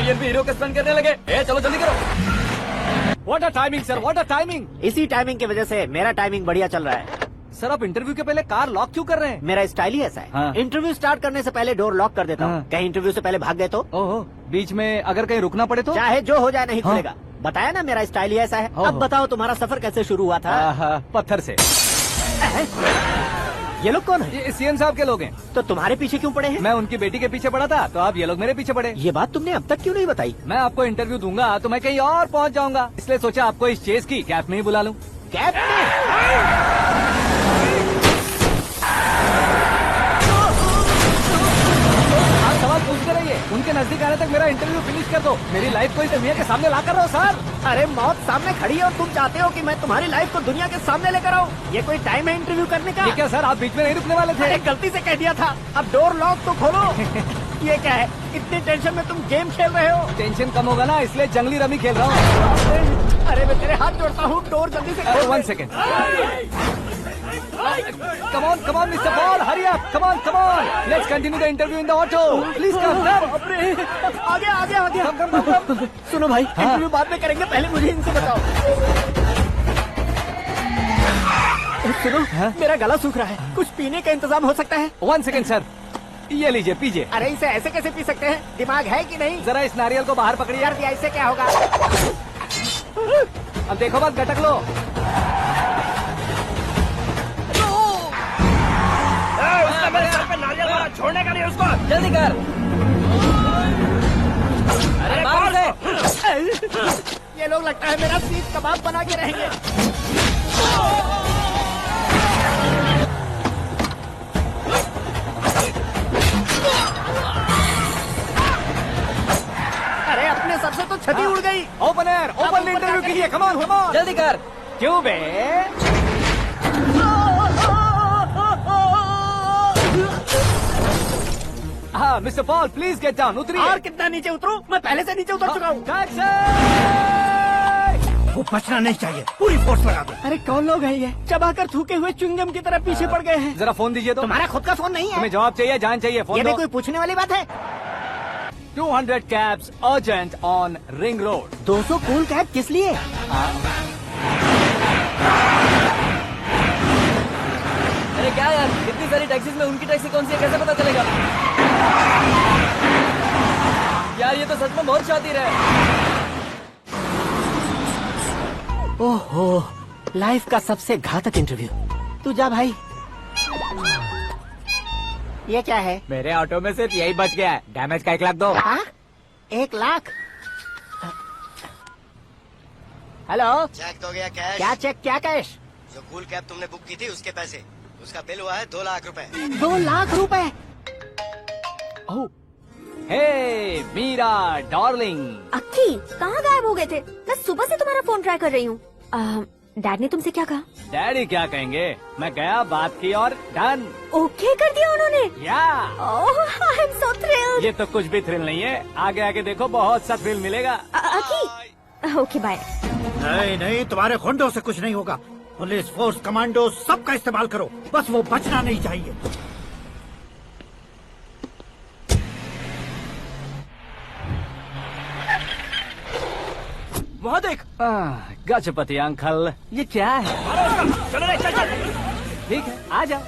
विलियन भी हीरो के स्टंट करने लगे। चलो जल्दी करो। What a timing sir, what a timing. इसी टाइमिंग की वजह से मेरा टाइमिंग बढ़िया चल रहा है। सर आप इंटरव्यू के पहले कार लॉक क्यों कर रहे हैं? मेरा स्टाइल ही ऐसा है। हाँ। इंटरव्यू स्टार्ट करने से पहले डोर लॉक कर देता हूँ। हाँ। कहीं इंटरव्यू से पहले भाग गए तो ओहो, बीच में अगर कहीं रुकना पड़े तो? चाहे जो हो जाए नहीं हाँ। खुलेगा। बताया ना मेरा स्टाइल ही ऐसा है। ओहो। अब बताओ तुम्हारा सफर कैसे शुरू हुआ था? पत्थर से। ये लोग कौन है? ये सीएम साहब के लोग हैं। तो तुम्हारे पीछे क्यों पड़े हैं? मैं उनकी बेटी के पीछे पड़ा था, तो आप ये लोग मेरे पीछे पड़े। ये बात तुमने अब तक क्यों नहीं बताई? मैं आपको इंटरव्यू दूंगा तो मैं कहीं और पहुंच जाऊंगा, इसलिए सोचा आपको इस चेस की कैप में ही बुला लूं। कैब में? आप सवाल पूछते रहिए, उनके नजदीक आने तक मेरा इंटरव्यू फिनिश कर दो। मेरी लाइफ को इस दुनिया के सामने ला कर रहो सर। अरे मौत सामने खड़ी है और तुम चाहते हो कि मैं तुम्हारी लाइफ को दुनिया के सामने लेकर आऊं? ये कोई टाइम है इंटरव्यू करने का? ये क्या सर, आप बीच में नहीं रुकने वाले थे? अरे गलती से कह दिया था। अब डोर लॉक तो खोलो। ये क्या है? इतनी टेंशन में तुम गेम खेल रहे हो? टेंशन कम होगा ना, इसलिए जंगली रमी खेल रहा हूँ। अरे मैं तेरे हाथ जोड़ता हूँ, डोर जल्दी से खोल। 1 second. Come on, Mr. Paul, hurry up. Come on. Let's continue the interview in the auto. Please come. आगे। Come. सुनो भाई, इंटरव्यू बाद में करेंगे, पहले मुझे इनसे बताओ। सुनो, मेरा गला सूख रहा है, कुछ पीने का इंतजाम हो सकता है? 1 सेकेंड सर, ये लीजिए पीजिए। अरे इसे ऐसे कैसे पी सकते हैं? दिमाग है कि नहीं? जरा इस नारियल को बाहर पकड़िए। यार दिया, इससे क्या होगा? अब देखो बस, गटक लो। मेरे सर पे नारियल मारा, छोड़ने का नहीं उसको। जल्दी कर। अरे बाहर से। ये लोग लगता है मेरा सीख कबाब बना के रहेंगे। अरे अपने सर से तो छती उड़ गई। ओपन एयर, ओपन इंटरव्यू कीजिए। कम ऑन, जल्दी कर। क्यों बे? हाँ mister Paul, please get down. उतरिए। और कितना नीचे उतरूं? मैं पहले से नीचे उतर चुका हूँ। वो बचना नहीं चाहिए, पूरी फोर्स लगा दो। अरे कौन लोग हैं ये? चबाकर थूके हुए च्युइंगम की तरह पीछे पड़ गए हैं। जरा फोन दीजिए तो। तुम्हारा खुद का फोन नहीं है? तुम्हें जवाब चाहिए, जान चाहिए, फोन ये भी दो। कोई पूछने वाली बात है? 200 cabs urgent on Ring Road. 200 cool cab किस लिए? अरे क्या यार, इतनी सारी टैक्सीज में उनकी टैक्सी कौन सी है, कैसे पता चलेगा? यार ये तो सच में बहुत शातिर है। ओहो, लाइफ का सबसे घातक इंटरव्यू। तू जा भाई। ये क्या है? मेरे ऑटो में सिर्फ यही बच गया है, डैमेज का 1 लाख दो। हाँ? 1 लाख? हेलो, चेक तो गया कैश। क्या चेक, क्या कैश? जो कूल कैब तुमने बुक की थी उसके पैसे, उसका बिल हुआ है 2 लाख रुपए। 2 लाख रुपए? ओह, हे मीरा डार्लिंग। अक्की, कहाँ गायब हो गए थे? मैं सुबह से तुम्हारा फोन ट्राई कर रही हूँ। डैड ने तुमसे क्या कहा? डैडी क्या कहेंगे, मैं गया, बात की और डन। ओके कर दिया उन्होंने? या ओह, आई एम सो थ्रिल्ड। ये तो कुछ भी थ्रिल नहीं है, आगे आगे देखो बहुत सा थ्रिल मिलेगा। अक्की, ओके बाय। नहीं, तुम्हारे गुंडों से कुछ नहीं होगा। पुलिस फोर्स, कमांडो, सबका इस्तेमाल करो, बस वो बचना नहीं चाहिए। वहाँ देख। गजपति अंकल, ये क्या है? चलो रे, चल। ठीक है, आ जा।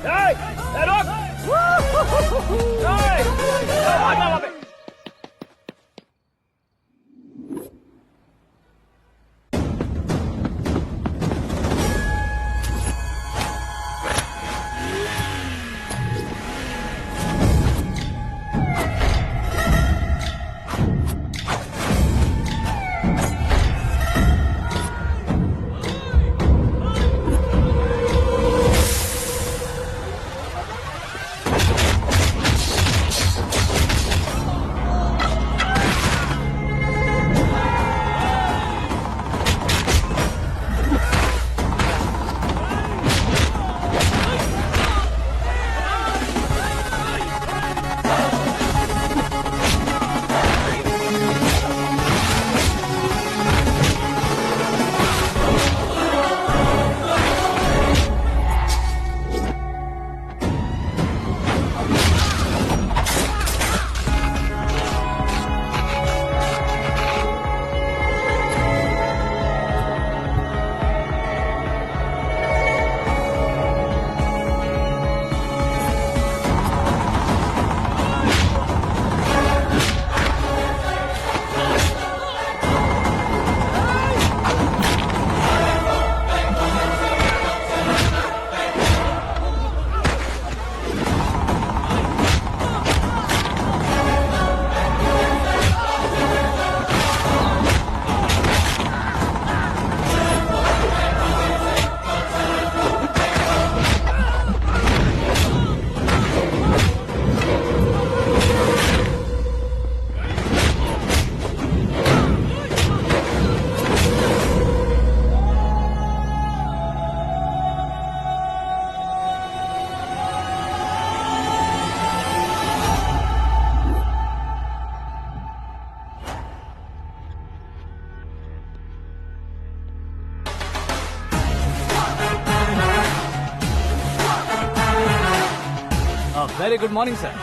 Very good morning sir.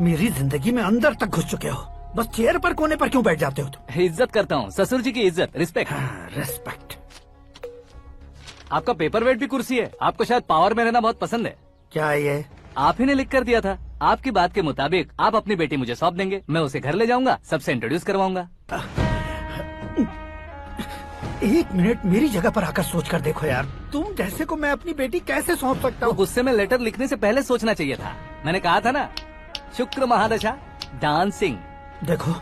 मेरी जिंदगी में अंदर तक घुस चुके हो, बस चेयर पर कोने पर क्यों बैठ जाते हो तुम? इज्जत करता हूँ, ससुर जी की इज्जत, रिस्पेक्ट। रेस्पेक्ट। आपका पेपर वेट भी कुर्सी है। आपको शायद पावर में रहना बहुत पसंद है। क्या ये? आप ही ने लिख कर दिया था। आपकी बात के मुताबिक आप अपनी बेटी मुझे सौंप देंगे, मैं उसे घर ले जाऊंगा, सबसे इंट्रोड्यूस करवाऊंगा। एक मिनट मेरी जगह पर आकर सोच कर देखो यार, तुम जैसे को मैं अपनी बेटी कैसे सौंप सकता तो हूँ? गुस्से में लेटर लिखने से पहले सोचना चाहिए था। मैंने कहा था ना, शुक्र महादशा डांसिंग। देखो,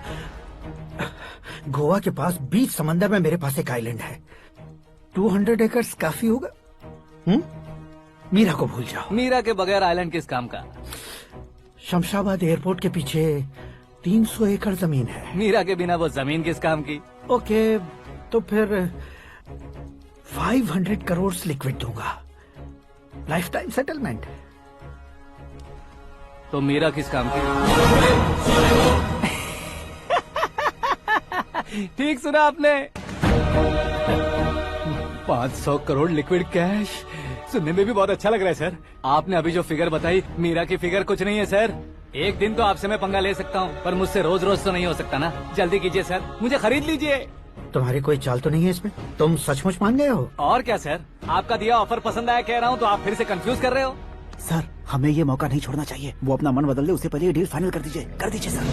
गोवा के पास बीच समंदर में मेरे पास एक आइलैंड है। 200 एकर्स काफी होगा। मीरा को भूल जाओ। मीरा के बगैर आइलैंड किस काम का? शमशाबाद एयरपोर्ट के पीछे 300 एकड़ जमीन है। मीरा के बिना वो जमीन किस काम की? ओके, तो फिर 500 करोड़ लिक्विड दूंगा, लाइफ टाइम सेटलमेंट। तो मीरा किस काम की? ठीक सुना आपने। 500 करोड़ लिक्विड कैश सुनने में भी बहुत अच्छा लग रहा है सर। आपने अभी जो फिगर बताई, मीरा की फिगर कुछ नहीं है सर। एक दिन तो आपसे मैं पंगा ले सकता हूँ, पर मुझसे रोज रोज तो नहीं हो सकता ना। जल्दी कीजिए सर, मुझे खरीद लीजिए। तुम्हारी कोई चाल तो नहीं है इसमें? तुम सचमुच मान गए हो? और क्या सर, आपका दिया ऑफर पसंद आया कह रहा हूँ, तो आप फिर से कंफ्यूज कर रहे हो। सर, हमें ये मौका नहीं छोड़ना चाहिए। वो अपना मन बदल दे, उससे पहले ये डील फाइनल कर दीजिए। कर दीजिए सर।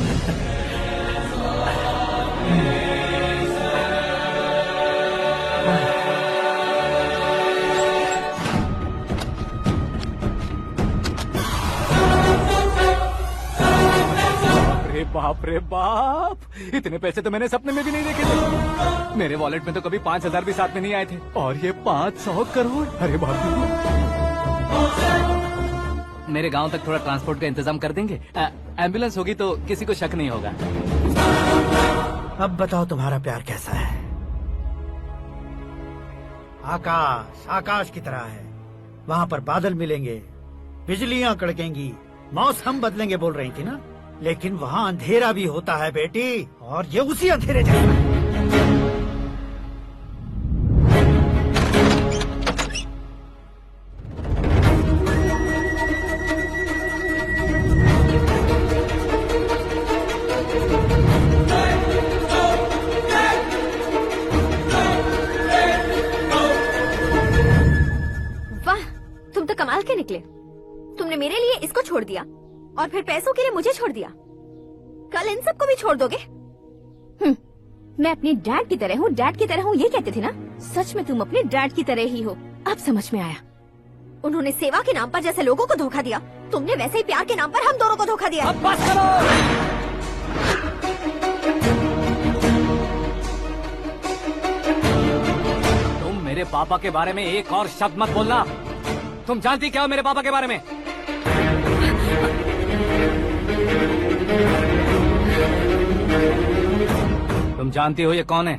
बाप रे बाप, इतने पैसे तो मैंने सपने में भी नहीं देखे थे। मेरे वॉलेट में तो कभी 5,000 भी साथ में नहीं आए थे, और ये 500 करोड़। अरे बाप रे। मेरे गांव तक थोड़ा ट्रांसपोर्ट का इंतजाम कर देंगे? एम्बुलेंस होगी तो किसी को शक नहीं होगा। अब बताओ तुम्हारा प्यार कैसा है? आकाश आकाश की तरह है, वहाँ पर बादल मिलेंगे, बिजलियाँ कड़केंगी, मौसम बदलेंगे बोल रही थी ना। लेकिन वहाँ अंधेरा भी होता है बेटी, और ये उसी अंधेरे जैसा है। वाह, तुम तो कमाल के निकले। तुमने मेरे लिए इसको छोड़ दिया और फिर पैसों के लिए मुझे छोड़ दिया। कल इन सबको भी छोड़ दोगे? मैं अपनी डैड की तरह हूँ, डैड की तरह हूँ, ये कहते थे ना। सच में तुम अपने डैड की तरह ही हो। अब समझ में आया। उन्होंने सेवा के नाम पर जैसे लोगों को धोखा दिया, तुमने वैसे ही प्यार के नाम पर हम दोनों को धोखा दिया। अब बस करो। तुम मेरे पापा के बारे में एक और शब्द मत बोलना। तुम जानती क्या हो मेरे पापा के बारे में? तुम जानती हो ये कौन है?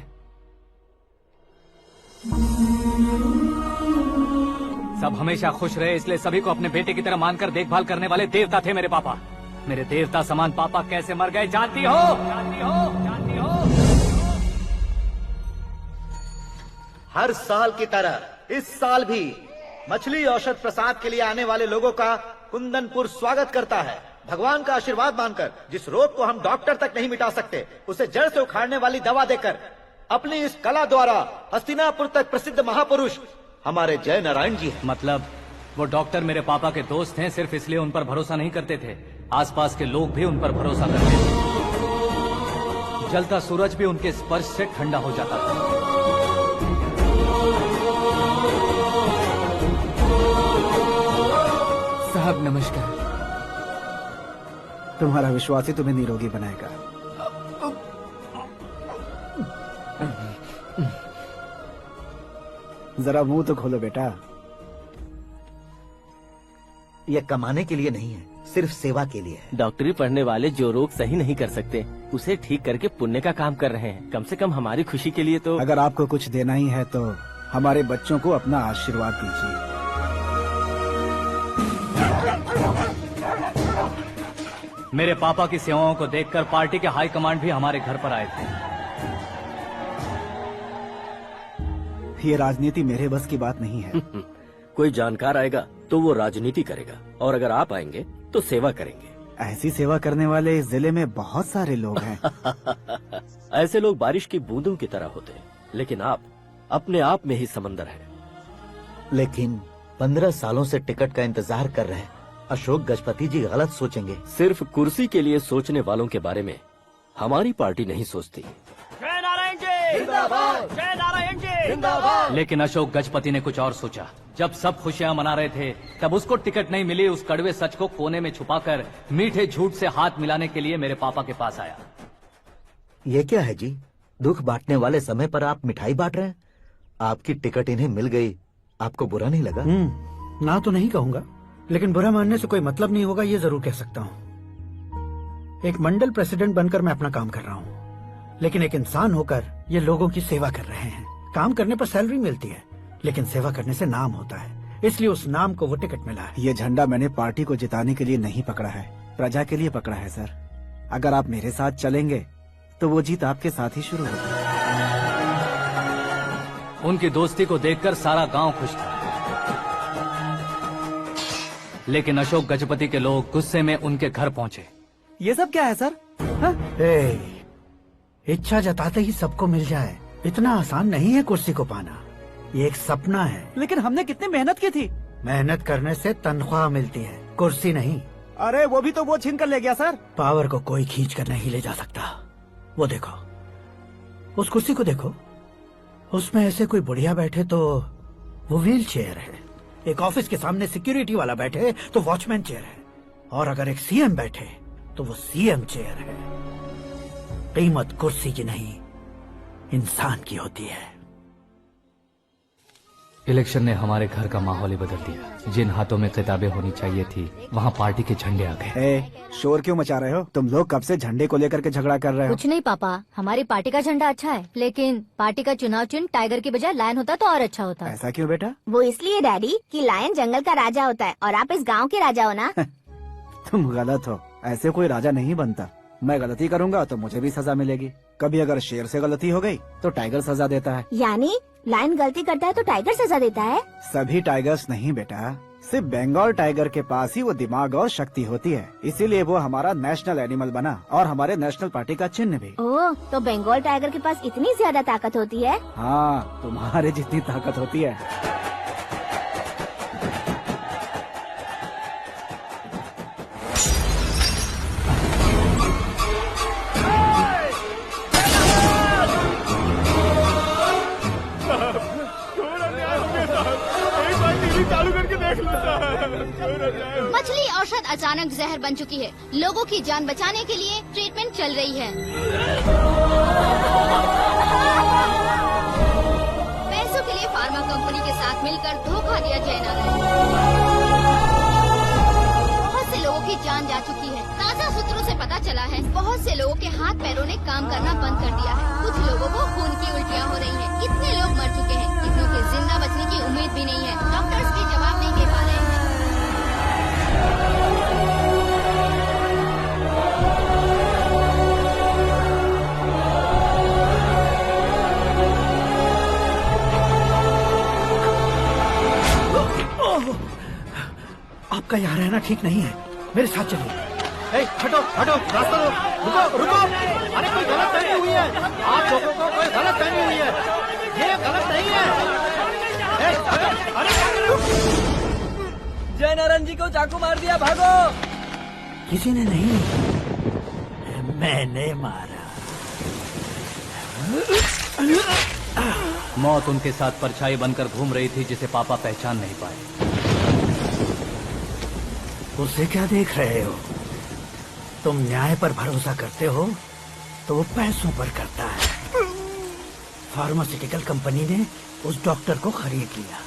सब हमेशा खुश रहे इसलिए सभी को अपने बेटे की तरह मानकर देखभाल करने वाले देवता थे मेरे पापा। मेरे देवता समान पापा कैसे मर गए जानती हो? जानती हो? जानती हो? हर साल की तरह इस साल भी मछली औषध प्रसाद के लिए आने वाले लोगों का कुंदनपुर स्वागत करता है। भगवान का आशीर्वाद मानकर जिस रोग को हम डॉक्टर तक नहीं मिटा सकते, उसे जड़ से उखाड़ने वाली दवा देकर अपनी इस कला द्वारा हस्तिनापुर तक प्रसिद्ध महापुरुष हमारे जय नारायण जी हैं। मतलब वो डॉक्टर मेरे पापा के दोस्त हैं, सिर्फ इसलिए उन पर भरोसा नहीं करते थे। आसपास के लोग भी उन पर भरोसा करते थे। जलता सूरज भी उनके स्पर्श से ठंडा हो जाता था। साहब नमस्कार। तुम्हारा विश्वास ही तुम्हें निरोगी बनाएगा। जरा मुंह तो खोलो बेटा। यह कमाने के लिए नहीं है, सिर्फ सेवा के लिए है। डॉक्टरी पढ़ने वाले जो रोग सही नहीं कर सकते, उसे ठीक करके पुण्य का काम कर रहे हैं। कम से कम हमारी खुशी के लिए तो। अगर आपको कुछ देना ही है तो हमारे बच्चों को अपना आशीर्वाद दीजिए। मेरे पापा की सेवाओं को देखकर पार्टी के हाई कमांड भी हमारे घर पर आए थे। ये राजनीति मेरे बस की बात नहीं है। कोई जानकार आएगा तो वो राजनीति करेगा, और अगर आप आएंगे तो सेवा करेंगे। ऐसी सेवा करने वाले इस जिले में बहुत सारे लोग हैं। ऐसे लोग बारिश की बूंदों की तरह होते हैं, लेकिन आप अपने आप में ही समंदर हैं। लेकिन 15 सालों से टिकट का इंतजार कर रहे अशोक गजपति जी गलत सोचेंगे। सिर्फ कुर्सी के लिए सोचने वालों के बारे में हमारी पार्टी नहीं सोचती। जय नारायण जी जिंदाबाद, जय नारायण जी जिंदाबाद। लेकिन अशोक गजपति ने कुछ और सोचा। जब सब खुशियां मना रहे थे तब उसको टिकट नहीं मिली। उस कड़वे सच को कोने में छुपाकर मीठे झूठ से हाथ मिलाने के लिए मेरे पापा के पास आया। ये क्या है जी? दुख बांटने वाले समय पर आप मिठाई बांट रहे हैं। आपकी टिकट इन्हें मिल गई, आपको बुरा नहीं लगा? ना तो नहीं कहूंगा, लेकिन बुरा मानने से कोई मतलब नहीं होगा, ये जरूर कह सकता हूँ। एक मंडल प्रेसिडेंट बनकर मैं अपना काम कर रहा हूँ, लेकिन एक इंसान होकर ये लोगों की सेवा कर रहे हैं। काम करने पर सैलरी मिलती है, लेकिन सेवा करने से नाम होता है, इसलिए उस नाम को वो टिकट मिला है। ये झंडा मैंने पार्टी को जिताने के लिए नहीं पकड़ा है, प्रजा के लिए पकड़ा है सर। अगर आप मेरे साथ चलेंगे तो वो जीत आपके साथ ही शुरू होगी। उनकी दोस्ती को देखकर सारा गांव खुश था, लेकिन अशोक गजपति के लोग गुस्से में उनके घर पहुंचे। ये सब क्या है सर? हाँ? इच्छा जताते ही सबको मिल जाए, इतना आसान नहीं है कुर्सी को पाना। ये एक सपना है। लेकिन हमने कितनी मेहनत की थी। मेहनत करने से तनख्वाह मिलती है, कुर्सी नहीं। अरे वो भी तो वो छीन कर ले गया सर। पावर को कोई खींच कर नहीं ले जा सकता। वो देखो, उस कुर्सी को देखो, उसमें ऐसे कोई बुढ़िया बैठे तो वो व्हील चेयर है, एक ऑफिस के सामने सिक्योरिटी वाला बैठे तो वॉचमैन चेयर है, और अगर एक सीएम बैठे तो वो सीएम चेयर है। कीमत कुर्सी की नहीं, इंसान की होती है। इलेक्शन ने हमारे घर का माहौल ही बदल दिया। जिन हाथों में किताबें होनी चाहिए थी, वहाँ पार्टी के झंडे आ गए। शोर क्यों मचा रहे हो? तुम लोग कब से झंडे को लेकर के झगड़ा कर रहे हो? कुछ नहीं पापा, हमारी पार्टी का झंडा अच्छा है, लेकिन पार्टी का चुनाव चिन्ह टाइगर की बजाय लायन होता तो और अच्छा होता। ऐसा क्यों बेटा? वो इसलिए डैडी कि लायन जंगल का राजा होता है और आप इस गांव के राजा हो ना। तुम गलत हो, ऐसे कोई राजा नहीं बनता। मैं गलती करूंगा तो मुझे भी सजा मिलेगी। कभी अगर शेर से गलती हो गई तो टाइगर सजा देता है। यानी लायन गलती करता है तो टाइगर सजा देता है? सभी टाइगर्स नहीं बेटा, सिर्फ बंगाल टाइगर के पास ही वो दिमाग और शक्ति होती है, इसीलिए वो हमारा नेशनल एनिमल बना और हमारे नेशनल पार्टी का चिन्ह भी। ओह, तो बंगाल टाइगर के पास इतनी ज्यादा ताकत होती है? हाँ, तुम्हारे जितनी ताकत होती है। मछली औषध अचानक जहर बन चुकी है। लोगों की जान बचाने के लिए ट्रीटमेंट चल रही है। पैसों के लिए फार्मा कंपनी के साथ मिलकर धोखा दिया जयनारायण। बहुत से लोगों की जान जा चुकी है। ताज़ा सूत्रों से पता चला है बहुत से लोगों के हाथ पैरों ने काम करना बंद कर दिया है। कुछ लोगों को खून की उल्टियाँ हो रही हैं। कितने लोग मर चुके हैं, कितनों के जिंदा बचने की उम्मीद भी नहीं है। डॉक्टर्स भी जवाब नहीं दे पा रहे हैं। आपका यहाँ रहना ठीक नहीं है, मेरे साथ चलिए। हटो हटो, रास्ता दो, रुको रुको। अरे कोई गलत फहमी हुई है, आप लोगों को कोई गलत फहमी हुई है, ये गलत नहीं है। जय नारायण जी को चाकू मार दिया, भागो। किसी ने नहीं, मैंने मारा। मौत उनके साथ परछाई बनकर घूम रही थी, जिसे पापा पहचान नहीं पाए। उसे क्या देख रहे हो? तुम न्याय पर भरोसा करते हो तो वो पैसों पर करता है। फार्मास्यूटिकल कंपनी ने उस डॉक्टर को खरीद लिया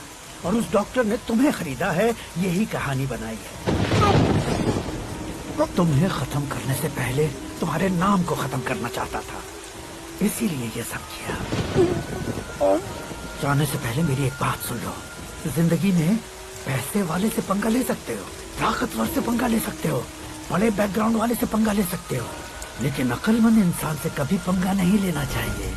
और उस डॉक्टर ने तुम्हें खरीदा है, यही कहानी बनाई है। तुम्हें खत्म करने से पहले तुम्हारे नाम को खत्म करना चाहता था, इसीलिए ये सब किया। जाने से पहले मेरी एक बात सुन लो। जिंदगी में पैसे वाले से पंगा ले सकते हो, ताकतवर से पंगा ले सकते हो, बड़े बैकग्राउंड वाले से पंगा ले सकते हो, लेकिन अक्लमंद इंसान से कभी पंगा नहीं लेना चाहिए।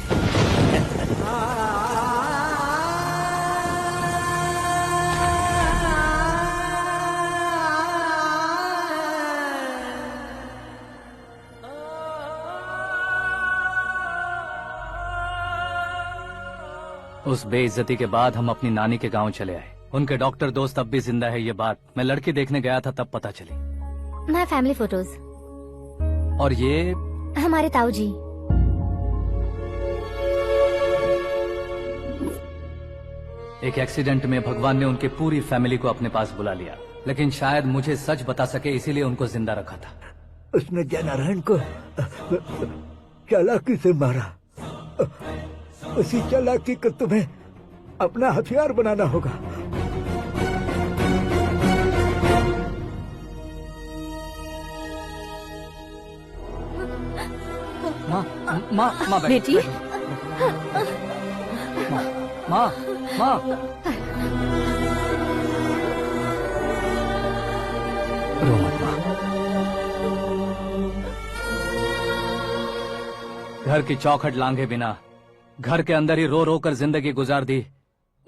उस बेइज्जती के बाद हम अपनी नानी के गांव चले आए। उनके डॉक्टर दोस्त अब भी जिंदा है, ये बात मैं लड़की देखने गया था तब पता चली। My family photos. और ये हमारे ताऊ जी। एक एक्सीडेंट में भगवान ने उनकी पूरी फैमिली को अपने पास बुला लिया, लेकिन शायद मुझे सच बता सके इसीलिए उनको जिंदा रखा था। उसने जयनारायण को चालाकी से मारा। उसी चालाकी को तुम्हें अपना हथियार बनाना होगा। माँ बेटी। माँ रो मत माँ। घर की चौखट लांघे बिना घर के अंदर ही रो रो कर जिंदगी गुजार दी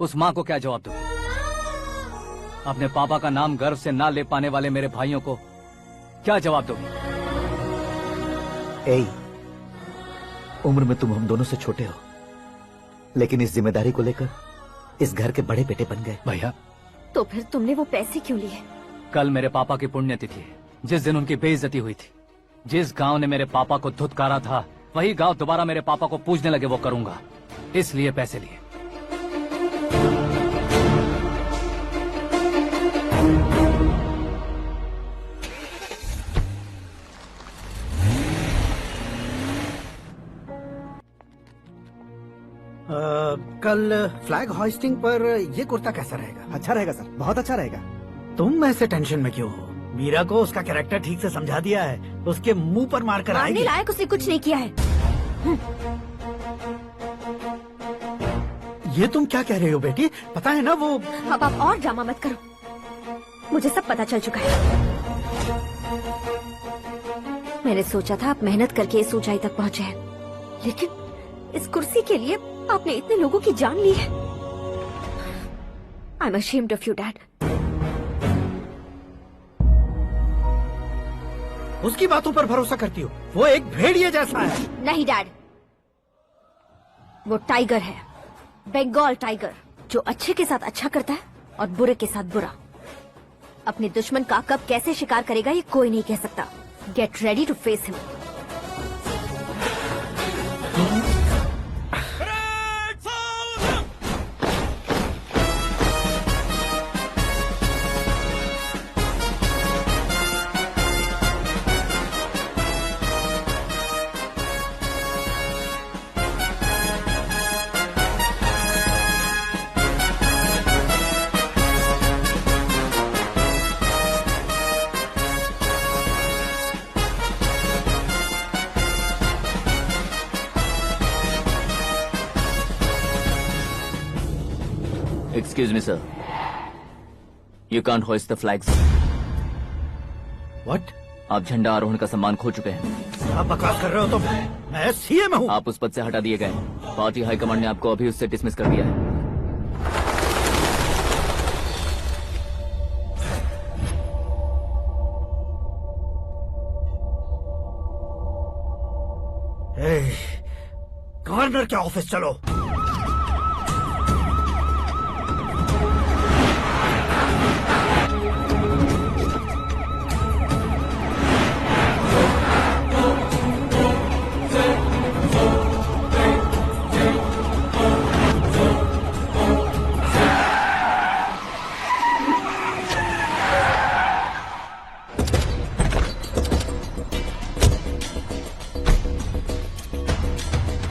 उस माँ को क्या जवाब दूं? अपने पापा का नाम गर्व से ना ले पाने वाले मेरे भाइयों को क्या जवाब दोगी? उम्र में तुम हम दोनों से छोटे हो, लेकिन इस जिम्मेदारी को लेकर इस घर के बड़े बेटे बन गए। भैया, तो फिर तुमने वो पैसे क्यों लिए? कल मेरे पापा की पुण्यतिथि है, जिस दिन उनकी बेइज्जती हुई थी। जिस गांव ने मेरे पापा को धुतकारा था वही गांव दोबारा मेरे पापा को पूजने लगे वो करूंगा, इसलिए पैसे लिए। कल फ्लैग होइस्टिंग पर ये कुर्ता कैसा रहेगा? अच्छा रहेगा सर, बहुत अच्छा रहेगा। तुम ऐसे टेंशन में क्यों हो? मीरा को उसका कैरेक्टर ठीक से समझा दिया है, उसके मुंह पर मारकर मारने आएगी। लायक उसने कुछ नहीं किया है। ये तुम क्या कह रहे हो बेटी? पता है ना वो। अब आप और ड्रामा मत करो, मुझे सब पता चल चुका है। मैंने सोचा था आप मेहनत करके इस ऊंचाई तक पहुंचे हैं, लेकिन इस कुर्सी के लिए आपने इतने लोगों की जान ली है। I am ashamed of you, Dad. उसकी बातों पर भरोसा करती हो? वो एक भेड़िए जैसा है। नहीं डैड, वो टाइगर है, बंगाल टाइगर, जो अच्छे के साथ अच्छा करता है और बुरे के साथ बुरा। अपने दुश्मन का कब कैसे शिकार करेगा ये कोई नहीं कह सकता। Get ready to face him. Excuse me, sir. You can't hoist the flags. What? आप झंडा आरोहण का सम्मान खो चुके हैं। आप बकवास कर रहे हो तुम? मैं सीए में हूँ। आप उस पद से हटा दिए गए। पार्टी हाईकमांड ने आपको अभी उससे डिसमिस कर दिया है। गवर्नर के ऑफिस चलो।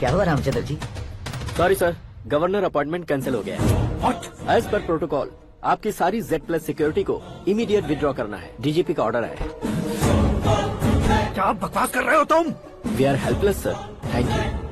क्या हुआ Ramchandra ji? Sorry sir, governor appointment cancel हो गया है। What? एज पर प्रोटोकॉल आपकी सारी Z+ सिक्योरिटी को इमीडिएट विड्रॉ करना है। डीजीपी का ऑर्डर है। क्या बकवास कर रहे हो तुम? We are helpless sir, thank you.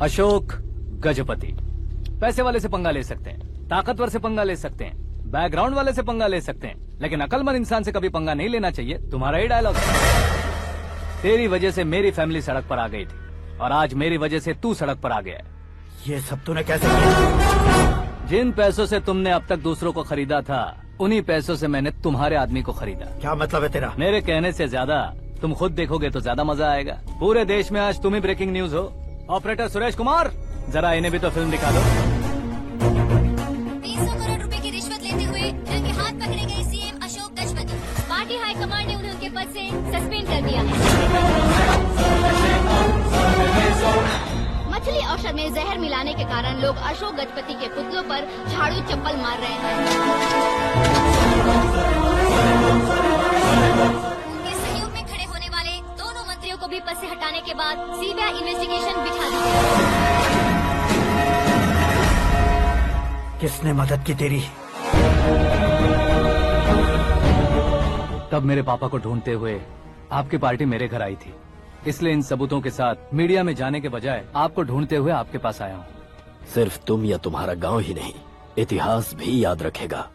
Ashok Gajapati. पैसे वाले से पंगा ले सकते हैं, ताकतवर से पंगा ले सकते हैं, बैकग्राउंड वाले से पंगा ले सकते हैं, लेकिन अकलमंद इंसान से कभी पंगा नहीं लेना चाहिए। तुम्हारा ही डायलॉग। तेरी वजह से मेरी फैमिली सड़क पर आ गई थी और आज मेरी वजह से तू सड़क पर आ गया है। ये सब तूने कैसे किया? जिन पैसों से तुमने अब तक दूसरों को खरीदा था, उन्हीं पैसों से मैंने तुम्हारे आदमी को खरीदा। क्या मतलब है तेरा? मेरे कहने से ज्यादा तुम खुद देखोगे तो ज्यादा मजा आएगा। पूरे देश में आज तुम ही ब्रेकिंग न्यूज हो। ऑपरेटर सुरेश कुमार, जरा इन्हें भी तो फिल्म दिखा दो। 300 करोड़ रुपए की रिश्वत लेते हुए जबकि हाथ पकड़े गए CM Ashok Gajapati. Party high command ने उन्हें उनके पद से सस्पेंड कर दिया है। मछली औषध में जहर मिलाने के कारण लोग अशोक गजपति के पुतलों पर झाड़ू चप्पल मार रहे हैं। उनके सहयोग में खड़े होने वाले दोनों मंत्रियों को भी पद से हटाने के बाद सीबीआई इन्वेस्टिगेशन बिठा दी है। किसने मदद की तेरी? तब मेरे पापा को ढूंढते हुए आपकी पार्टी मेरे घर आई थी, इसलिए इन सबूतों के साथ मीडिया में जाने के बजाय आपको ढूंढते हुए आपके पास आया हूँ। सिर्फ तुम या तुम्हारा गांव ही नहीं, इतिहास भी याद रखेगा।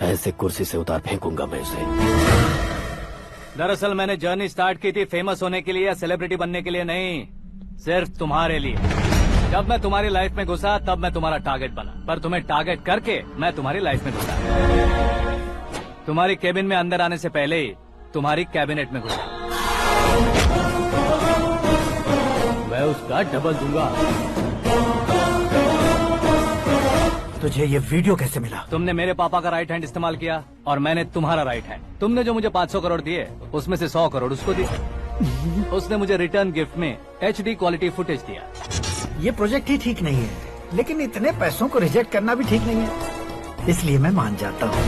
ऐसे कुर्सी से उतार फेंकूंगा मैं उसे। दरअसल मैंने जर्नी स्टार्ट की थी फेमस होने के लिए या सेलिब्रिटी बनने के लिए नहीं, सिर्फ तुम्हारे लिए। जब मैं तुम्हारी लाइफ में घुसा तब मैं तुम्हारा टारगेट बना, पर तुम्हें टारगेट करके मैं तुम्हारी लाइफ में घुसा। तुम्हारी केबिन में अंदर आने से पहले ही तुम्हारी कैबिनेट में घुसा। मैं उसका डबल दूंगा। तुझे ये वीडियो कैसे मिला? तुमने मेरे पापा का राइट हैंड इस्तेमाल किया और मैंने तुम्हारा राइट हैंड। तुमने जो मुझे 500 करोड़ दिए उसमें से 100 करोड़ उसको दिए। उसने मुझे रिटर्न गिफ्ट में HD क्वालिटी फुटेज दिया। ये प्रोजेक्ट ही ठीक नहीं है, लेकिन इतने पैसों को रिजेक्ट करना भी ठीक नहीं है, इसलिए मैं मान जाता हूँ।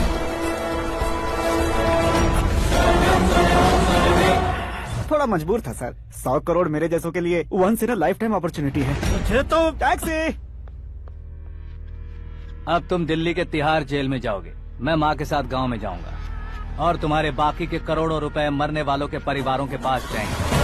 थोड़ा मजबूर था सर। 100 करोड़ मेरे जैसों के लिए once in a lifetime opportunity है। मुझे तो टैक्सी। अब तुम दिल्ली के तिहाड़ जेल में जाओगे, मैं माँ के साथ गांव में जाऊंगा और तुम्हारे बाकी के करोड़ों रुपए मरने वालों के परिवारों के पास जाएंगे।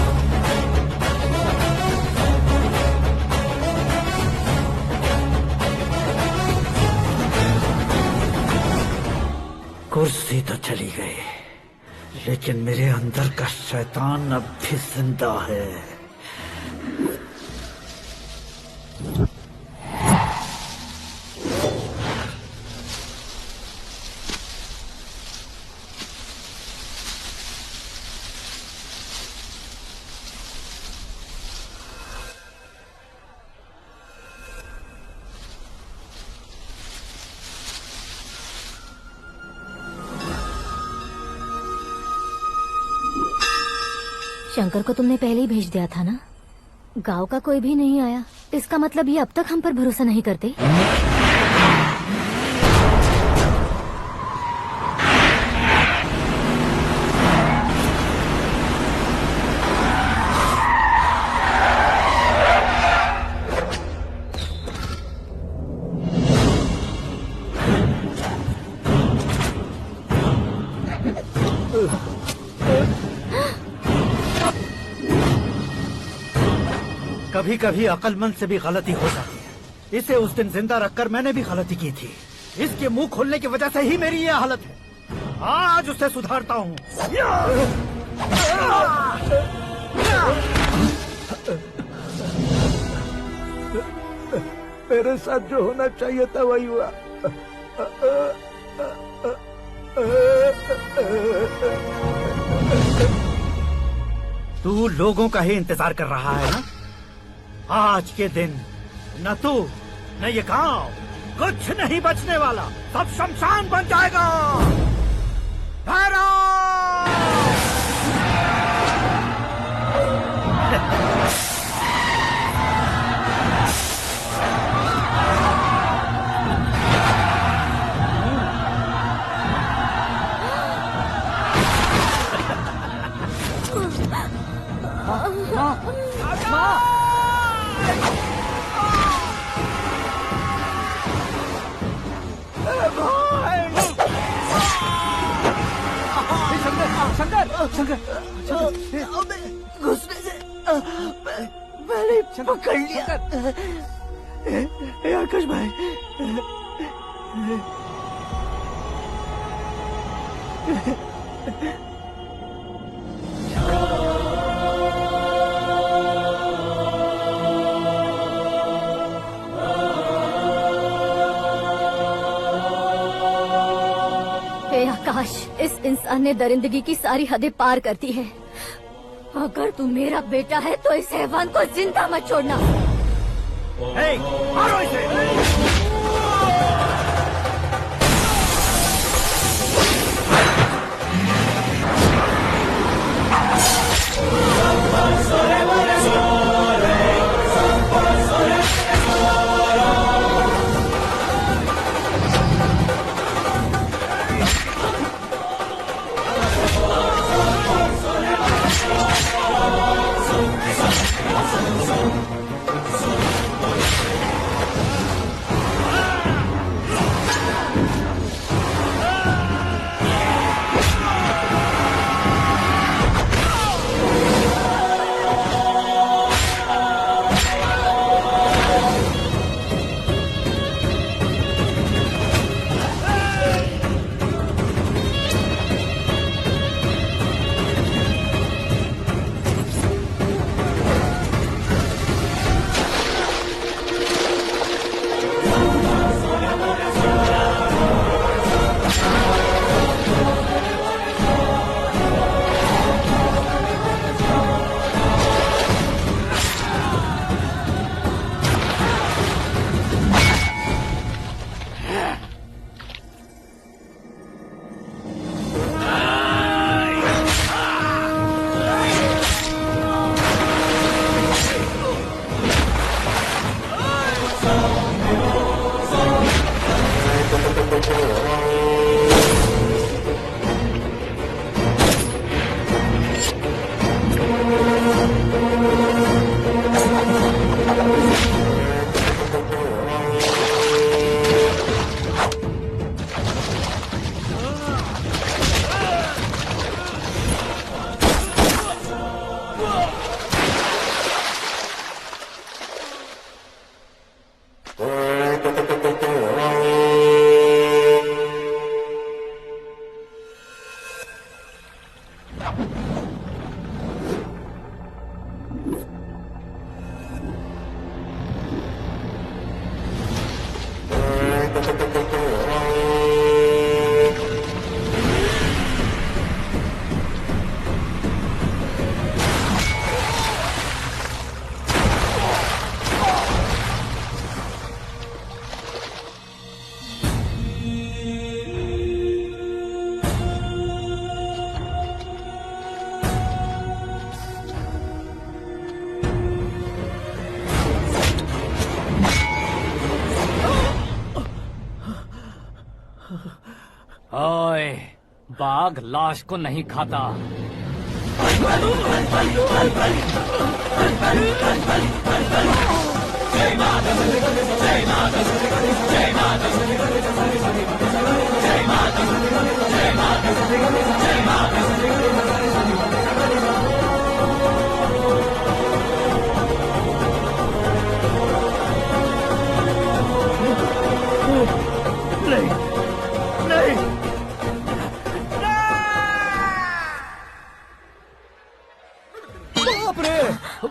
कुर्सी तो चली गई, लेकिन मेरे अंदर का शैतान अब भी जिंदा है। शंकर को तुमने पहले ही भेज दिया था ना? गांव का कोई भी नहीं आया, इसका मतलब ये अब तक हम पर भरोसा नहीं करते। कभी कभी अक्लमंद से भी गलती हो जाती है। इसे उस दिन जिंदा रखकर मैंने भी गलती की थी। इसके मुंह खोलने की वजह से ही मेरी ये हालत है। आज उसे सुधारता हूँ। मेरे साथ जो होना चाहिए था वही हुआ। तू लोगों का ही इंतजार कर रहा है ना? आज के दिन न तू न ये गांव कुछ नहीं बचने वाला, सब शमशान बन जाएगा। भैरव! शंकर, घुसने से मैंने पकड़ लिया। आकाश भाई, हे आकाश, इस इंसान ने दरिंदगी की सारी हदें पार कर दी है। अगर तू मेरा बेटा है तो इस हैवान को जिंदा मत छोड़ना। मारो इसे। ओए, बाघ लाश को नहीं खाता।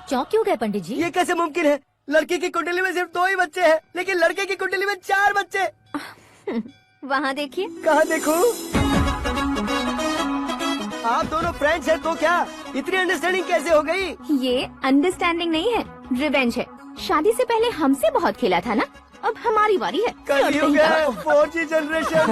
चौंक क्यों गए पंडित जी? ये कैसे मुमकिन है? लड़की की कुंडली में सिर्फ 2 ही बच्चे हैं, लेकिन लड़के की कुंडली में 4 बच्चे। वहाँ देखिए। कहाँ देखूं? आप दोनों फ्रेंड्स हैं तो क्या इतनी अंडरस्टैंडिंग कैसे हो गई? ये अंडरस्टैंडिंग नहीं है, रिवेंज है। शादी से पहले हमसे बहुत खेला था ना, अब हमारी बारी है। कलयुग है, 4G जनरेशन।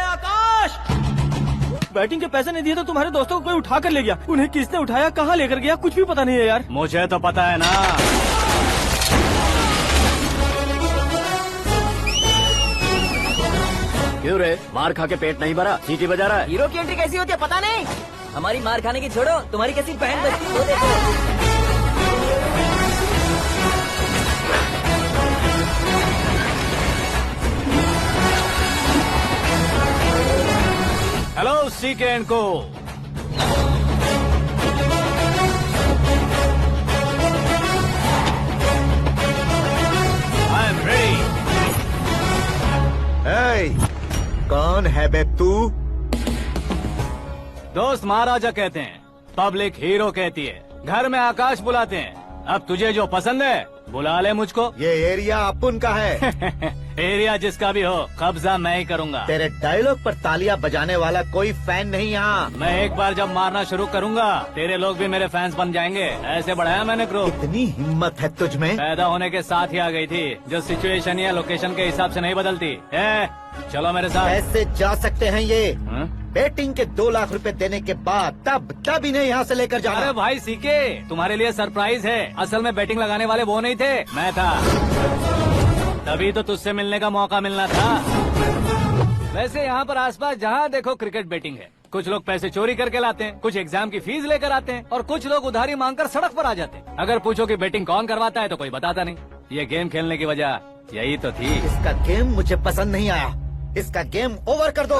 आकाश, बैटिंग के पैसे नहीं दिए तो तुम्हारे दोस्तों को कोई उठा कर ले गया। उन्हें किसने उठाया, कहाँ लेकर गया, कुछ भी पता नहीं है यार। मुझे तो पता है ना। क्यों रे, मार खा के पेट नहीं भरा, सीटी बजा रहा है? हीरो की एंट्री कैसी होती है पता नहीं। हमारी मार खाने की छोड़ो, तुम्हारी कैसी बहन बचती है वो देखो। हेलो सीके एंड को। I am ready. कौन है बे तू? दोस्त महाराजा कहते हैं, पब्लिक हीरो कहती है, घर में आकाश बुलाते हैं। अब तुझे जो पसंद है बुला ले मुझको। ये एरिया अपुन का है। एरिया जिसका भी हो, कब्जा मैं ही करूंगा। तेरे डायलॉग पर तालियां बजाने वाला कोई फैन नहीं यहाँ। मैं एक बार जब मारना शुरू करूंगा, तेरे लोग भी मेरे फैंस बन जाएंगे। ऐसे बढ़ाया मैंने ग्रुप। इतनी हिम्मत है तुझ में? पैदा होने के साथ ही आ गई थी, जो सिचुएशन या लोकेशन के हिसाब से नहीं बदलती। चलो मेरे साथ। कैसे जा सकते हैं ये? हाँ? बेटिंग के 2 लाख रुपए देने के बाद तब इन्हें यहाँ से लेकर जाना। अरे भाई सीके, तुम्हारे लिए सरप्राइज है। असल में बैटिंग लगाने वाले वो नहीं थे, मैं था। तभी तो तुझसे मिलने का मौका मिलना था। वैसे यहाँ पर आसपास जहाँ देखो क्रिकेट बैटिंग है। कुछ लोग पैसे चोरी करके लाते हैं, कुछ एग्जाम की फीस लेकर आते हैं, और कुछ लोग उधारी मांगकर सड़क पर आ जाते हैं। अगर पूछो कि बैटिंग कौन करवाता है तो कोई बताता नहीं। ये गेम खेलने की वजह यही तो थी। इसका गेम मुझे पसंद नहीं आया। इसका गेम ओवर कर दो।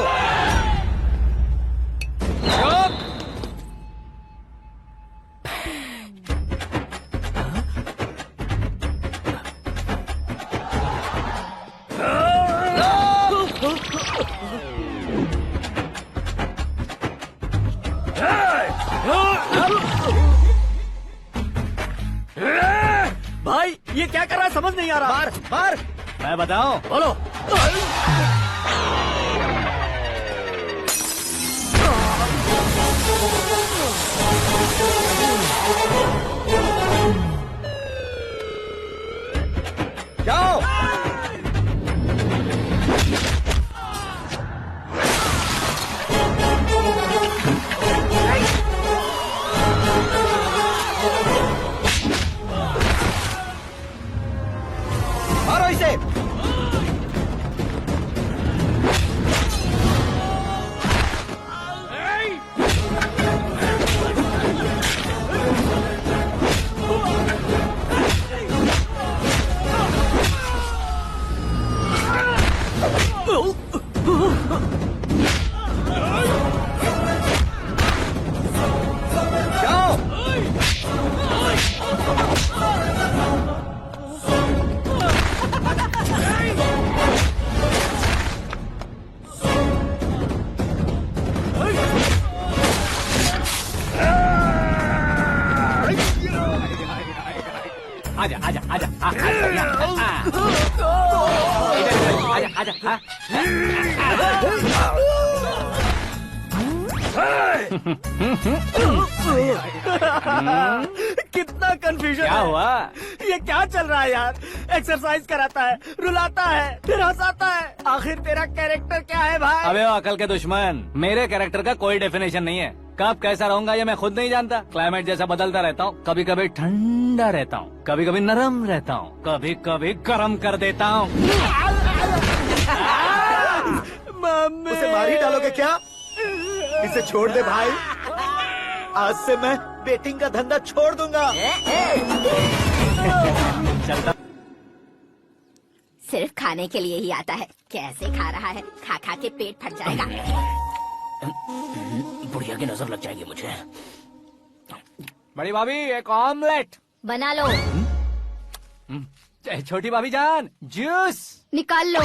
भाई ये क्या कर रहा है समझ नहीं आ रहा। मार मार। मैं बताऊं? बोलो। जाओ। मारो इसे। आजा आजा आजा आजा आजा। कितना कंफ्यूजन क्या है। हुआ? ये क्या चल रहा है यार? एक्सरसाइज कराता है, रुलाता है, फिर हंसाता है। आखिर तेरा कैरेक्टर क्या है भाई? अबे ओ अकल के दुश्मन, मेरे कैरेक्टर का कोई डेफिनेशन नहीं है। कब कैसा रहूंगा ये मैं खुद नहीं जानता। क्लाइमेट जैसा बदलता रहता हूँ। कभी कभी ठंडा रहता हूँ, कभी कभी नरम रहता हूँ, कभी कभी गर्म कर देता हूँ। उसे मार ही डालोगे क्या? इसे छोड़ दे भाई। आज से मैं बेटिंग का धंधा छोड़ दूंगा। चलता। सिर्फ खाने के लिए ही आता है। कैसे खा रहा है, खा खा के पेट फट जाएगा। बुढ़िया की नजर लग जाएगी मुझे। बड़ी भाभी एक ऑमलेट बना लो। छोटी भाभी जान जूस निकाल लो।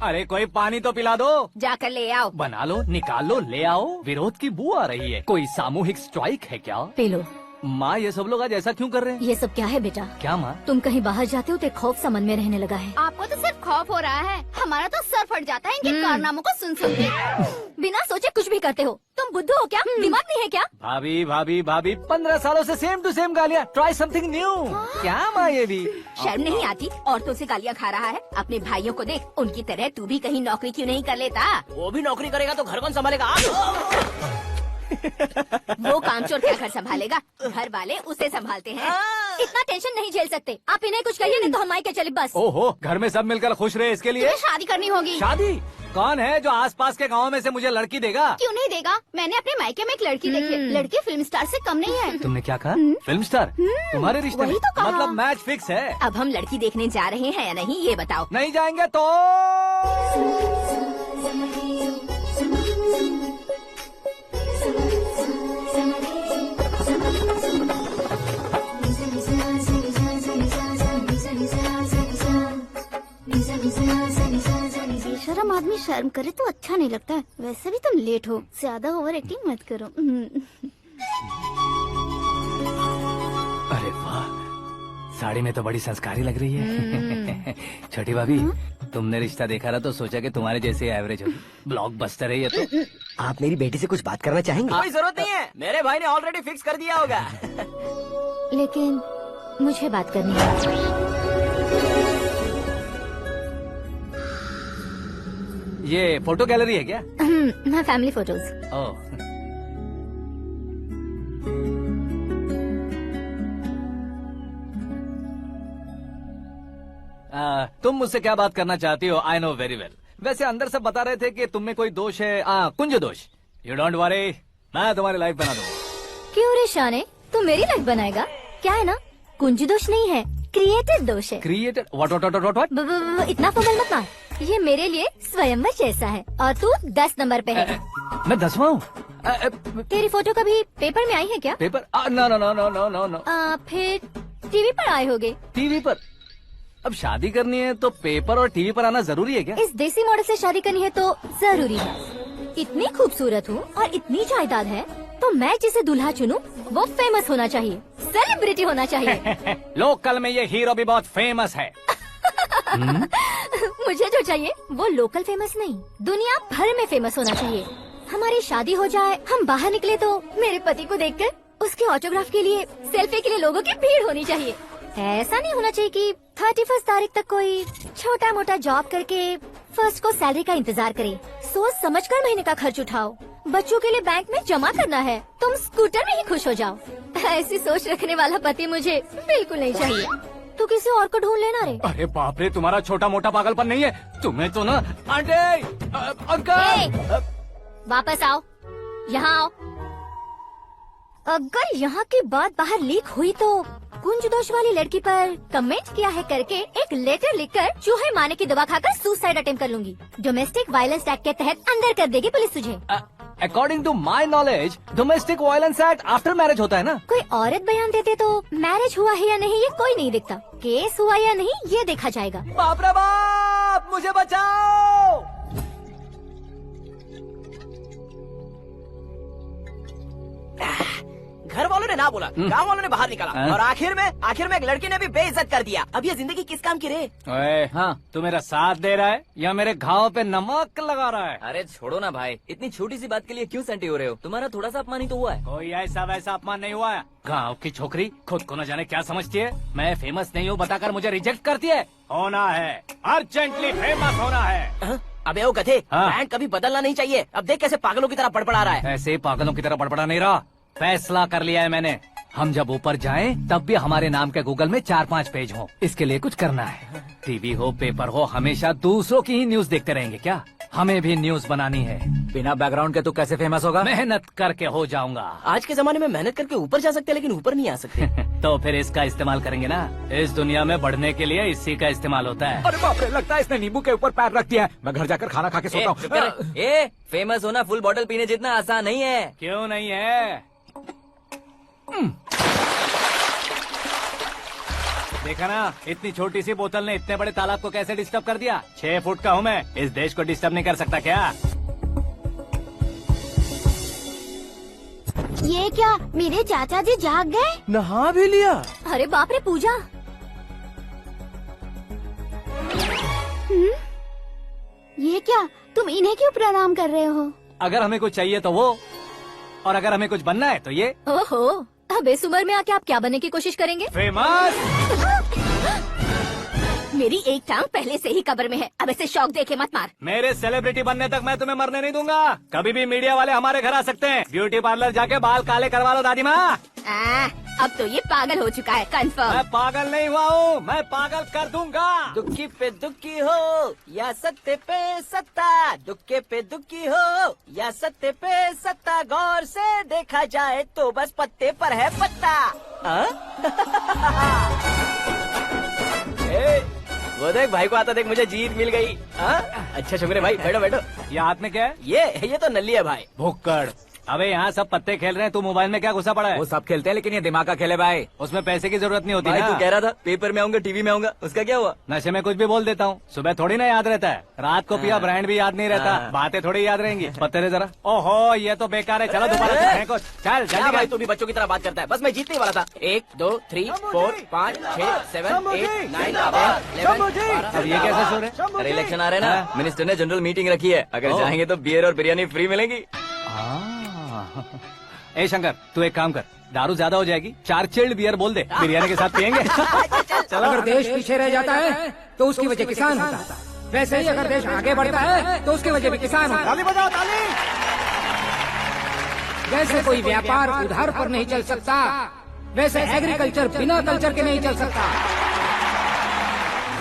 अरे कोई पानी तो पिला दो। जाकर ले आओ। बना लो, निकाल लो, ले आओ। विरोध की बू आ रही है। कोई सामूहिक स्ट्राइक है क्या? P low. माँ ये सब लोग आज ऐसा क्यों कर रहे हैं? ये सब क्या है बेटा? क्या माँ? तुम कहीं बाहर जाते हो तो एक खौफ सा मन में रहने लगा है। आपको तो सिर्फ खौफ हो रहा है। हमारा तो सर फट जाता है इनके कारनामों को सुन सुन के। बिना सोचे कुछ भी करते हो। तुम बुद्धू हो क्या? दिमाग नहीं है क्या? भाभी भाभी भाभी 15 सालों से सेम टू सेम गालियाँ। Try something new. क्या माँ ये भी? शर्म नहीं आती? औरतों से गालियाँ खा रहा है। अपने भाइयों को देख, उनकी तरह तू भी कहीं नौकरी क्यों नहीं कर लेता? वो भी नौकरी करेगा तो घर कौन संभालेगा? वो कामचोर क्या घर संभालेगा? घर वाले उसे संभालते हैं। इतना टेंशन नहीं झेल सकते। आप इन्हें कुछ कहिए नहीं तो हम मायके चले बस। ओहो, घर में सब मिलकर खुश रहे इसके लिए। तुम्हें शादी करनी होगी। शादी? कौन है जो आसपास के गाँव में से मुझे लड़की देगा? क्यों नहीं देगा? मैंने अपने मायके में एक लड़की देखी है। लड़की फिल्म स्टार से कम नहीं है। तुमने क्या कहा? Film star? तुम्हारे रिश्ते में? वही तो कहा। मतलब मैच फिक्स है। अब हम लड़की देखने जा रहे हैं या नहीं ये बताओ। नहीं जाएंगे तो बेशरम आदमी शर्म करे तो अच्छा नहीं लगता है। वैसे भी तुम लेट हो, ज्यादा ओवर एक्टिंग मत करो। अरे वाह, साड़ी में तो बड़ी संस्कारी लग रही है। छोटी भाभी, तुमने रिश्ता देखा ना तो सोचा कि तुम्हारे जैसे एवरेज हो। ब्लॉकबस्टर है ये तो। आप मेरी बेटी से कुछ बात करना चाहेंगे? कोई जरूरत नहीं है, मेरे भाई ने ऑलरेडी फिक्स कर दिया होगा। लेकिन मुझे बात करनी है। ये फोटो गैलरी है क्या? हाँ, फैमिली फोटोज। ओह, तुम मुझसे क्या बात करना चाहती हो? I know very well. वैसे अंदर से बता रहे थे कि तुम में कोई दोष है। कुंज दोष। यू डोंट वरी, मैं तुम्हारी लाइफ बना दूंगा। क्यों रे शाने, तू मेरी लाइफ बनाएगा? क्या है ना, कुंज दोष नहीं है, क्रिएटेड दोष है। क्रिएटेड? व्हाट? इतना फॉर्मल मत मार। ये मेरे लिए स्वयंवर जैसा है और तू 10 नंबर पे है। मैं 10वां हूँ? तेरी फोटो कभी पेपर में आई है क्या? Paper? No no no no no no no. फिर टीवी पर आए होगे। टीवी पर? अब शादी करनी है तो पेपर और टीवी पर आना जरूरी है क्या? इस देसी मॉडल से शादी करनी है तो जरूरी है। इतनी खूबसूरत हूँ और इतनी जायदाद है तो मैं जिसे दूल्हा चुनूं वो फेमस होना चाहिए, सेलिब्रिटी होना चाहिए। लोकल में ये हीरो भी बहुत फेमस है। मुझे जो चाहिए वो लोकल फेमस नहीं, दुनिया भर में फेमस होना चाहिए। हमारी शादी हो जाए, हम बाहर निकले तो मेरे पति को देखकर उसके ऑटोग्राफ के लिए, सेल्फी के लिए लोगों की भीड़ होनी चाहिए। ऐसा नहीं होना चाहिए कि 31 तारीख तक कोई छोटा मोटा जॉब करके फर्स्ट को सैलरी का इंतजार करे। सोच समझकर महीने का खर्च उठाओ। बच्चों के लिए बैंक में जमा करना है, तुम स्कूटर में ही खुश हो जाओ। ऐसी सोच रखने वाला पति मुझे बिल्कुल नहीं चाहिए। तू किसी और को ढूंढ लेना रे। अरे बाप रे, तुम्हारा छोटा मोटा पागलपन नहीं है। तुम्हें तो ना आंटी, अंकल। वापस आओ, यहाँ आओ। अगर यहाँ की बात बाहर लीक हुई तो कुंज दोष वाली लड़की पर कमेंट किया है करके एक लेटर लिखकर चूहे मारने की दवा खाकर सुसाइड अटेम्प्ट कर लूंगी। डोमेस्टिक वायलेंस एक्ट के तहत अंदर कर देगी पुलिस तुझे। According to my knowledge domestic violence act after marriage होता है ना? कोई औरत बयान देते तो मैरिज हुआ है या नहीं ये कोई नहीं देखता, केस हुआ या नहीं ये देखा जाएगा। बाप रे बाप, मुझे बचाओ। घर वालों ने ना बोला, गांव वालों ने बाहर निकाला और आखिर में एक लड़की ने भी बेइज्जत कर दिया। अब ये जिंदगी किस काम की रे? ओए, हाँ, तू मेरा साथ दे रहा है या मेरे घाव पे नमक लगा रहा है? अरे छोड़ो ना भाई, इतनी छोटी सी बात के लिए क्यों सेंटी हो रहे हो? तुम्हारा थोड़ा सा अपमान ही तो हुआ है। कोई ऐसा वैसा अपमान नहीं हुआ है। गाँव की छोकरी खुद को न जाने क्या समझती है। मैं फेमस नहीं हूँ बताकर मुझे रिजेक्ट करती है। होना है, अर्जेंटली फेमस होना है। अबे ओ गधे, ब्रांड कभी बदलना नहीं चाहिए। अब देख कैसे पागलों की तरह बड़बड़ा रहा है। ऐसे पागलों की तरह बड़बड़ा नहीं रहा, फैसला कर लिया है मैंने। हम जब ऊपर जाएं तब भी हमारे नाम के गूगल में 4-5 पेज हो। इसके लिए कुछ करना है। टीवी हो, पेपर हो, हमेशा दूसरों की ही न्यूज देखते रहेंगे क्या? हमें भी न्यूज बनानी है। बिना बैकग्राउंड के तू कैसे फेमस होगा? मेहनत करके हो जाऊंगा। आज के जमाने में मेहनत करके ऊपर जा सकते हैं लेकिन ऊपर नहीं आ सकते। तो फिर इसका इस्तेमाल करेंगे ना। इस दुनिया में बढ़ने के लिए इसी का इस्तेमाल होता है। अरे बाप रे, लगता है इसने नींबू के ऊपर पैर रख दिया है। मैं घर जाकर खाना खा के सोता हूँ। फेमस होना फुल बॉटल पीने जितना आसान नहीं है। क्यों नहीं है? देखा ना, इतनी छोटी सी बोतल ने इतने बड़े तालाब को कैसे डिस्टर्ब कर दिया। 6 फुट का हूँ मैं, इस देश को डिस्टर्ब नहीं कर सकता क्या? ये क्या, मेरे चाचा जी जाग गए? नहा भी लिया? अरे बाप रे पूजा, ये क्या, तुम इन्हें क्यों प्रणाम कर रहे हो? अगर हमें कुछ चाहिए तो वो, और अगर हमें कुछ बनना है तो ये। ओहो, अब इस उम्र में आके आप क्या बनने की कोशिश करेंगे? फेमस। मेरी एक टांग पहले से ही कब्र में है, अब ऐसे शौक देके मत मार। मेरे सेलिब्रिटी बनने तक मैं तुम्हें मरने नहीं दूंगा। कभी भी मीडिया वाले हमारे घर आ सकते हैं। ब्यूटी पार्लर जाके बाल काले करवा लो दादी माँ। अब तो ये पागल हो चुका है, कंफर्म। मैं पागल नहीं हुआ हूँ, मैं पागल कर दूंगा। दुखी पे दुखी हो या सत्ते पे सत्ता, दुखे पे दुखी हो या सत्ते पे सत्ता, गौर से देखा जाए तो बस पत्ते पर है पत्ता। वो देख भाई को आता देख, मुझे जीत मिल गई। अच्छा शुक्र भाई, बैठो बैठो। ये हाथ में क्या है? ये तो नल्ली है भाई। भुक्कड़। अबे यहाँ सब पत्ते खेल रहे हैं, तू मोबाइल में क्या घुसा पड़ा है? वो सब खेलते हैं लेकिन ये दिमाग का खेल है भाई। उसमें पैसे की जरूरत नहीं होती भाई ना। तू कह रहा था पेपर में आऊंगा, टीवी में आऊंगा, उसका क्या हुआ? नशे में कुछ भी बोल देता हूँ, सुबह थोड़ी ना याद रहता है। रात को पिया ब्रांड भी याद नहीं रहता, बातें थोड़ी याद रहेंगी। पत्ते दे जरा। ओहो, ये तो बेकार है, चलो दोबारा से फेंको। चल जल्दी भाई, तू भी बच्चों की तरह बात करता है। बस मैं जीतने वाला था। 1 2 3 4 5 6 7 8 9 10 अब ये कैसे सो रहे? अरे इलेक्शन आ रहे हैं ना, मिनिस्टर ने जनरल मीटिंग रखी है। अगर जाएंगे तो बियर और बिरयानी फ्री मिलेगी। ए शंकर, तू एक काम कर, दारू ज्यादा हो जाएगी, 4 चिल्ड बियर बोल दे, बिरयानी के साथ पियेंगे। चलो। अगर देश पीछे रह जाता है तो उसकी वजह किसान होता है, वैसे ही अगर देश आगे बढ़ता है तो उसकी वजह भी किसान होता है। ताली बजाओ, ताली। जैसे कोई व्यापार उधार पर नहीं चल सकता, वैसे एग्रीकल्चर बिना कल्चर के नहीं चल सकता।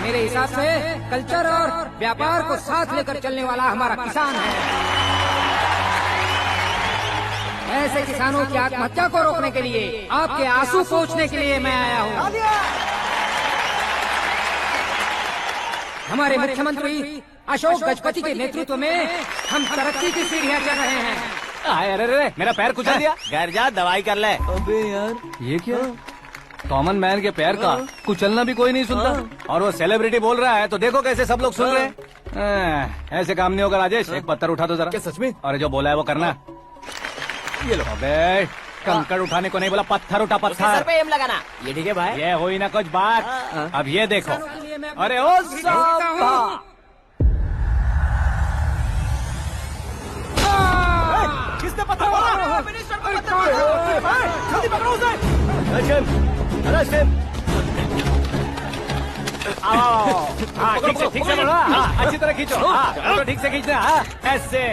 मेरे हिसाब से कल्चर और व्यापार को साथ लेकर चलने वाला हमारा किसान है। ऐसे किसानों की आत्महत्या को रोकने के लिए, आपके आंसू पोंछने के लिए मैं आया हूँ। हमारे मुख्यमंत्री अशोक गजपति के नेतृत्व में हम तरक्की की सीढ़ियाँ चढ़ रहे हैं। अरे अरे, मेरा पैर कुचल दिया। घर जा, दवाई कर ले। अबे यार, ये क्या? कॉमन मैन के पैर का कुचलना भी कोई नहीं सुनता, और वो सेलिब्रिटी बोल रहा है तो देखो कैसे सब लोग सुन रहे हैं। ऐसे काम नहीं होगा राजेश, एक पत्थर उठा दो जरा। क्या सच में? और जो बोला है वो करना। ये लो। अबे कंकड़ उठाने को नहीं बोला, पत्थर उठा, सर पत्थर। पे एम लगाना, ये ठीक है भाई। ये हुई ना कुछ बात। अब ये देखो। अरे ओ साहब, किसने पत्थर मारा? जल्दी पकड़ो उसे। हाँ ठीक से बोलो। हाँ अच्छी तरह खींचो। हाँ तो ठीक से खींचना। हाँ ऐसे।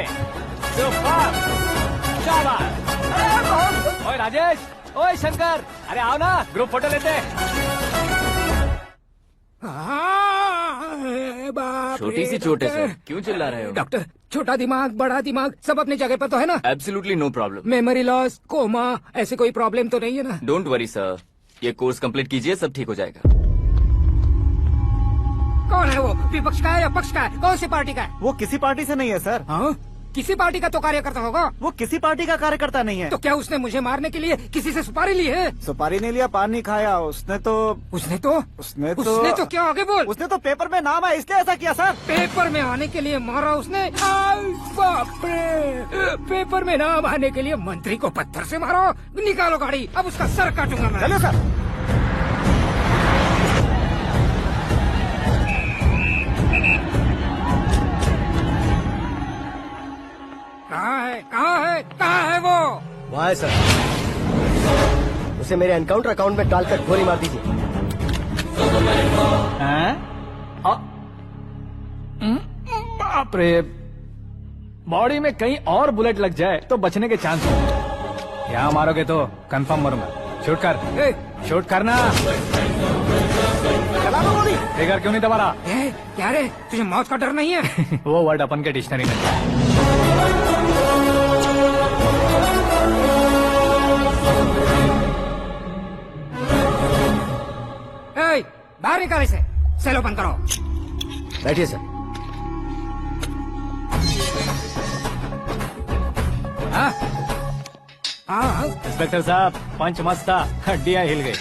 ओए राजेश, ओए शंकर, अरे आओ ना, ग्रुप फोटो लेते हैं। छोटी सी चोट है सर, क्यों चिल्ला रहे हो? डॉक्टर, छोटा दिमाग बड़ा दिमाग सब अपनी जगह पर तो है ना? Absolutely no problem. Memory loss, coma, ऐसी कोई प्रॉब्लम तो नहीं है ना? डोंट वरी सर, ये कोर्स कंप्लीट कीजिए, सब ठीक हो जाएगा। कौन है वो? विपक्ष का है या पक्ष का है? कौन सी पार्टी का है? वो किसी पार्टी से नहीं है सर। हाँ? किसी पार्टी का तो कार्यकर्ता होगा। वो किसी पार्टी का कार्यकर्ता नहीं है। तो क्या उसने मुझे मारने के लिए किसी से सुपारी ली है? सुपारी नहीं लिया, पान नहीं खाया। उसने तो क्या आगे बोल? उसने तो पेपर में नाम है इसलिए ऐसा किया सर। पेपर में आने के लिए मारा उसने? बाप रे, पेपर में नाम आने के लिए मंत्री को पत्थर से मारो? निकालो गाड़ी, अब उसका सर काटूंगा मैं। चलो सर। कहाँ है वो? वहाँ है सर, उसे मेरे एनकाउंटर अकाउंट में डालकर गोली मार दीजिए। बाप रे, बॉडी में कहीं और बुलेट लग जाए तो बचने के चांस हो। यहाँ मारोगे तो कंफर्म मरूंगा। शूट कर, शूट करना। फिगर क्यों नहीं दबा रहा? क्या रे, तुझे मौत का डर नहीं है? वो वर्ड अपन के डिक्शनरी में है। बाहर निकाल इसे, सेलो बंद करो। बैठिए सर। इंस्पेक्टर साहब, पंच मस्त था, हड्डियां हिल गई।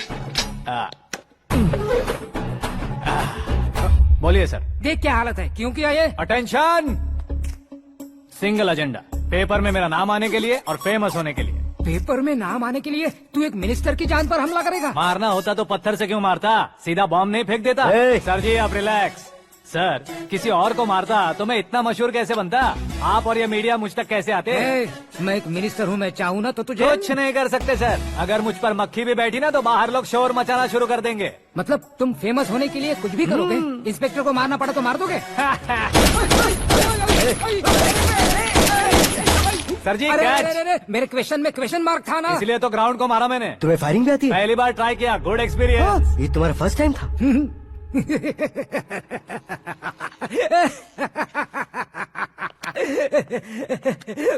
बोलिए सर। देख क्या हालत है, क्यों किया ये? अटेंशन, सिंगल एजेंडा, पेपर में मेरा नाम आने के लिए और फेमस होने के लिए। पेपर में नाम आने के लिए तू एक मिनिस्टर की जान पर हमला करेगा? मारना होता तो पत्थर से क्यों मारता, सीधा बॉम्ब नहीं फेंक देता। सर जी आप रिलैक्स, सर किसी और को मारता तो मैं इतना मशहूर कैसे बनता? आप और ये मीडिया मुझ तक कैसे आते? मैं एक मिनिस्टर हूँ, मैं चाहूँ ना तो तुझे कुछ नहीं कर सकते सर। अगर मुझ पर मक्खी भी बैठी ना तो बाहर लोग शोर मचाना शुरू कर देंगे। मतलब तुम फेमस होने के लिए कुछ भी करोगे? इंस्पेक्टर को मारना पड़ा तो मार दोगे? सर जी अरे, कैच। अरे, अरे, मेरे क्वेश्चन में क्वेश्चन मार्क था ना, इसलिए तो ग्राउंड को मारा मैंने। तुम्हें फायरिंग भी आती है? पहली बार ट्राई किया, गुड एक्सपीरियंस। ये तुम्हारा फर्स्ट टाइम था?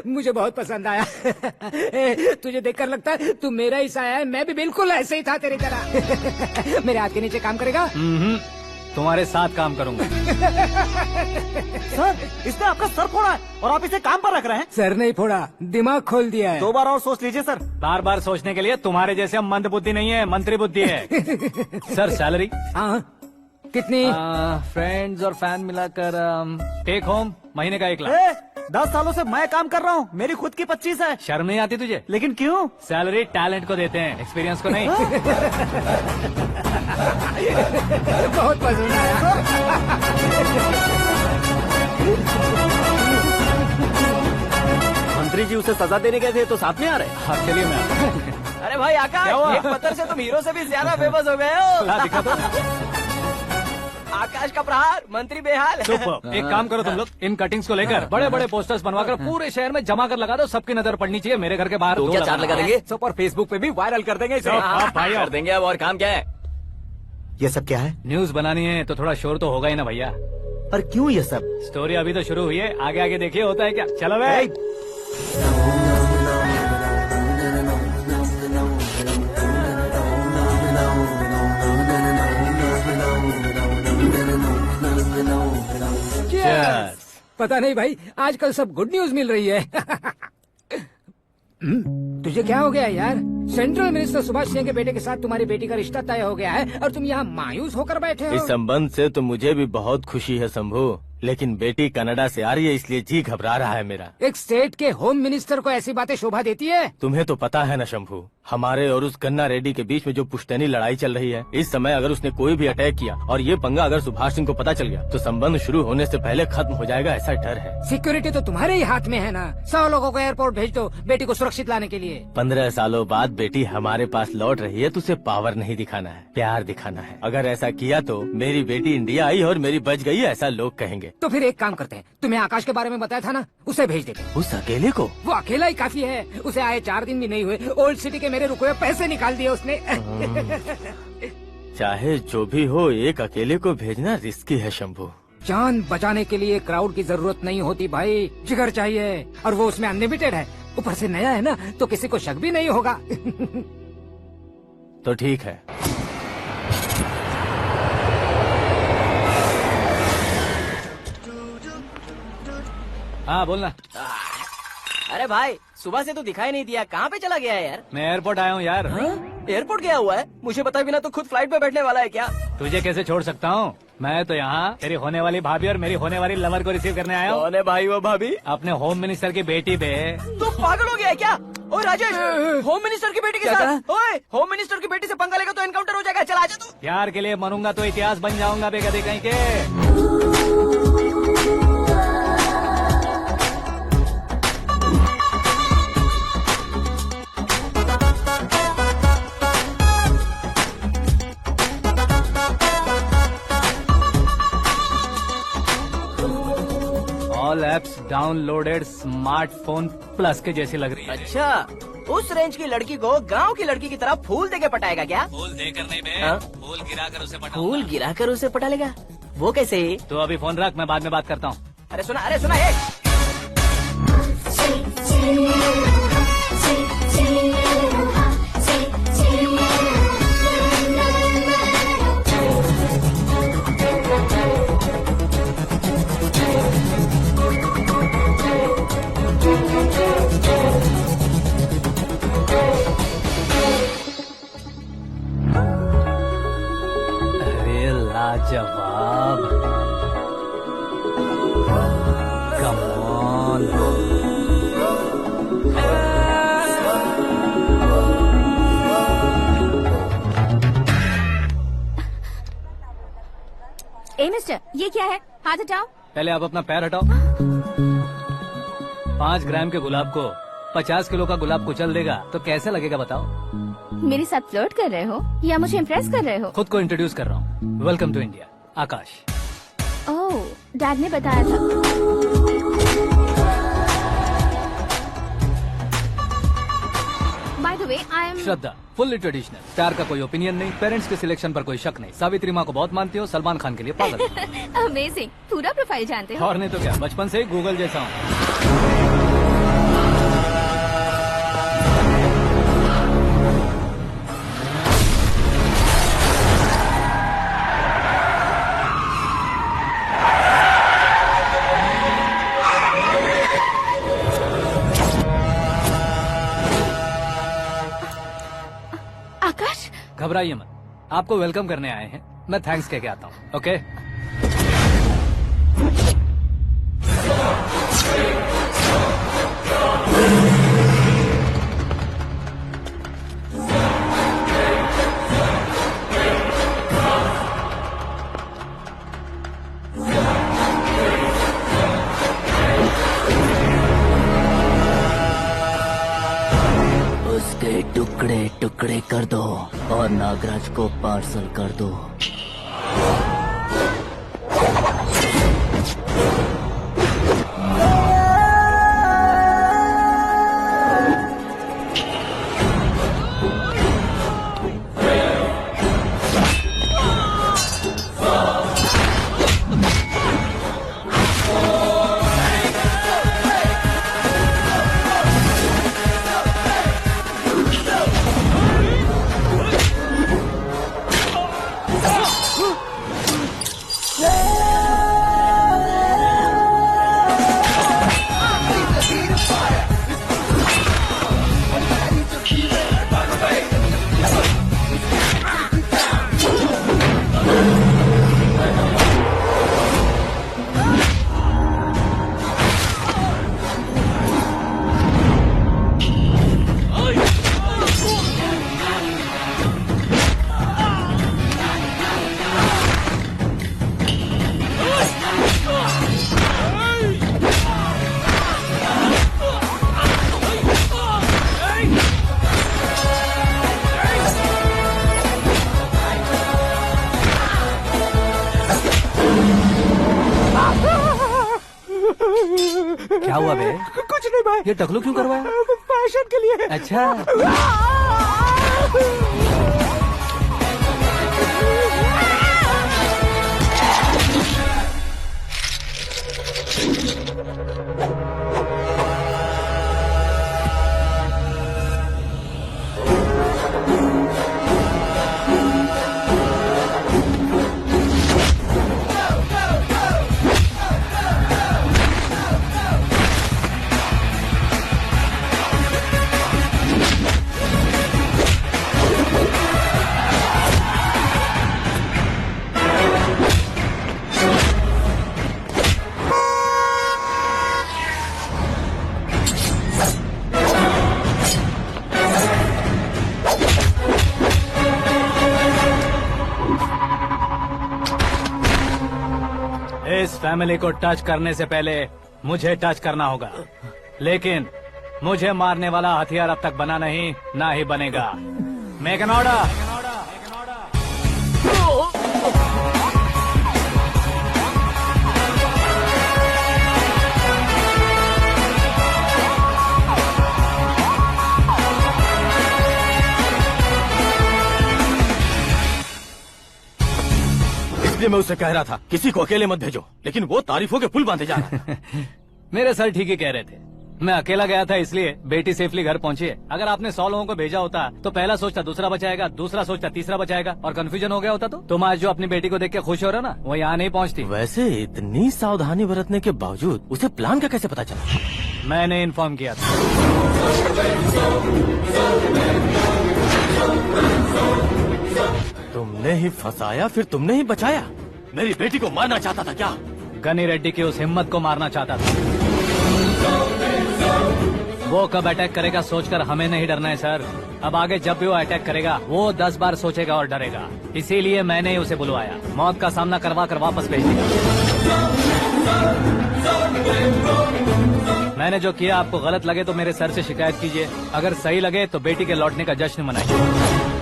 मुझे बहुत पसंद आया। तुझे देखकर लगता है तू मेरा ही साया है। मैं भी बिल्कुल ऐसे ही था तेरी तरह। मेरे हाथ के नीचे काम करेगा? तुम्हारे साथ काम करूंगा। सर, इसने आपका सर फोड़ा है और आप इसे काम पर रख रहे हैं। सर नहीं फोड़ा, दिमाग खोल दिया है। 2 बार और सोच लीजिए सर। बार बार सोचने के लिए तुम्हारे जैसे मंद बुद्धि नहीं है, मंत्री बुद्धि है। Sir salary? हाँ, कितनी? फ्रेंड्स और फैन मिलाकर टेक होम महीने का 1 लाख। 10 सालों से मैं काम कर रहा हूँ, मेरी खुद की 25 है। शर्म नहीं आती तुझे? लेकिन क्यों? सैलरी टैलेंट को देते हैं, एक्सपीरियंस को नहीं। बहुत पसंद आया। मंत्री जी उसे सजा देने गए थे तो साथ में आ रहे? हाँ चलिए मैं। अरे भाई आकाश, एक पत्थर से तुम हीरो से भी ज्यादा फेमस हो गए हो। दिखा तो। आकाश का प्रहार, मंत्री बेहाल। सुपर। एक काम करो तुम लोग, इन कटिंग्स को लेकर बड़े बड़े पोस्टर्स बनवाकर पूरे शहर में जमा कर लगा दो। सबकी नजर पड़नी चाहिए। मेरे घर के बाहर तो क्या 4 लगा देंगे? सब और फेसबुक पे भी वायरल कर देंगे इसे। भाई कर देंगे। अब और काम क्या है? ये सब क्या है? न्यूज बनानी है तो थोड़ा शोर तो होगा ही ना भैया। पर क्यों ये सब? स्टोरी अभी तो शुरू हुई है, आगे आगे देखिए होता है क्या। चलो भाई। पता नहीं भाई, आजकल सब गुड न्यूज मिल रही है। तुझे क्या हो गया यार? सेंट्रल मिनिस्टर सुभाष सिंह के बेटे के साथ तुम्हारी बेटी का रिश्ता तय हो गया है और तुम यहाँ मायूस होकर बैठे हो। इस संबंध से तो मुझे भी बहुत खुशी है शंभू, लेकिन बेटी कनाडा से आ रही है इसलिए जी घबरा रहा है मेरा। एक स्टेट के होम मिनिस्टर को ऐसी बातें शोभा देती है? तुम्हें तो पता है ना शंभू, हमारे और उस गन्ना रेड्डी के बीच में जो पुश्तैनी लड़ाई चल रही है। इस समय अगर उसने कोई भी अटैक किया और ये पंगा अगर सुभाष सिंह को पता चल गया तो संबंध शुरू होने से पहले खत्म हो जाएगा, ऐसा डर है। सिक्योरिटी तो तुम्हारे ही हाथ में है ना। 100 लोगों को एयरपोर्ट भेज दो बेटी को सुरक्षित लाने के लिए। 15 सालों बाद बेटी हमारे पास लौट रही है तो उसे पावर नहीं दिखाना है, प्यार दिखाना है। अगर ऐसा किया तो मेरी बेटी इंडिया आई और मेरी बच गई, ऐसा लोग कहेंगे। तो फिर एक काम करते हैं, तुम्हें आकाश के बारे में बताया था ना, उसे भेज देते। उस अकेले को? वो अकेला ही काफी है। उसे आए 4 दिन भी नहीं हुए, ओल्ड सिटी के मेरे रुके हुए पैसे निकाल दिए उसने। चाहे जो भी हो, एक अकेले को भेजना रिस्की है शंभू। जान बचाने के लिए क्राउड की जरूरत नहीं होती भाई, जिगर चाहिए, और वो उसमें अनलिमिटेड है। ऊपर से नया है ना, तो किसी को शक भी नहीं होगा। तो ठीक है। हाँ बोलना। अरे भाई, सुबह से तो दिखाई नहीं दिया, कहाँ पे चला गया है यार? मैं एयरपोर्ट आया हूँ यार। एयरपोर्ट गया हुआ है? मुझे बताए बिना तो खुद फ्लाइट पे बैठने वाला है क्या? तुझे कैसे छोड़ सकता हूँ? मैं तो यहाँ तेरी होने वाली भाभी और मेरी होने वाली लवर को रिसीव करने आया हूँ। कौन है भाई वो भाभी? अपने होम मिनिस्टर की बेटी पे। तू पागल हो गया है क्या? ओए राजेश, होम मिनिस्टर की बेटी के साथ? ओए, होम मिनिस्टर की बेटी से पंगा लेगा तो एनकाउंटर हो जाएगा। चल आजा तू। प्यार के लिए मरूंगा तो इतिहास बन जाऊंगा बेगदे कहीं के। All apps downloaded smartphone plus के जैसी लग रही है। अच्छा, उस रेंज की लड़की को गांव की लड़की की तरह फूल देके पटाएगा क्या? फूल देकर नहीं बे, हाँ? फूल गिराकर उसे पटा। फूल गिराकर उसे पटा लेगा? वो कैसे? तो अभी फोन रख, मैं बाद में बात करता हूँ। अरे सुना हे। अरे लाजवाब, कमाल। ए मिस्टर, ये क्या है? हाथ हटाओ। पहले आप अपना पैर हटाओ। 5 ग्राम के गुलाब को 50 किलो का गुलाब कुचल देगा तो कैसे लगेगा बताओ? मेरे साथ फ्लर्ट कर रहे हो या मुझे इम्प्रेस कर रहे हो? खुद को इंट्रोड्यूस कर रहा हूँ। Welcome to India, Akash. Oh, dad ने बताया था। By the way, I am Shraddha, fully traditional. प्यार का कोई ओपिनियन नहीं, पेरेंट्स के सिलेक्शन पर कोई शक नहीं। सावित्री माँ को बहुत मानती हो, सलमान खान के लिए पागल। अमेजिंग, पूरा प्रोफाइल जानते हो। और नहीं तो क्या, बचपन से ही गूगल जैसा हूँ। आकाश, घबराइए मत, आपको वेलकम करने आए हैं। मैं थैंक्स कह के आता हूँ। ओके? उसके टुकड़े टुकड़े कर दो और नागराज को पार्सल कर दो। क्या हुआ बे? कुछ नहीं भाई। ये टकलू क्यों करवाया? फैशन के लिए। अच्छा। इस फैमिली को टच करने से पहले मुझे टच करना होगा, लेकिन मुझे मारने वाला हथियार अब तक बना नहीं, ना ही बनेगा। Make an order. इसलिए मैं उससे कह रहा था किसी को अकेले मत भेजो, लेकिन वो तारीफों के पुल बांधे जा रहा है। मेरे सर ठीक ही कह रहे थे। मैं अकेला गया था इसलिए बेटी सेफली घर पहुंची है। अगर आपने 100 लोगों को भेजा होता तो पहला सोचता दूसरा बचाएगा, दूसरा सोचता तीसरा बचाएगा, और कंफ्यूजन हो गया होता तो तुम आज जो अपनी बेटी को देख के खुश हो रहे हो ना, वो यहाँ नहीं पहुँचती। वैसे इतनी सावधानी बरतने के बावजूद उसे प्लान का कैसे पता चला? मैंने इन्फॉर्म किया था। तुमने ही फंसाया, फिर तुमने ही बचाया। मेरी बेटी को मारना चाहता था क्या? गनी रेड्डी की उस हिम्मत को मारना चाहता था। वो कब अटैक करेगा सोचकर हमें नहीं डरना है सर। अब आगे जब भी वो अटैक करेगा वो 10 बार सोचेगा और डरेगा। इसीलिए मैंने ही उसे बुलवाया। मौत का सामना करवा कर वापस भेज दिया। मैंने जो किया आपको गलत लगे तो मेरे सर से शिकायत कीजिए, अगर सही लगे तो बेटी के लौटने का जश्न मनाइए।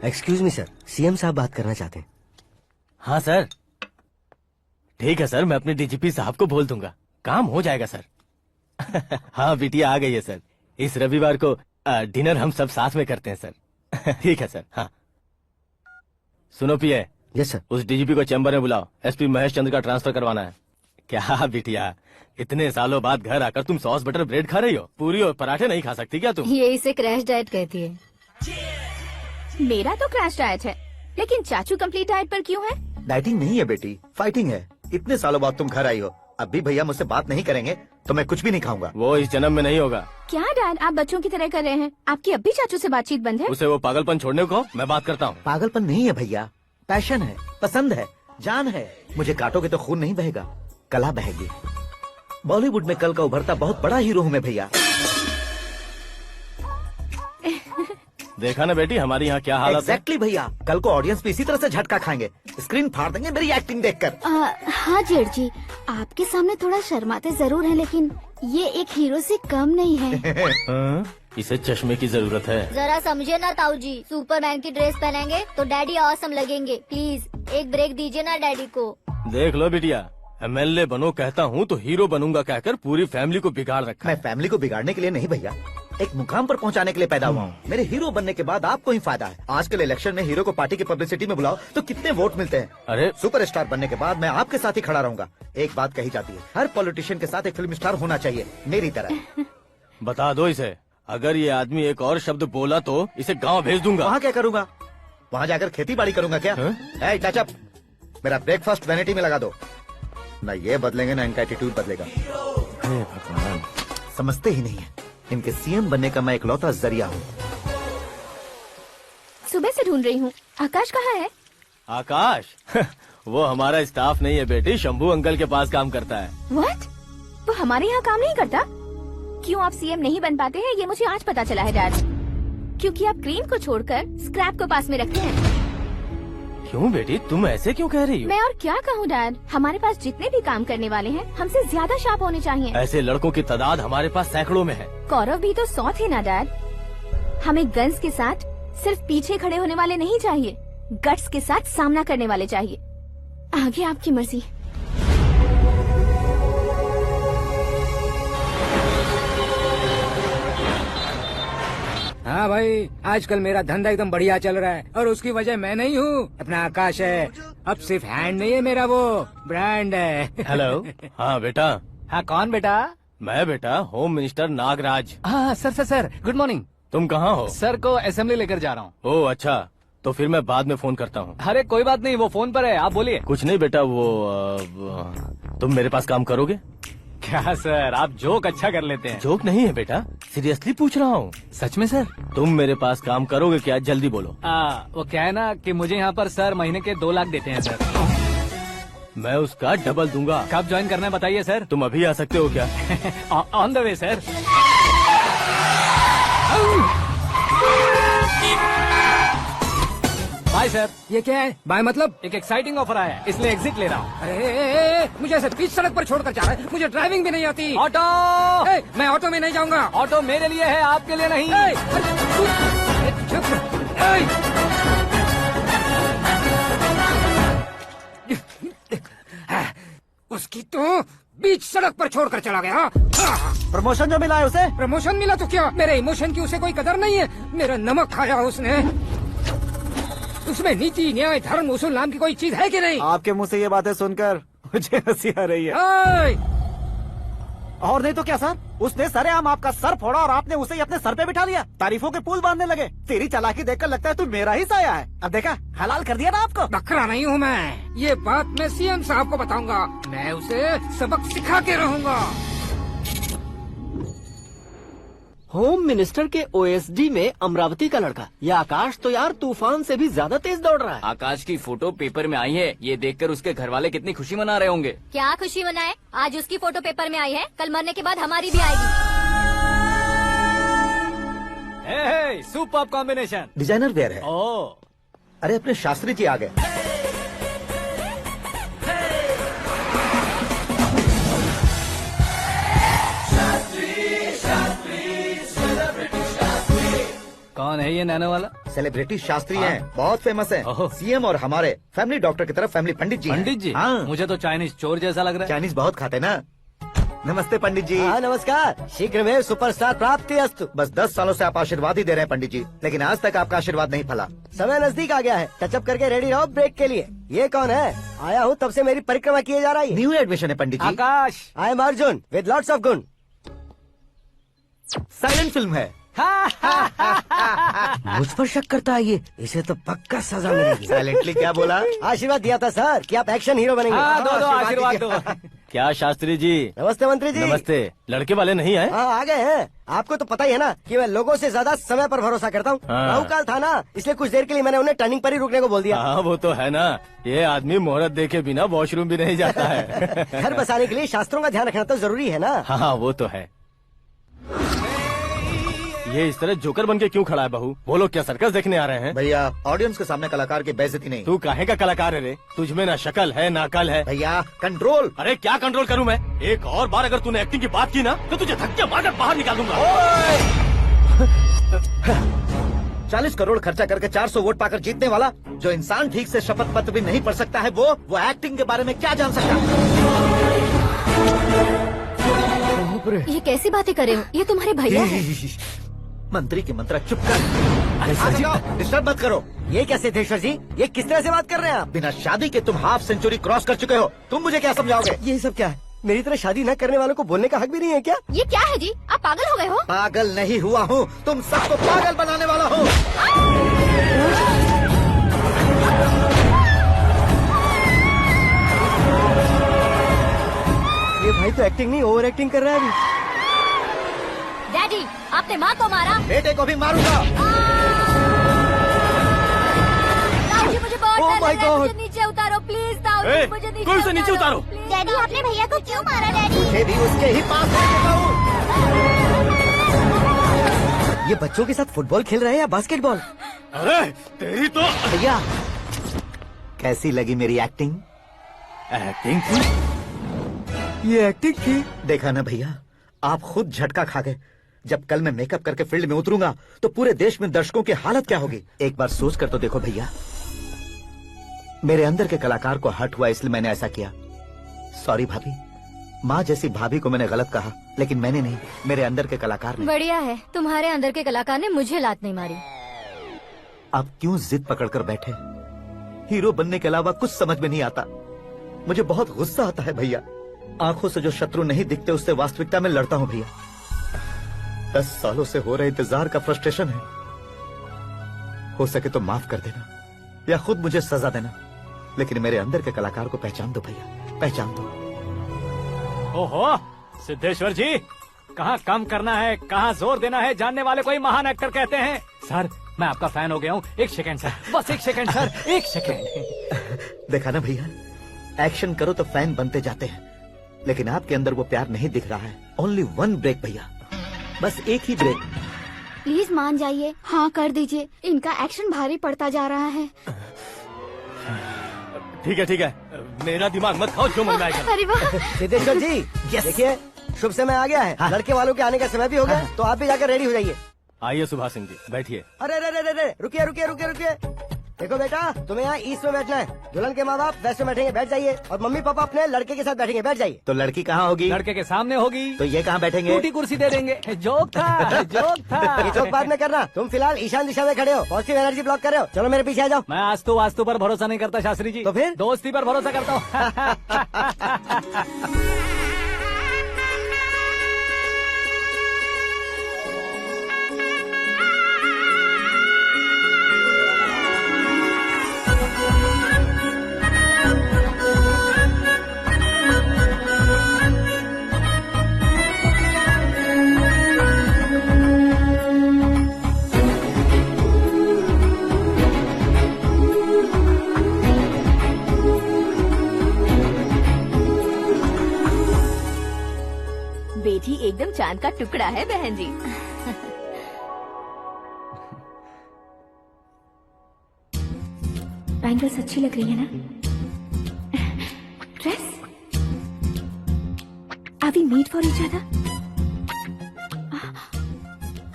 एक्सक्यूज मी सर, सीएम साहब बात करना चाहते हैं। हाँ सर, ठीक है सर, मैं अपने डीजीपी साहब को बोल दूंगा, काम हो जाएगा सर। हाँ बिटिया आ गई है सर। इस रविवार को डिनर हम सब साथ में करते हैं सर। ठीक है सर। हाँ सुनो पिए। Yes sir. उस डीजीपी को चैम्बर में बुलाओ, एसपी महेश चंद्र का ट्रांसफर करवाना है। क्या बिटिया, इतने सालों बाद घर आकर तुम सॉस बटर ब्रेड खा रही हो? पूरी और पराठे नहीं खा सकती क्या तुम? ये इसे क्रैश डाइट कहती है। मेरा तो क्रैश डाइट है, लेकिन चाचू कंप्लीट डाइट पर क्यों है? डाइटिंग नहीं है बेटी, फाइटिंग है। इतने सालों बाद तुम घर आई हो, अब भी भैया मुझसे बात नहीं करेंगे तो मैं कुछ भी नहीं खाऊंगा। वो इस जन्म में नहीं होगा। क्या डैड, आप बच्चों की तरह कर रहे हैं? आपकी अब भी चाचू से बातचीत बंद है? उसे वो पागलपन छोड़ने को मैं बात करता हूँ। पागलपन नहीं है भैया, पैशन है, पसंद है, जान है। मुझे काटोगे तो खून नहीं बहेगा, कला बहेगी। बॉलीवुड में कल का उभरता बहुत बड़ा हीरो हूँ मैं भैया। देखा ना बेटी हमारी यहाँ क्या हालत है। एग्जैक्टली भैया, कल को ऑडियंस भी इसी तरह से झटका खाएंगे, स्क्रीन फाड़ देंगे मेरी एक्टिंग देखकर। हाँ जेठ जी, आपके सामने थोड़ा शर्माते जरूर हैं, लेकिन ये एक हीरो से कम नहीं है। इसे चश्मे की जरूरत है। जरा समझे ना ताऊ जी, सुपरमैन की ड्रेस पहनेंगे तो डैडी ऑसम लगेंगे। प्लीज एक ब्रेक दीजिए ना डैडी को। देख लो बिटिया, एमएलए बनो कहता हूँ तो हीरो बनूंगा कहकर पूरी फैमिली को बिगाड़ रखा। मैं फैमिली को बिगाड़ने के लिए नहीं भैया, एक मुकाम पर पहुंचाने के लिए पैदा हुआ हूँ। मेरे हीरो बनने के बाद आपको ही फायदा है। आजकल इलेक्शन में हीरो को पार्टी की पब्लिसिटी में बुलाओ तो कितने वोट मिलते हैं। अरे सुपरस्टार बनने के बाद मैं आपके साथ ही खड़ा रहूंगा। एक बात कही जाती है, हर पॉलिटिशियन के साथ एक फिल्म स्टार होना चाहिए, मेरी तरह। बता दो इसे, अगर ये आदमी एक और शब्द बोला तो इसे गाँव भेज दूंगा। वहाँ क्या करूँगा? वहाँ जाकर खेती बाड़ी करूँगा क्या? टचअप, मेरा ब्रेकफास्ट वैनिटी में लगा दो। न ये बदलेंगे ना इनका एटीट्यूड बदलेगा। समझते ही नहीं है, इनके सीएम बनने का मैं इकलौता जरिया हूँ। सुबह से ढूंढ रही हूँ, आकाश कहाँ है? आकाश वो हमारा स्टाफ नहीं है बेटी, शंभू अंकल के पास काम करता है। व्हाट? वो हमारे यहाँ काम नहीं करता? क्यों आप सीएम नहीं बन पाते हैं ये मुझे आज पता चला है डैड। क्योंकि आप क्रीम को छोड़कर स्क्रैप को पास में रखते हैं। क्यों बेटी, तुम ऐसे क्यों कह रही हो? मैं और क्या कहूँ डैड, हमारे पास जितने भी काम करने वाले हैं हमसे ज्यादा शार्प होने चाहिए। ऐसे लड़कों की तादाद हमारे पास सैकड़ों में है। कौरव भी तो 100 थे ना डैड। हमें गन्स के साथ सिर्फ पीछे खड़े होने वाले नहीं चाहिए, गट्स के साथ सामना करने वाले चाहिए। आगे आपकी मर्जी। हाँ भाई, आजकल मेरा धंधा एकदम बढ़िया चल रहा है और उसकी वजह मैं नहीं हूँ, अपना आकाश है। अब सिर्फ हैंड नहीं है मेरा, वो ब्रांड है। हेलो। हाँ बेटा। हाँ कौन बेटा? मैं बेटा होम मिनिस्टर नागराज। हाँ सर गुड मॉर्निंग। तुम कहाँ हो? सर को असेंबली लेकर जा रहा हूँ। ओह अच्छा, तो फिर मैं बाद में फोन करता हूँ। अरे कोई बात नहीं, वो फोन पर है, आप बोलिए। कुछ नहीं बेटा, तुम मेरे पास काम करोगे? क्या सर, आप जोक अच्छा कर लेते हैं। जोक नहीं है बेटा, सीरियसली पूछ रहा हूँ। सच में सर? तुम मेरे पास काम करोगे क्या? जल्दी बोलो। वो क्या है ना कि मुझे यहाँ पर सर महीने के 2 लाख देते हैं सर। मैं उसका डबल दूंगा। कब ज्वाइन करना है बताइए सर। तुम अभी आ सकते हो क्या? On the way sir. Bye sir. ये क्या है? बाय मतलब? एक एक्साइटिंग ऑफर आया है, इसलिए एग्जिट ले रहा हूँ। अरे मुझे ऐसे बीच सड़क पर छोड़कर जा रहा है, मुझे ड्राइविंग भी नहीं आती। ऑटो। मैं ऑटो में नहीं जाऊंगा। ऑटो मेरे लिए है, आपके लिए नहीं। उसकी तो बीच सड़क पर छोड़कर चला गया। प्रमोशन जो मिला है उसे? प्रमोशन मिला तो क्या, मेरे इमोशन की उसे कोई कदर नहीं है। मेरा नमक खाया उसने। उसमें नीति न्याय धर्म उसूल नाम की कोई चीज है कि नहीं? आपके मुंह से ये बातें सुनकर मुझे हंसी आ रही है। और नहीं तो क्या सर, उसने सरेआम आपका सर फोड़ा और आपने उसे ही अपने सर पे बिठा लिया। तारीफों के पुल बांधने लगे। तेरी चालाकी देखकर लगता है तू मेरा ही साया है। अब देखा, हलाल कर दिया ना आपको। बकरा नहीं हूँ मैं। ये बात मैं सीएम साहब को बताऊंगा। मैं उसे सबक सिखा के रहूंगा। होम मिनिस्टर के ओएसडी में अमरावती का लड़का। ये आकाश तो यार तूफान से भी ज्यादा तेज दौड़ रहा है। आकाश की फोटो पेपर में आई है, ये देखकर उसके घर वाले कितनी खुशी मना रहे होंगे। क्या खुशी मनाए? आज उसकी फोटो पेपर में आई है, कल मरने के बाद हमारी भी आएगी। Super combination. डिजाइनर वेयर है। ओ, अरे अपने शास्त्री जी आ गए। कौन है ये नैनो वाला? सेलिब्रिटी शास्त्री हैं, बहुत फेमस हैं। सीएम और हमारे फैमिली डॉक्टर की तरफ फैमिली पंडित जी हैं। पंडित जी? हाँ। मुझे तो चाइनीज चोर जैसा लग रहा है। चाइनीज बहुत खाते ना। नमस्ते पंडित जी। हाँ नमस्कार। शीघ्र में सुपरस्टार प्राप्ति अस्तु। बस 10 सालों से आप आशीर्वाद ही दे रहे हैं पंडित जी, लेकिन आज तक आपका आशीर्वाद नहीं फला। समय नजदीक आ गया है, टचअप करके रेडी रहो ब्रेक के लिए। ये कौन है? आया हूँ तब से मेरी परिक्रमा किए जा रही है। न्यू एडमिशन है Pandit ji. Akash. I am Arjun with lots of गुण। साइलेंट फिल्म है। मुझ पर शक करता है ये, इसे तो पक्का सजा मिलेगी। साइलेंटली क्या बोला? आशीर्वाद दिया था सर कि आप एक्शन हीरो बनेंगे। दो आशीर्वाद दो। क्या शास्त्री जी? नमस्ते मंत्री जी। नमस्ते। लड़के वाले नहीं आए? हाँ आ गए हैं। आपको तो पता ही है ना कि मैं लोगों से ज्यादा समय पर भरोसा करता हूँ। हाँ। राहुकाल था ना, इसलिए कुछ देर के लिए मैंने उन्हें टर्निंग पर ही रुकने को बोल दिया। हाँ वो तो है ना, ये आदमी मुहूर्त देखे बिना वॉशरूम भी नहीं जाता है। घर बसाने के लिए शास्त्रों का ध्यान रखना तो जरूरी है ना। हाँ वो तो है। ये इस तरह जोकर बन के क्यों खड़ा है बहू? वो लोग क्या सर्कस देखने आ रहे हैं? भैया ऑडियंस के सामने कलाकार की बेइज्जती नहीं। तू काहे का कलाकार है रे? तुझमें ना शक्ल है ना अकल है। भैया कंट्रोल। अरे क्या कंट्रोल करूं मैं? एक और बार अगर तूने एक्टिंग की बात की ना तो तुझे धक्के मारकर बाहर निकाल दूंगा। 40 करोड़ खर्चा करके 400 वोट पाकर जीतने वाला, जो इंसान ठीक से शपथ पत्र भी नहीं पढ़ सकता है, वो एक्टिंग के बारे में क्या जान सकता है? ये कैसी बातें कर रहे हो? ये तुम्हारे भैया हैं। मंत्री की मंत्रा चुप कर। डिस्टर्ब मत करो। ये क्या सिद्धेश्वर जी, ये किस तरह से बात कर रहे हैं आप? बिना शादी के तुम हाफ सेंचुरी क्रॉस कर चुके हो, तुम मुझे क्या समझाओगे? ये सब क्या है? मेरी तरह शादी न करने वालों को बोलने का हक भी नहीं है क्या? ये क्या है जी? आप पागल हो गए हो? पागल नहीं हुआ हूँ, तुम सबको पागल बनाने वाला हूँ। ये भाई तो एक्टिंग नहीं ओवर एक्टिंग कर रहा है अभी। डैडी, आपने माँ को मारा। बेटे को भी मारूंगा। ताऊ जी मुझे बहुत Oh डर my लग रहा है, God! मुझे नीचे उतारो प्लीज। ताऊ जी मुझे नीचे कोई उसे नीचे उतारो। डैडी आपने भैया को क्यों मारा? डैडी मुझे भी उसके ही पास लेके जाऊं। ये बच्चों के साथ फुटबॉल खेल रहे हैं या बास्केटबॉल? अरे तेरी तो भैया कैसी लगी मेरी एक्टिंग? एक्टिंग थी। ये एक्टिंग थी। देखा ना भैया, आप खुद झटका खा गए। जब कल मैं मेकअप करके फील्ड में उतरूंगा तो पूरे देश में दर्शकों की हालत क्या होगी? एक बार सोच कर तो देखो भैया। मेरे अंदर के कलाकार को हर्ट हुआ इसलिए मैंने ऐसा किया। सॉरी भाभी। माँ जैसी भाभी को मैंने गलत कहा, लेकिन मैंने नहीं, मेरे अंदर के कलाकार ने। बढ़िया है, तुम्हारे अंदर के कलाकार ने मुझे लात नहीं मारी। आप क्यों जिद पकड़कर बैठे? हीरो बनने के अलावा कुछ समझ में नहीं आता। मुझे बहुत गुस्सा आता है भैया। आंखों से जो शत्रु नहीं दिखते उससे वास्तविकता में लड़ता हूँ भैया। 10 सालों से हो रहे इंतजार का फ्रस्ट्रेशन है। हो सके तो माफ कर देना या खुद मुझे सजा देना, लेकिन मेरे अंदर के कलाकार को पहचान दो भैया, पहचान दो। ओहो सिद्धेश्वर जी, कहाँ कम करना है कहाँ जोर देना है जानने वाले को ही महान एक्टर कहते हैं। सर मैं आपका फैन हो गया हूँ। एक सेकंड सर, बस एक सेकंड सर, एक सेकंड। देखा ना भैया, एक्शन करो तो फैन बनते जाते हैं, लेकिन आपके अंदर वो प्यार नहीं दिख रहा है। ओनली 1 ब्रेक भैया, बस एक ही ब्रेक। प्लीज मान जाइए, हाँ कर दीजिए। इनका एक्शन भारी पड़ता जा रहा है। ठीक है, मेरा दिमाग मत खाओ, जो मंगाएगा। अरे वाह सिद्धेश्वर जी, देखिए शुभ समय आ गया है। हाँ। लड़के वालों के आने का समय भी हो गया, तो आप भी जाकर रेडी हो जाइए। आइए सुभाष सिंह जी, बैठिए। अरे रे रे रे रे, रुकिए। देखो बेटा, तुम्हें यहाँ ईस्ट में बैठना है। दुल्हन के माँ बाप वेस्ट में बैठेंगे, बैठ जाइए। और मम्मी पापा अपने लड़के के साथ बैठेंगे, बैठ जाइए। तो लड़की कहाँ होगी? लड़के के सामने होगी। तो ये कहाँ बैठेंगे? टूटी कुर्सी दे देंगे। जोक था, जोक था। ये जोक बाद में करना। तुम फिलहाल ईशान दिशा में खड़े हो, पॉजिटिव एनर्जी ब्लॉक कर रहे हो। चलो मेरे पीछे आ जाओ। मैं वास्तु पर भरोसा नहीं करता शास्त्री जी। तो फिर? दोस्ती पर भरोसा करता हूँ। बेटी एकदम चांद का टुकड़ा है बहन जी। बैंगल्स अच्छी लग रही है ना? Dress? Are we made for each other?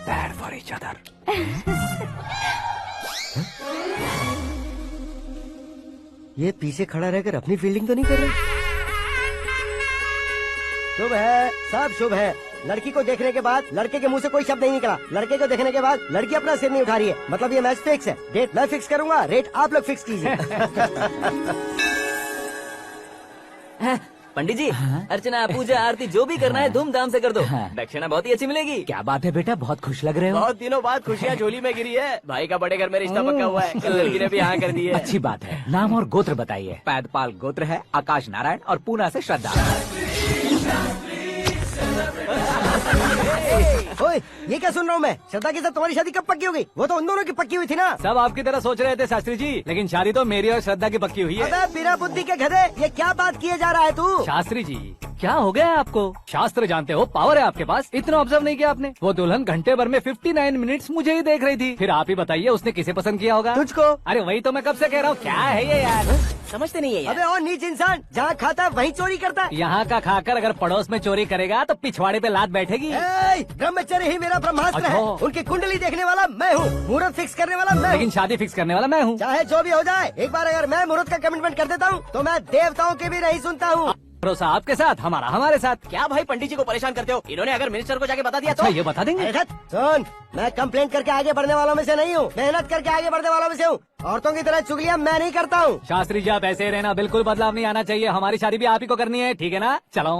Bad for each other. ये पीछे खड़ा रहकर अपनी फील्डिंग तो नहीं कर रहा? शुभ है, सब शुभ है। लड़की को देखने के बाद लड़के के मुंह से कोई शब्द नहीं निकला। लड़के को देखने के बाद लड़की अपना सिर नहीं उठा रही है। मतलब ये मैच फिक्स है। डेट मैं फिक्स करूंगा, रेट आप लोग फिक्स कीजिए। पंडित जी, अर्चना पूजा आरती जो भी करना है धूमधाम से कर दो। दक्षिणा बहुत ही अच्छी मिलेगी। क्या बात है बेटा, बहुत खुश लग रहे हो। बहुत दिनों बाद खुशियाँ झोली में गिरी है। भाई का बड़े घर में रिश्ता पक्का हुआ है। कल लड़की ने भी हाँ कर दी है। अच्छी बात है। नाम और गोत्र बताइए। पैदपाल गोत्र है, आकाश नारायण और पूना से श्रद्धा। ओए, ये क्या सुन रहा हूँ मैं? श्रद्धा के साथ तुम्हारी शादी कब पक्की हो गई? वो तो उन दोनों की पक्की हुई थी ना। सब आपकी तरह सोच रहे थे शास्त्री जी, लेकिन शादी तो मेरी और श्रद्धा की पक्की हुई है। अबे बिना बुद्धि के गधे, ये क्या बात किए जा रहा है तू? शास्त्री जी, क्या हो गया है आपको? शास्त्र जानते हो, पावर है आपके पास। इतना ऑब्जर्व नहीं किया आपने? वो दुल्हन घंटे भर में 59 मिनट्स मुझे ही देख रही थी। फिर आप ही बताइए उसने किसे पसंद किया होगा? तुझको। अरे वही तो मैं कब से कह रहा हूँ, क्या है ये यार? समझते नहीं है यार। अबे और नीच इंसान, जहाँ खाता है वहीं चोरी करता है। यहाँ का खाकर अगर पड़ोस में चोरी करेगा तो पिछवाड़े पे लात बैठेगी। ब्रह्मचर्य ही मेरा ब्रह्मास्त्र अच्छा। है। उनकी कुंडली देखने वाला मैं हूँ, मुहूर्त फिक्स करने वाला मैं हूँ। लेकिन शादी फिक्स करने वाला मैं हूँ। चाहे जो भी हो जाए, एक बार अगर मैं मुहूर्त का कमिटमेंट कर देता हूँ तो मैं देवताओं के भी नहीं सुनता हूँ। भरोसा आपके साथ, हमारा हमारे साथ। क्या भाई पंडित जी को परेशान करते हो? इन्होंने अगर मिनिस्टर को जाके बता दिया अच्छा, तो ये बता देंगे। सुन, मैं कंप्लेंट करके आगे बढ़ने वालों में से नहीं हूँ, मेहनत करके आगे बढ़ने वालों में से हूँ। औरतों की तरह चुगलियाँ मैं नहीं करता हूँ। शास्त्री जी आप ऐसे ही रहना, बिल्कुल बदलाव नहीं आना चाहिए। हमारी शादी भी आप ही को करनी है, ठीक है ना? चलो।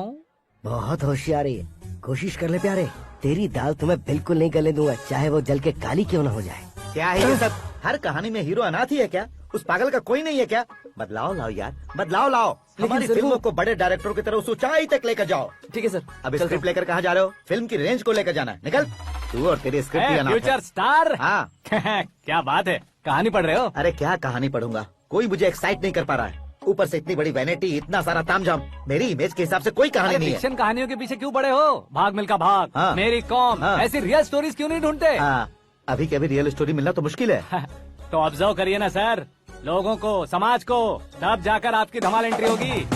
बहुत होशियारी है, कोशिश कर ले प्यारे। तेरी दाल तुम्हें बिल्कुल नहीं गले दूंगा, चाहे वो जल के काली क्यों न हो जाए। क्या है ये सब? हर कहानी में हीरो अनाथ ही है क्या? उस पागल का कोई नहीं है क्या? बदलाव लाओ यार, बदलाव लाओ। हमारी फिल्मों को बड़े डायरेक्टरों की तरह उस ऊंचाई तक लेकर जाओ। ठीक है सर। अब स्क्रिप्ट लेकर कहाँ जा रहे हो? फिल्म की रेंज को लेकर जाना है। निकल तू और तेरी स्क्रिप्ट भी अनाथ है। Future star. हाँ क्या बात है, कहानी पढ़ रहे हो? अरे क्या कहानी पढ़ूंगा, कोई मुझे एक्साइट नहीं कर पा रहा है। ऊपर से इतनी बड़ी वैनिटी, इतना सारा तामझाम। मेरी इमेज के हिसाब से कोई कहानी नहीं है। फिक्शन कहानियों के पीछे क्यों पड़े हो? भाग मिल्खा भाग, हाँ। मेरी कॉम, हाँ। ऐसी रियल स्टोरीज क्यों नहीं ढूंढते? हाँ, अभी के अभी रियल स्टोरी मिलना तो मुश्किल है। तो ऑब्जर्व करिए ना सर, लोगों को, समाज को, तब जाकर आपकी धमाल एंट्री होगी।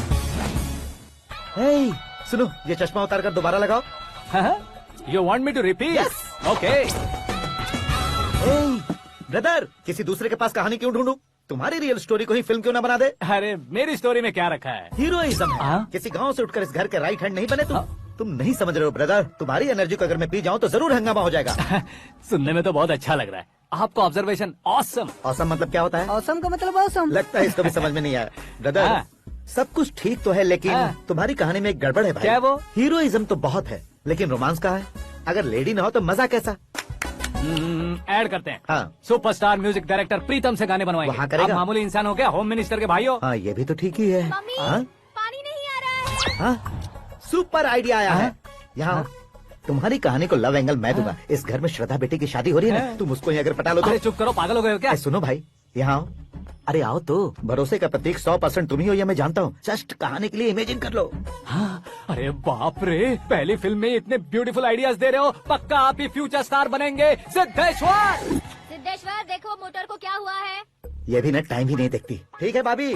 सुनो, ये चश्मा उतार कर दोबारा लगाओ। You want me to repeat? Okay. Brother, किसी दूसरे के पास कहानी क्यों ढूंढूं? तुम्हारी रियल स्टोरी को ही फिल्म क्यों ना बना दे? अरे मेरी स्टोरी में क्या रखा है? हीरोइज्म है। किसी गांव से उठकर इस घर के राइट हैंड नहीं बने तुम नहीं समझ रहे हो ब्रदर। तुम्हारी एनर्जी को अगर मैं पी जाऊं तो जरूर हंगामा हो जाएगा। सुनने में तो बहुत अच्छा लग रहा है। आपका ऑब्जर्वेशन ऑसम। ऑसम मतलब क्या होता है? औसम का मतलब औसम। लगता है इसको भी समझ में नहीं आया। ब्रदर, सब कुछ ठीक तो है, लेकिन तुम्हारी कहानी में एक गड़बड़ है भाई। क्या वो? हीरोइज्म तो बहुत है, लेकिन रोमांस कहाँ है? अगर लेडी ना हो तो मजा कैसा? ऐड करते हैं। हाँ। सुपरस्टार म्यूजिक डायरेक्टर प्रीतम से गाने बनवाएंगे। वहाँ करेगा? आप मामूली इंसान हो क्या? होम मिनिस्टर के भाई हो। हाँ, ये भी तो ठीक ही है। मम्मी, हाँ? पानी नहीं आ रहा है। हाँ? सुपर आइडिया आया है। यहाँ तुम्हारी कहानी को लव एंगल मैं दूंगा। इस घर में श्रद्धा बेटी की शादी हो रही है ना, तुम उसको ही अगर पटा लो तो। अरे चुप करो, पागल हो गए हो क्या? सुनो भाई, यहाँ आओ। अरे आओ तो, भरोसे का प्रतीक 100% तुम ही हो, ये मैं जानता हूँ। जस्ट कहानी के लिए इमेजिन कर लो। हाँ, अरे बाप रे, पहली फिल्म में इतने ब्यूटीफुल आइडियाज दे रहे हो। पक्का आप ही फ्यूचर स्टार बनेंगे। सिद्धेश्वर, सिद्धेश्वर देखो मोटर को क्या हुआ है। ये भी ना टाइम ही नहीं देखती। ठीक है भाभी।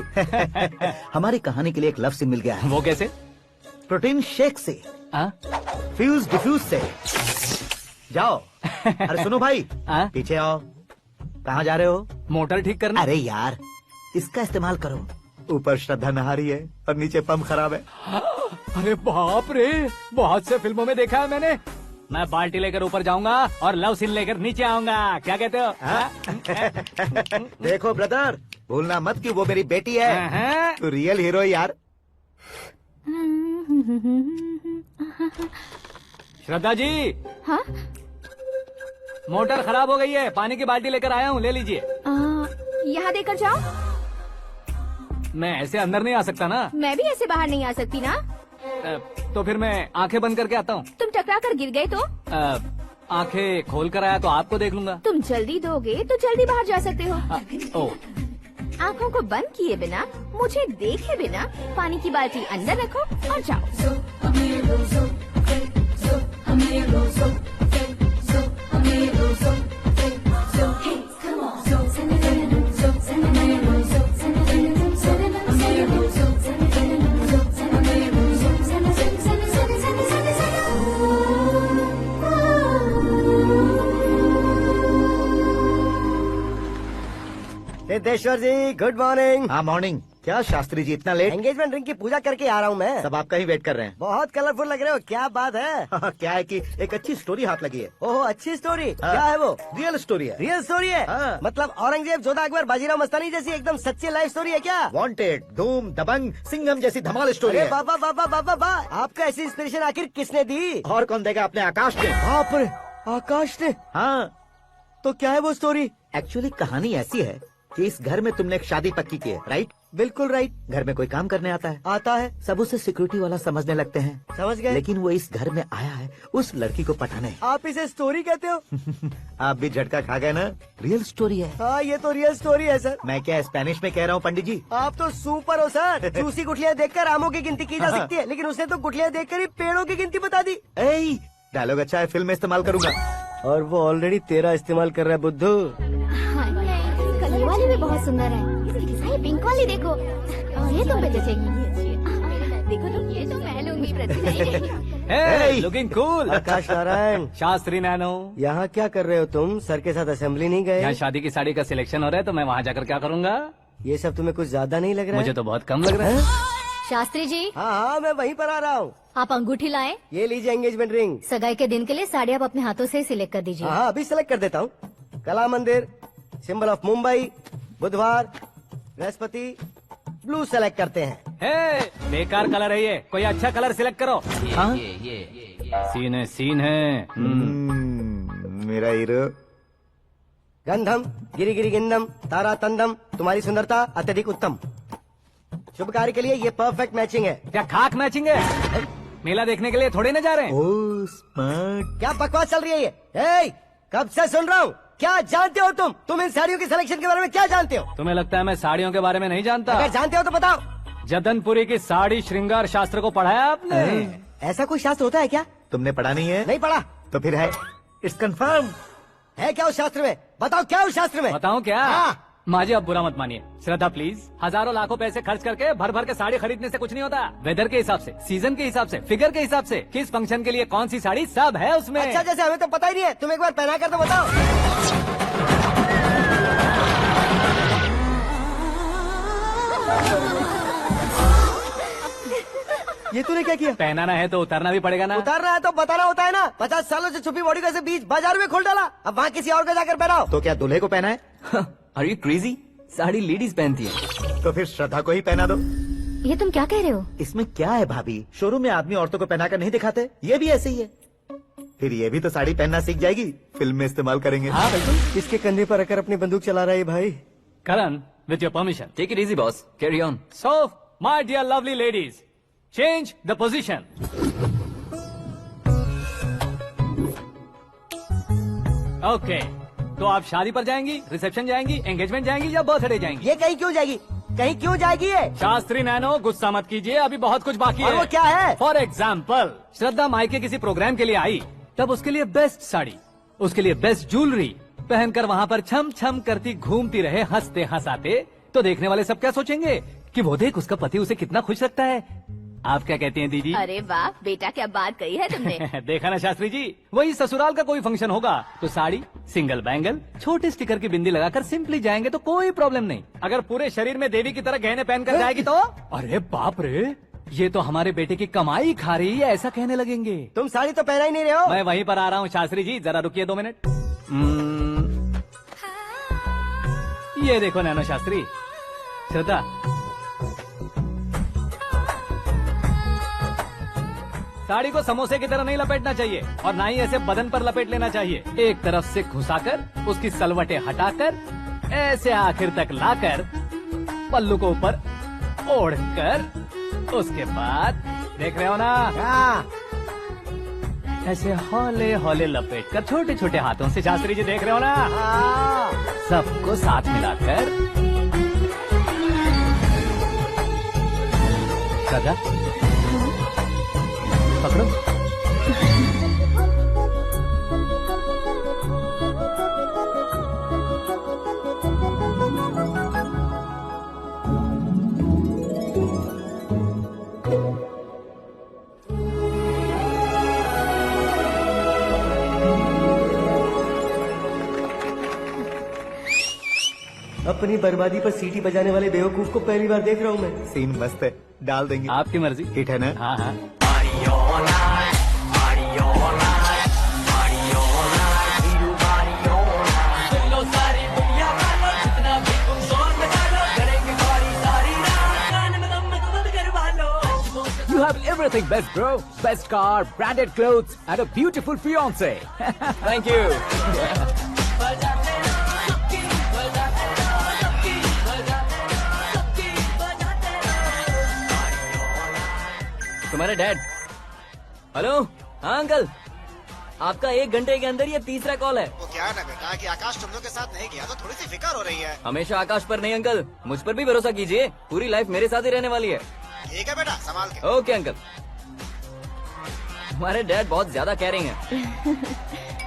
हमारी कहानी के लिए एक लव सीन मिल गया है। वो कैसे? प्रोटीन शेक से, फ्यूज डिफ्यूज से। जाओ। अरे सुनो भाई, पीछे आओ। कहाँ जा रहे हो? मोटर ठीक करना। अरे यार, इसका इस्तेमाल करो। ऊपर श्रद्धा नहा रही है और नीचे पंप खराब है। अरे बाप रे, बहुत से फिल्मों में देखा है मैंने। मैं बाल्टी लेकर ऊपर जाऊंगा और लव सीन लेकर नीचे आऊंगा। क्या कहते हो? देखो ब्रदर, भूलना मत कि वो मेरी बेटी है। तू रियल हीरो यार। श्रद्धा जी। हाँ? मोटर खराब हो गई है, पानी की बाल्टी लेकर आया हूँ, ले लीजिए। यहाँ देकर जाओ। मैं ऐसे अंदर नहीं आ सकता ना। मैं भी ऐसे बाहर नहीं आ सकती ना। तो फिर मैं आंखें बंद करके आता हूँ। तुम टकरा कर गिर गए तो? आंखें खोल कर आया तो आपको देख लूंगा। तुम जल्दी दोगे तो जल्दी बाहर जा सकते हो। आँखों को बंद किए बिना, मुझे देखे बिना पानी की बाल्टी अंदर रखो और जाओ। सिद्धेश्वर जी गुड मॉर्निंग। हाँ मॉर्निंग। क्या शास्त्री जी इतना लेट? एंगेजमेंट रिंग की पूजा करके आ रहा हूँ मैं। सब आपका ही वेट कर रहे हैं। बहुत कलरफुल लग रहे हो, क्या बात है? क्या है कि एक अच्छी स्टोरी हाथ लगी है। ओह अच्छी स्टोरी, हाँ। क्या है वो? रियल स्टोरी है। रियल स्टोरी है? हाँ। मतलब औरंगजेब, जोधा अकबर, बाजीराव मस्तानी जैसी एकदम सच्ची लाइफ स्टोरी है क्या? वांटेड, धूम, दबंग, सिंघम जैसी धमाल स्टोरी है। बाबा बाबा बाबा बा, आपको ऐसी इंस्पिरेशन आखिर किसने दी? और कौन देगा? अपने आकाश ने। बाप रे, आकाश ने? हाँ। तो क्या है वो स्टोरी? एक्चुअली कहानी ऐसी है कि इस घर में तुमने एक शादी पक्की की है, राइट? बिल्कुल राइट। घर में कोई काम करने आता है? आता है। सब उसे सिक्योरिटी वाला समझने लगते हैं। समझ गए। लेकिन वो इस घर में आया है उस लड़की को पटाने। आप इसे स्टोरी कहते हो? आप भी झटका खा गए ना? रियल स्टोरी है। हाँ ये तो रियल स्टोरी है सर। मैं क्या स्पेनिश में कह रहा हूँ पंडित जी? आप तो सुपर हो सर। चूसी गुठलियाँ देखकर आमों की गिनती की जा सकती है, लेकिन उसने तो गुठलियाँ देखकर ही पेड़ों की गिनती बता दी। डायलॉग अच्छा है, फिल्म में इस्तेमाल करूंगा। और वो ऑलरेडी तेरा इस्तेमाल कर रहा है बुद्धू। कल ये वाली भी बहुत सुंदर है। इसकी डिजाइन पिंक वाली देखो, ये तुम पे जचेगी। देखो तो ये तो मैं लूंगी प्रति। Looking cool. आकाश नारायण। शास्त्री नैनो। यहाँ क्या कर रहे हो तुम? सर के साथ असेंबली नहीं गए? यहाँ शादी की साड़ी का सिलेक्शन हो रहा है तो मैं वहाँ जाकर क्या करूँगा? ये सब तुम्हें कुछ ज्यादा नहीं लग रहा है? मुझे तो बहुत कम लग रहा है। शास्त्री जी। हाँ हाँ मैं वहीं पर आ रहा हूँ। आप अंगूठी लाएं। ये लीजिए एंगेजमेंट रिंग। सगाई के दिन के लिए साड़ी आप अपने हाथों से सिलेक्ट कर दीजिए। हाँ अभी सिलेक्ट कर देता हूँ। कला मंदिर, सिंबल ऑफ मुंबई, बुधवार, बृहस्पति, ब्लू सेलेक्ट करते हैं। बेकार कलर है ये, कोई अच्छा कलर सिलेक्ट करो। सीन है। मेरा हीरो। गंधम गिरी गिरी गिंदम तारा तंदम, तुम्हारी सुंदरता अत्यधिक उत्तम। शुभ कार्य के लिए ये परफेक्ट मैचिंग है। क्या खाक मैचिंग है? मेला देखने के लिए थोड़े न जा रहे हैं। Oh smart. क्या बकवास चल रही है ये? कब से सुन रहा हूँ। क्या जानते हो तुम इन साड़ियों की सिलेक्शन के बारे में क्या जानते हो? तुम्हें लगता है मैं साड़ियों के बारे में नहीं जानता? अगर जानते हो तो बताओ। जदनपुरी की साड़ी श्रृंगार शास्त्र को पढ़ाया आपने? ऐसा कोई शास्त्र होता है क्या? तुमने पढ़ा नहीं है? नहीं पढ़ा। तो फिर है। It's confirm. है क्या उस शास्त्र में? बताओ क्या उस शास्त्र में? बताऊं क्या? हाँ। माजी अब बुरा मत मानिए। श्रद्धा प्लीज। हजारों लाखों पैसे खर्च करके भर भर के साड़ी खरीदने से कुछ नहीं होता। वेदर के हिसाब से, सीजन के हिसाब से, फिगर के हिसाब से, किस फंक्शन के लिए कौन सी साड़ी, सब है उसमें। अच्छा जैसे हमें तो पता ही नहीं है, तुम एक बार पहना कर तो बताओ। ये तूने क्या किया? पहनाना है तो उतारना भी पड़ेगा ना। उतारना है तो बताना होता है ना। 50 सालों से छुपी बॉडी को ऐसे बीच बाजार में खोल डाला, अब वहाँ किसी और को जाकर पहनाओ। तो क्या दूल्हे को पहना है? Are you crazy? Sari ladies पहनती है। तो फिर श्रद्धा को ही पहना दो। ये तुम क्या कह रहे हो? इसमें क्या है भाभी? शोरूम में आदमी औरतों को पहनाकर नहीं दिखाते? ये भी ऐसे ही है। फिर ये भी तो साड़ी पहनना सीख जाएगी, फिल्म में इस्तेमाल करेंगे। हाँ बिल्कुल। इसके कंधे पर रखकर अपनी बंदूक चला रहा है भाई। Karan, with your permission. Take it easy boss, carry on. So my dear lovely ladies, change the position. Okay, तो आप शादी पर जाएंगी, रिसेप्शन जाएंगी, एंगेजमेंट जाएंगी या बर्थडे जाएंगी? ये कहीं क्यों जाएगी? कहीं क्यों जाएगी ये? शास्त्री नैनो गुस्सा मत कीजिए, अभी बहुत कुछ बाकी और है। वो क्या है? फॉर एग्जाम्पल, श्रद्धा मायके किसी प्रोग्राम के लिए आई, तब उसके लिए बेस्ट साड़ी, उसके लिए बेस्ट ज्वेलरी पहनकर वहाँ पर छम छम करती घूमती रहे हंसते हंसाते, तो देखने वाले सब क्या सोचेंगे कि वो देख उसका पति उसे कितना खुश रखता है। आप क्या कहती हैं दीदी? अरे वाह बेटा, क्या बात कही है तुमने। देखा ना शास्त्री जी, वही ससुराल का कोई फंक्शन होगा तो साड़ी, सिंगल बैंगल, छोटे स्टिकर की बिंदी लगाकर सिंपली जाएंगे तो कोई प्रॉब्लम नहीं। अगर पूरे शरीर में देवी की तरह गहने पहनकर जाएगी तो अरे बाप रे, ये तो हमारे बेटे की कमाई खा रही है, ऐसा कहने लगेंगे। तुम साड़ी तो पहना ही नहीं रहे हो। मैं वहीं पर आ रहा हूँ शास्त्री जी, जरा रुकिए 2 मिनट। ये देखो नैनो शास्त्री, श्रद्धा, साड़ी को समोसे की तरह नहीं लपेटना चाहिए और ना ही ऐसे बदन पर लपेट लेना चाहिए। एक तरफ से घुसाकर उसकी सलवटें हटाकर ऐसे आखिर तक लाकर पल्लू को ऊपर ओढ़कर, उसके बाद देख रहे हो ना, ऐसे हौले हौले लपेट कर छोटे छोटे हाथों से, शास्त्री जी देख रहे हो ना, सबको साथ मिलाकर सदा पकड़ो। अपनी बर्बादी पर सीटी बजाने वाले बेवकूफ को पहली बार देख रहा हूँ मैं। सीन मस्त है, डाल देंगे। आपकी मर्जी। हिट है ना? हाँ हाँ। You have everything best, bro. Best car, branded clothes, and a beautiful fiance. Thank you. तुम्हारे डैड। हेलो, हाँ अंकल, आपका 1 घंटे के अंदर ये तीसरा कॉल है। वो क्या है ना बेटा कि आकाश तुम लोग के साथ नहीं गया तो थोड़ी सी फिक्र हो रही है। हमेशा आकाश पर नहीं अंकल, मुझ पर भी भरोसा कीजिए, पूरी लाइफ मेरे साथ ही रहने वाली है। ठीक है बेटा, संभाल के। Okay uncle. हमारे डैड बहुत ज्यादा केयरिंग है।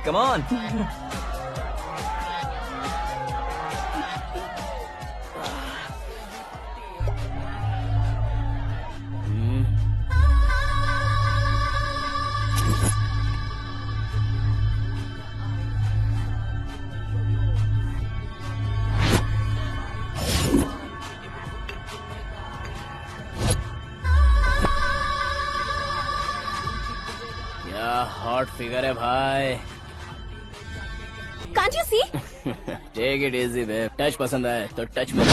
Come on. हॉट फिगर है भाई। Can't you see? Take it easy babe. Touch पसंद आए तो टच में।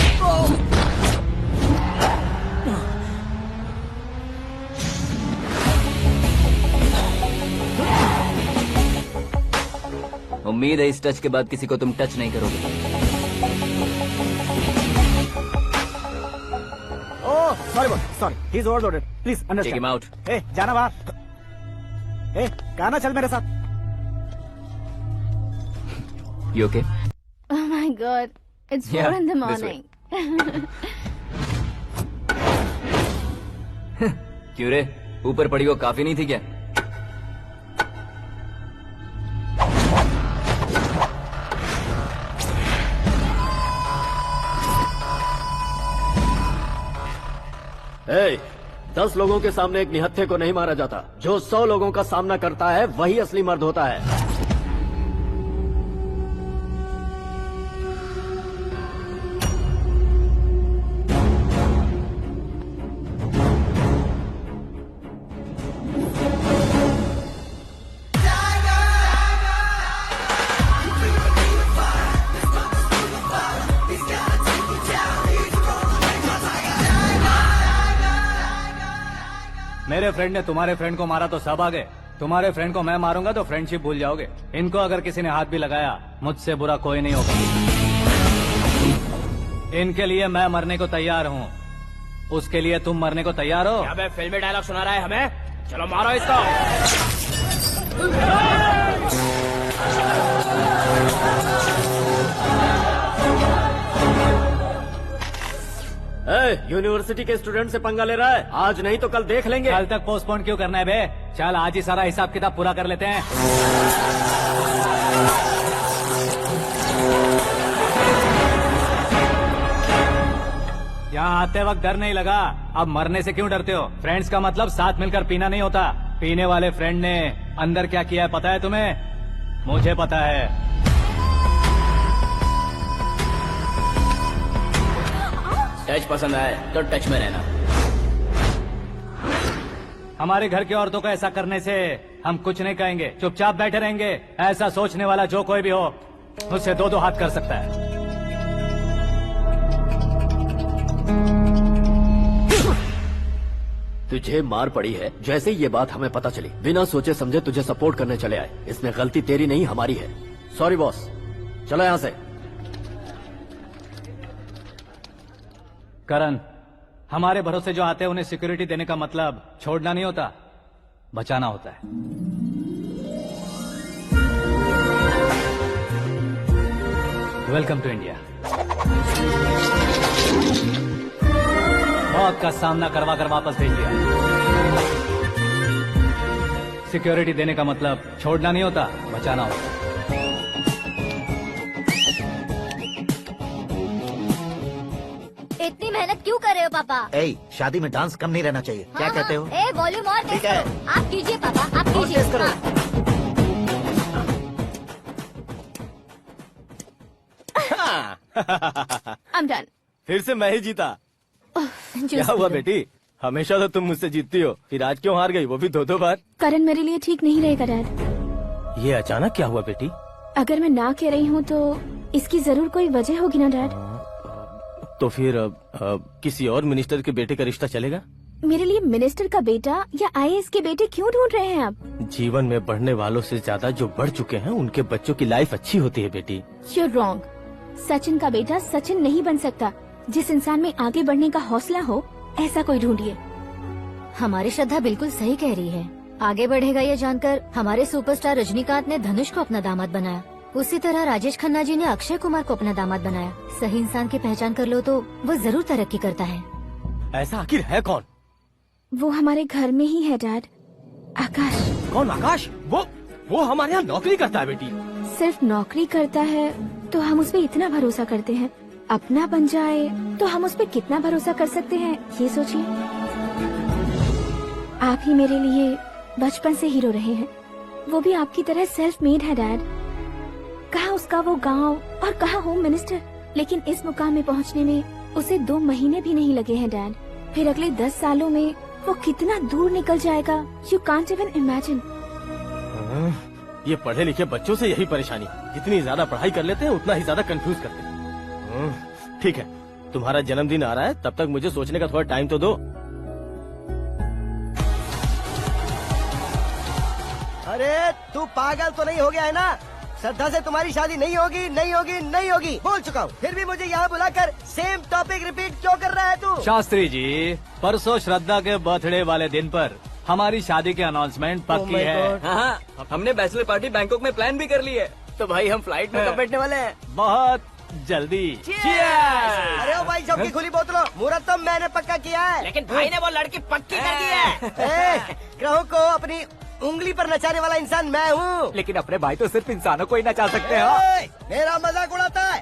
उम्मीद है इस टच के बाद किसी को तुम टच नहीं करोगे। Oh sorry boss, sorry, he is overloaded, please Take understand. him out. ए जाना बाहर। ए गाना चल मेरे साथ। You okay? Oh my God, it's 4 Yeah, in the this way. morning. क्यों रे, ऊपर पड़ी वो काफी नहीं थी क्या? ए, 10 लोगों के सामने एक निहत्थे को नहीं मारा जाता। जो 100 लोगों का सामना करता है वही असली मर्द होता है। मेरे फ्रेंड ने तुम्हारे फ्रेंड को मारा तो सब आ गए। तुम्हारे फ्रेंड को मैं मारूंगा तो फ्रेंडशिप भूल जाओगे। इनको अगर किसी ने हाथ भी लगाया, मुझसे बुरा कोई नहीं होगा। इनके लिए मैं मरने को तैयार हूँ। उसके लिए तुम मरने को तैयार हो? क्या बे फिल्मी डायलॉग सुना रहा है हमें? चलो मारो इसको। यूनिवर्सिटी के स्टूडेंट से पंगा ले रहा है। आज नहीं तो कल देख लेंगे। कल तक पोस्टपोन क्यों करना है बे? चल आज ही सारा हिसाब किताब पूरा कर लेते हैं। यहाँ आते वक्त डर नहीं लगा, अब मरने से क्यों डरते हो? फ्रेंड्स का मतलब साथ मिलकर पीना नहीं होता। पीने वाले फ्रेंड ने अंदर क्या किया है पता है तुम्हें? मुझे पता है। टच पसंद आए तो टच में रहना। हमारे घर की औरतों को ऐसा करने से हम कुछ नहीं कहेंगे, चुपचाप बैठे रहेंगे। ऐसा सोचने वाला जो कोई भी हो, उससे 2-2 हाथ कर सकता है। तुझे मार पड़ी है। जैसे ही ये बात हमें पता चली, बिना सोचे समझे तुझे सपोर्ट करने चले आए। इसमें गलती तेरी नहीं हमारी है। सॉरी बॉस, चलो यहाँ से। करण, हमारे भरोसे जो आते हैं उन्हें सिक्योरिटी देने का मतलब छोड़ना नहीं होता, बचाना होता है। Welcome to India. मौत का सामना करवा कर वापस भेज दिया। सिक्योरिटी देने का मतलब छोड़ना नहीं होता, बचाना होता है। इतनी मेहनत क्यों कर रहे हो पापा? ए, शादी में डांस कम नहीं रहना चाहिए। क्या कहते हो? ए वॉल्यूम और तेज ठीक है। करो। आप कीजिए पापा, आप और कीजिए। तेज करो। हाँ। फिर से मैं ही जीता। क्या हुआ बेटी, हमेशा तो तुम मुझसे जीतती हो, फिर आज क्यों हार गई, वो भी 2-2 बार? करण मेरे लिए ठीक नहीं रहेगा डैड। ये अचानक क्या हुआ बेटी? अगर मैं ना कह रही हूँ तो इसकी जरूर कोई वजह होगी ना डैड। तो फिर किसी और मिनिस्टर के बेटे का रिश्ता चलेगा? मेरे लिए मिनिस्टर का बेटा या आईएएस के बेटे क्यों ढूंढ रहे हैं आप? जीवन में बढ़ने वालों से ज्यादा जो बढ़ चुके हैं उनके बच्चों की लाइफ अच्छी होती है बेटी। You're wrong। सचिन का बेटा सचिन नहीं बन सकता। जिस इंसान में आगे बढ़ने का हौसला हो ऐसा कोई ढूंढिए। हमारी श्रद्धा बिल्कुल सही कह रही है। आगे बढ़ेगा ये जानकर हमारे सुपरस्टार रजनीकांत ने धनुष को अपना दामाद बनाया। उसी तरह राजेश खन्ना जी ने अक्षय कुमार को अपना दामाद बनाया। सही इंसान की पहचान कर लो तो वो जरूर तरक्की करता है। ऐसा आखिर है कौन? वो हमारे घर में ही है डैड, आकाश। कौन आकाश? वो हमारे यहाँ नौकरी करता है बेटी। सिर्फ नौकरी करता है तो हम उस पर इतना भरोसा करते हैं, अपना बन जाए तो हम उस पर कितना भरोसा कर सकते हैं ये सोचिए। आप ही मेरे लिए बचपन से हीरो रहे हैं, वो भी आपकी तरह सेल्फ मेड है डैड। कहाँ उसका वो गांव और कहाँ होम मिनिस्टर, लेकिन इस मुकाम में पहुँचने में उसे 2 महीने भी नहीं लगे हैं डैड। फिर अगले 10 सालों में वो कितना दूर निकल जाएगा, यू कांट इवन इमेजिन। ये पढ़े लिखे बच्चों से यही परेशानी, जितनी ज्यादा पढ़ाई कर लेते हैं उतना ही ज्यादा कंफ्यूज करते हैं। ठीक है, तुम्हारा जन्मदिन आ रहा है, तब तक मुझे सोचने का थोड़ा टाइम तो दो। अरे तू पागल तो नहीं हो गया है ना? श्रद्धा से तुम्हारी शादी नहीं होगी, नहीं होगी, नहीं होगी, बोल चुका हूँ। फिर भी मुझे यहाँ बुलाकर सेम टॉपिक रिपीट क्यों कर रहा है तू? शास्त्री जी, परसों श्रद्धा के बर्थडे वाले दिन पर हमारी शादी की अनाउंसमेंट पक्की है। हाँ, हमने बैचलर पार्टी बैंकॉक में प्लान भी कर ली है। तो भाई हम फ्लाइट में कब बैठने वाले हैं? बहुत जल्दी। अरे ओ भाई, सबकी खुली बोतलों, मुहूर्त तो मैंने पक्का किया है। लेकिन भाई ने वो लड़की पक्की कर दी है। ग्रहों को अपनी उंगली पर नचाने वाला इंसान मैं हूँ। लेकिन अपने भाई तो सिर्फ इंसानों को ही नचा सकते हैं। मेरा मजाक उड़ाता है।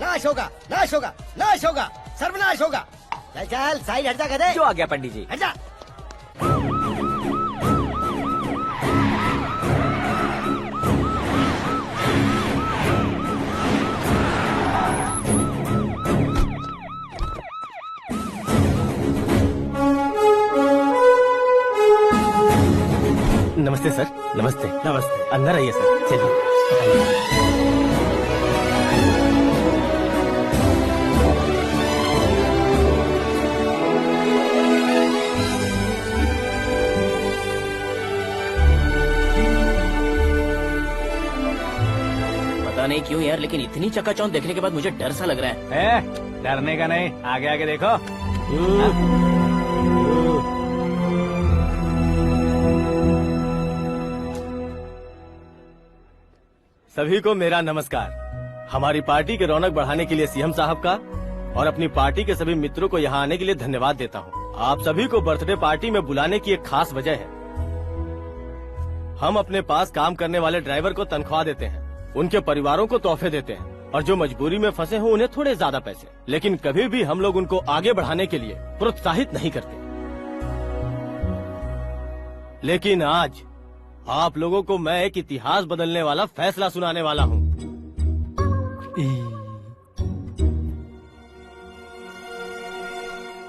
नाश होगा, नाश होगा, नाश होगा, सर्वनाश होगा। चल चल साइड हट जा गधे। जो आ गया पंडित जी। हट जा। नमस्ते सर। नमस्ते। नमस्ते। अंदर आइए सर, चलिए। पता नहीं क्यों यार, लेकिन इतनी चकाचौंध देखने के बाद मुझे डर सा लग रहा है। डरने का नहीं, आगे आगे देखो। सभी को मेरा नमस्कार। हमारी पार्टी के रौनक बढ़ाने के लिए सीएम साहब का और अपनी पार्टी के सभी मित्रों को यहाँ आने के लिए धन्यवाद देता हूँ। आप सभी को बर्थडे पार्टी में बुलाने की एक खास वजह है। हम अपने पास काम करने वाले ड्राइवर को तनख्वाह देते हैं, उनके परिवारों को तोहफे देते हैं और जो मजबूरी में फंसे हो उन्हें थोड़े ज्यादा पैसे। लेकिन कभी भी हम लोग उनको आगे बढ़ाने के लिए प्रोत्साहित नहीं करते। लेकिन आज आप लोगों को मैं एक इतिहास बदलने वाला फैसला सुनाने वाला हूँ।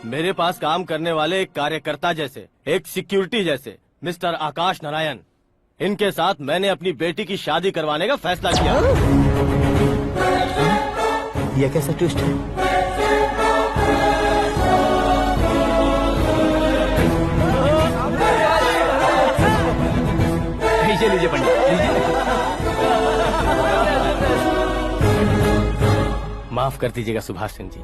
मेरे पास काम करने वाले एक कार्यकर्ता जैसे, एक सिक्योरिटी जैसे मिस्टर आकाश नारायण, इनके साथ मैंने अपनी बेटी की शादी करवाने का फैसला किया। यह कैसा ट्विस्ट है? लीजिए पंडित, माफ कर दीजिएगा सुभाष सिंह जी।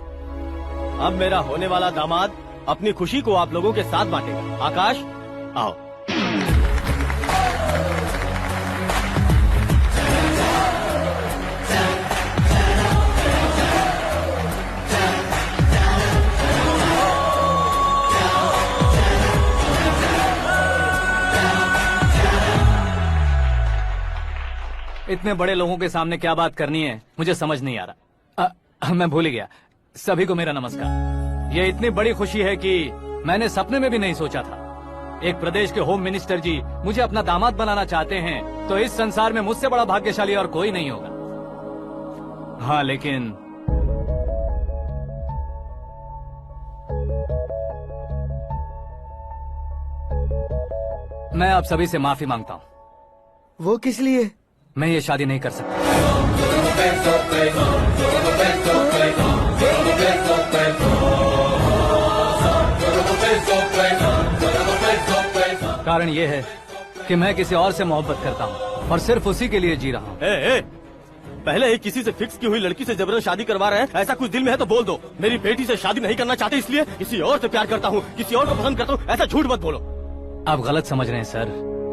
अब मेरा होने वाला दामाद अपनी खुशी को आप लोगों के साथ बांटेगा। आकाश, आओ। इतने बड़े लोगों के सामने क्या बात करनी है मुझे समझ नहीं आ रहा। मैं भूल गया। सभी को मेरा नमस्कार। ये इतनी बड़ी खुशी है कि मैंने सपने में भी नहीं सोचा था। एक प्रदेश के होम मिनिस्टर जी मुझे अपना दामाद बनाना चाहते हैं तो इस संसार में मुझसे बड़ा भाग्यशाली और कोई नहीं होगा। हाँ, लेकिन मैं आप सभी से माफी मांगता हूँ। वो किस लिए? मैं ये शादी नहीं कर सकता। कारण ये है कि मैं किसी और से मोहब्बत करता हूँ और सिर्फ उसी के लिए जी रहा हूँ। पहले ही किसी से फिक्स की हुई लड़की से जबरन शादी करवा रहे हैं, ऐसा कुछ दिल में है तो बोल दो। मेरी बेटी से शादी नहीं करना चाहते इसलिए किसी और से प्यार करता हूँ, किसी और को पसंद करता हूँ, ऐसा झूठ मत बोलो। आप गलत समझ रहे हैं सर,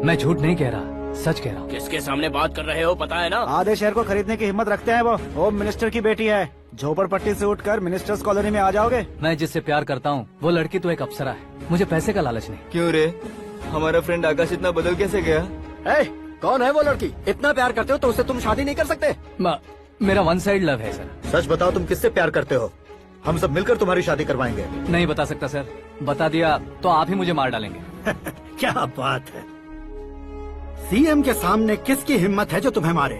मैं झूठ नहीं कह रहा, सच कह रहा हूँ। किसके सामने बात कर रहे हो पता है ना? आधे शहर को खरीदने की हिम्मत रखते हैं वो। होम मिनिस्टर की बेटी है, झोपड़पट्टी से उठकर मिनिस्टर्स कॉलोनी में आ जाओगे। मैं जिससे प्यार करता हूँ वो लड़की तो एक अप्सरा है, मुझे पैसे का लालच नहीं। क्यों रे, हमारा फ्रेंड आकाश इतना बदल कैसे गया? कौन है वो लड़की? इतना प्यार करते हो तो उससे तुम शादी नहीं कर सकते? मेरा वन साइड लव है सर। सच बताओ, तुम किससे प्यार करते हो? हम सब मिलकर तुम्हारी शादी करवाएंगे। नहीं बता सकता सर, बता दिया तो आप ही मुझे मार डालेंगे। क्या बात है, सीएम के सामने किसकी हिम्मत है जो तुम्हें मारे?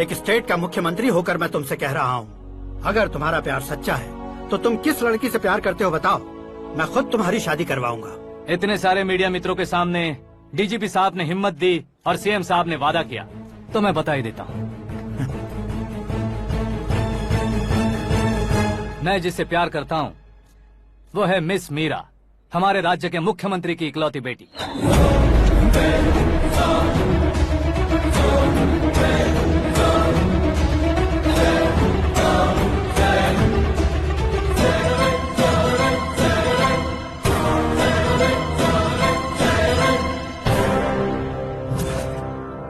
एक स्टेट का मुख्यमंत्री होकर मैं तुमसे कह रहा हूँ, अगर तुम्हारा प्यार सच्चा है तो तुम किस लड़की से प्यार करते हो बताओ, मैं खुद तुम्हारी शादी करवाऊंगा। इतने सारे मीडिया मित्रों के सामने डीजीपी साहब ने हिम्मत दी और सीएम साहब ने वादा किया, तो मैं बता ही देता हूँ। मैं जिससे प्यार करता हूँ वो है मिस मीरा, हमारे राज्य के मुख्यमंत्री की इकलौती बेटी।